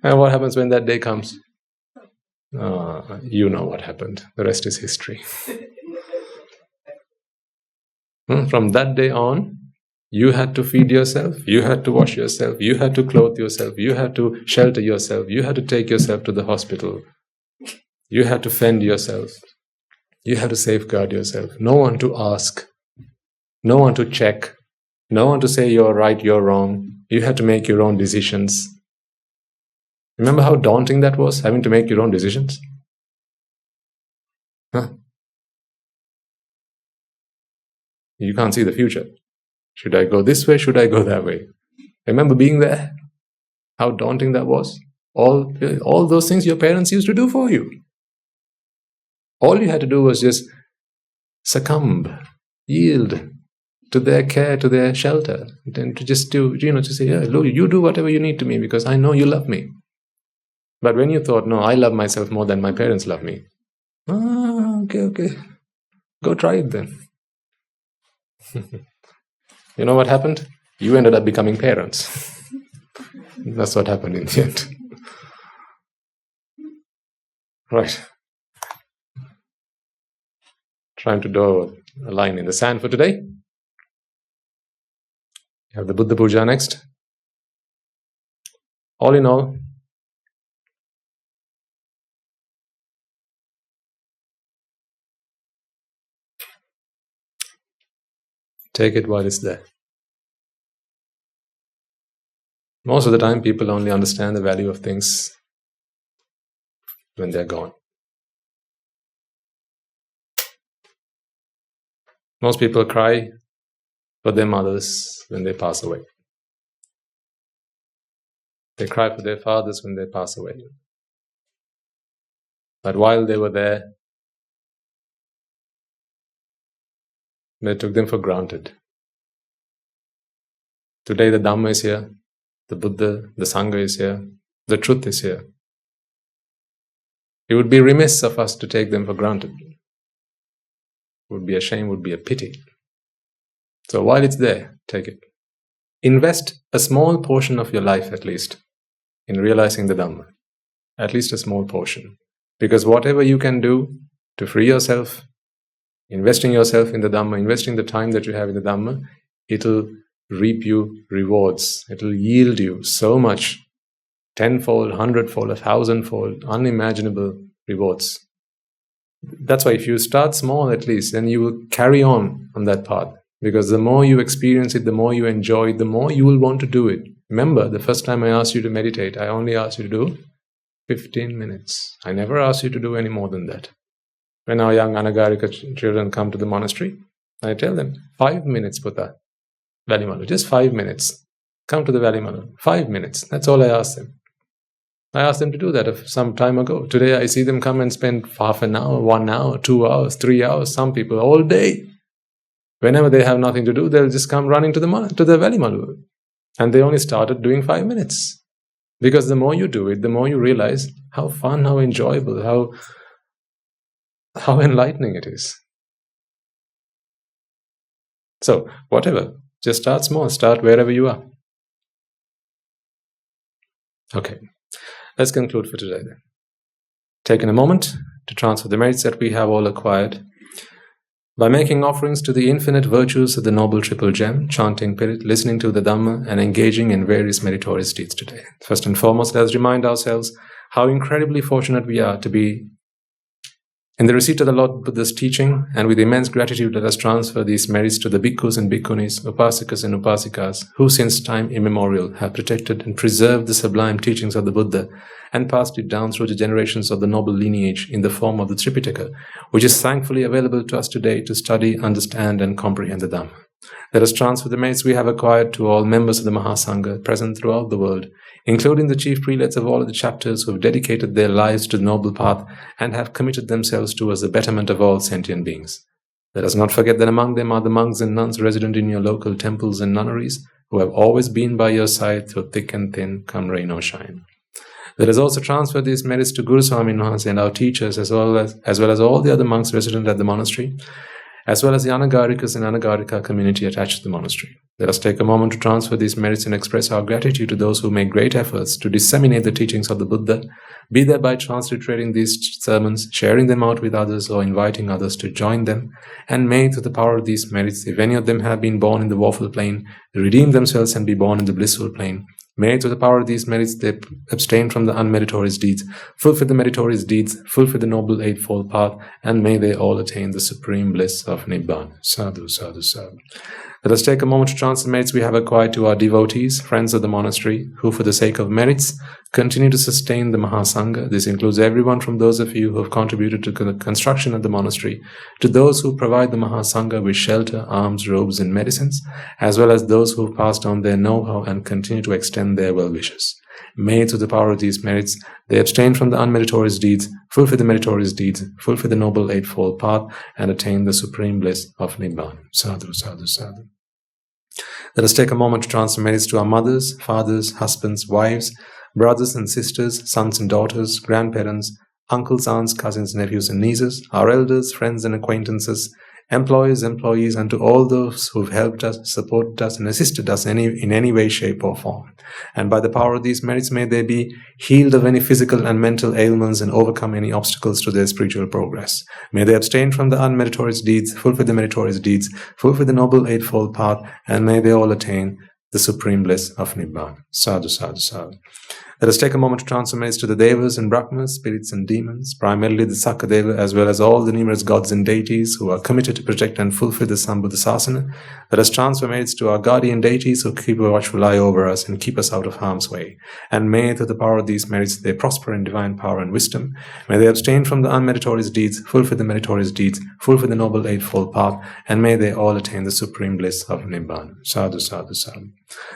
And what happens when that day comes? You know what happened. The rest is history. From that day on, you had to feed yourself, you had to wash yourself, you had to clothe yourself, you had to shelter yourself, you had to take yourself to the hospital, you had to fend yourself, you had to safeguard yourself. No one to ask, no one to check, no one to say you're right, you're wrong. You had to make your own decisions. Remember how daunting that was, having to make your own decisions? You can't see the future. Should I go this way? Should I go that way? Remember being there? How daunting that was? All those things your parents used to do for you. All you had to do was just succumb, yield to their care, to their shelter. And to just do, to say, yeah, look, you do whatever you need to me because I know you love me. But when you thought, no, I love myself more than my parents love me. Okay. Go try it then. You know what happened? You ended up becoming parents. That's what happened in the end. Right. Trying to draw a line in the sand for today. You have the Buddha Puja next. All in all, take it while it's there. Most of the time, people only understand the value of things when they're gone. Most people cry for their mothers when they pass away. They cry for their fathers when they pass away. But while they were there, they took them for granted. Today the Dhamma is here, the Buddha, the Sangha is here, the truth is here. It would be remiss of us to take them for granted. It would be a shame, would be a pity. So while it's there, take it. Invest a small portion of your life at least in realizing the Dhamma. At least a small portion. Because whatever you can do to free yourself, investing yourself in the Dhamma, investing the time that you have in the Dhamma, it'll reap you rewards. It'll yield you so much, 10-fold, 100-fold, 1,000-fold, unimaginable rewards. That's why if you start small at least, then you will carry on that path. Because the more you experience it, the more you enjoy it, the more you will want to do it. Remember, the first time I asked you to meditate, I only asked you to do 15 minutes. I never asked you to do any more than that. When our young anagarika children come to the monastery, I tell them, 5 minutes, Putta, Valimalu, just 5 minutes. Come to the Valimalu, 5 minutes. That's all I ask them. I asked them to do that some time ago. Today I see them come and spend half an hour, 1 hour, 2 hours, 3 hours, some people all day. Whenever they have nothing to do, they'll just come running to the Valimalu. And they only started doing 5 minutes. Because the more you do it, the more you realize how fun, how enjoyable, how enlightening it is. So, whatever. Just start small. Start wherever you are. Okay. Let's conclude for today then. Taking a moment to transfer the merits that we have all acquired by making offerings to the infinite virtues of the Noble Triple Gem, chanting Pirit, listening to the Dhamma, and engaging in various meritorious deeds today. First and foremost, let's remind ourselves how incredibly fortunate we are to be in the receipt of the Lord Buddha's teaching, and with immense gratitude let us transfer these merits to the bhikkhus and bhikkhunis, upasikas and upasikas, who since time immemorial have protected and preserved the sublime teachings of the Buddha and passed it down through the generations of the noble lineage in the form of the Tripitaka, which is thankfully available to us today to study, understand and comprehend the Dhamma. Let us transfer the merits we have acquired to all members of the Mahasangha present throughout the world, including the chief prelates of all of the chapters who have dedicated their lives to the noble path and have committed themselves towards the betterment of all sentient beings. Let us not forget that among them are the monks and nuns resident in your local temples and nunneries, who have always been by your side through thick and thin, come rain or shine. Let us also transfer these merits to Guru Swami Maharaj and our teachers, as well as all the other monks resident at the monastery, as well as the Anagarikas and Anagarika community attached to the monastery. Let us take a moment to transfer these merits and express our gratitude to those who make great efforts to disseminate the teachings of the Buddha, be that by transliterating these sermons, sharing them out with others, or inviting others to join them. And may, through the power of these merits, if any of them have been born in the woeful plane, redeem themselves and be born in the blissful plane. May, through the power of these merits, they abstain from the unmeritorious deeds, fulfill the meritorious deeds, fulfill the noble eightfold path, and may they all attain the supreme bliss of Nibbana. Sadhu, sadhu, sadhu. Let us take a moment to transfer the merits we have acquired to our devotees, friends of the monastery, who for the sake of merits continue to sustain the Mahasangha. This includes everyone from those of you who have contributed to the construction of the monastery, to those who provide the Mahasangha with shelter, alms, robes and medicines, as well as those who have passed on their know-how and continue to extend their well-wishes. May, through the power of these merits, they abstain from the unmeritorious deeds, fulfill the meritorious deeds, fulfill the noble eightfold path, and attain the supreme bliss of Nibbana. Sadhu, sadhu, sadhu. Let us take a moment to transfer merits to our mothers, fathers, husbands, wives, brothers and sisters, sons and daughters, grandparents, uncles, aunts, cousins, nephews and nieces, our elders, friends and acquaintances, employers, employees, and to all those who have helped us, supported us, and assisted us in any way, shape, or form. And by the power of these merits, may they be healed of any physical and mental ailments and overcome any obstacles to their spiritual progress. May they abstain from the unmeritorious deeds, fulfill the meritorious deeds, fulfill the noble eightfold path, and may they all attain the supreme bliss of Nibbana. Sadhu, sadhu, sadhu. Let us take a moment to transfer merits to the Devas and Brahmas, spirits and demons, primarily the Sakadeva, as well as all the numerous gods and deities who are committed to protect and fulfill the Sambuddha Sasana. Let us transfer merits to our guardian deities who keep a watchful eye over us and keep us out of harm's way. And may, through the power of these merits, they prosper in divine power and wisdom. May they abstain from the unmeritorious deeds, fulfill the meritorious deeds, fulfill the noble eightfold path, and may they all attain the supreme bliss of Nibbana. Sadhu, sadhu, sadhu.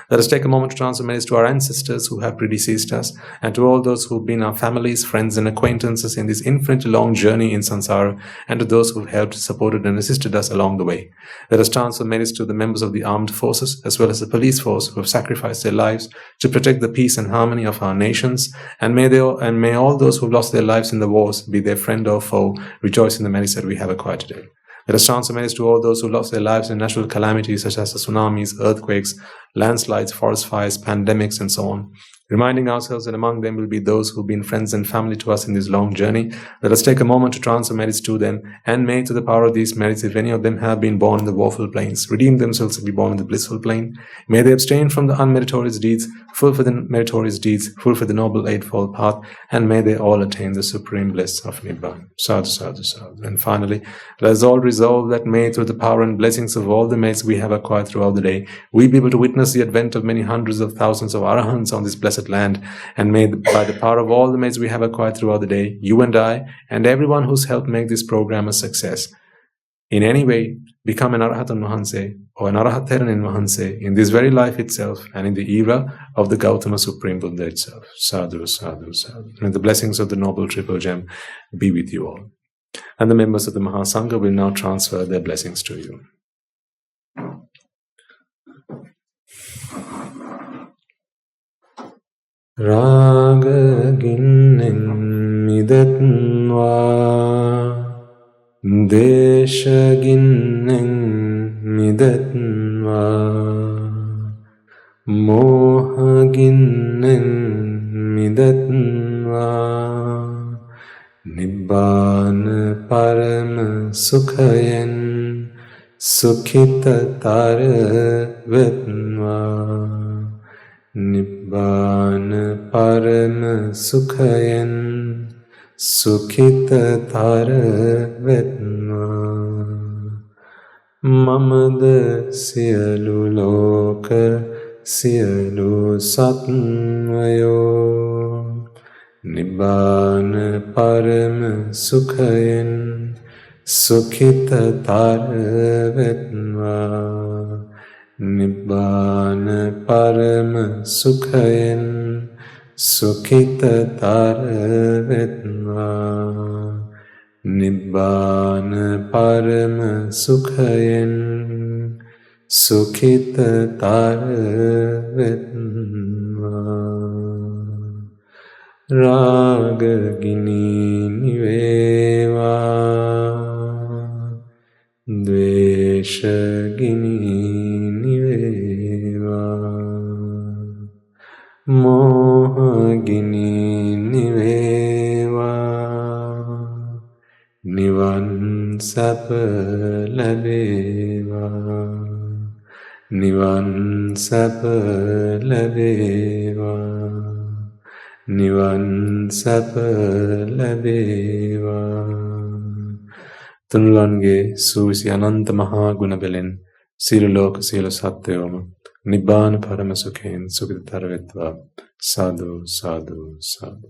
Let us take a moment to transfer merits to our ancestors who have predeceased us, and to all those who have been our families, friends and acquaintances in this infinitely long journey in samsara, and to those who have helped, supported and assisted us along the way. Let us transfer merits to the members of the armed forces as well as the police force who have sacrificed their lives to protect the peace and harmony of our nations, and may all those who have lost their lives in the wars, be their friend or foe, rejoice in the merits that we have acquired today. Let us transfer merits to all those who lost their lives in natural calamities such as the tsunamis, earthquakes, landslides, forest fires, pandemics, and so on. Reminding ourselves that among them will be those who have been friends and family to us in this long journey. Let us take a moment to transfer merits to them, and may, to the power of these merits, if any of them have been born in the woeful planes, redeem themselves to be born in the blissful plane. May they abstain from the unmeritorious deeds, fulfill the meritorious deeds, fulfill the noble eightfold path, and may they all attain the supreme bliss of Nibbana. Sadhu, sadhu, sadhu. And finally, let us all resolve that may, through the power and blessings of all the merits we have acquired throughout the day, we be able to witness witness the advent of many hundreds of thousands of Arahants on this blessed land, and may, by the power of all the merits we have acquired throughout the day, you and I, and everyone who's helped make this program a success, in any way become an Arahatan Mahanse or an Arahatheranin Mahanse in this very life itself and in the era of the Gautama Supreme Buddha itself. Sadhu, sadhu, sadhu. And the blessings of the Noble Triple Gem be with you all. And the members of the Mahasangha will now transfer their blessings to you. Raga ginnen midatnva Desha ginnen midatnva Moha ginnen midatnva Nibbana parama sukhayen Sukhita tara vetnva Nibbana parama sukhayen Sukhita tara vetnva Mamada siyalu loka siyalu satmayo Nibbana parama sukhayen Sukhita tara vetnva Nibbana parama sukhayen Sukhita tara vetnva Nibbana parama sukhayen Sukhita tara vetnva Raga gini niveva Dvesha gini niveva Moha gini niveva Nivan sapa labeva Nivan sapa labeva Nivan sapa labeva Tunulange suvisi ananta maha gunabelin Silu loka silu satyoma Nibbana parama sukhen Sukhita tara vetva Sadhu, sadhu, sadhu.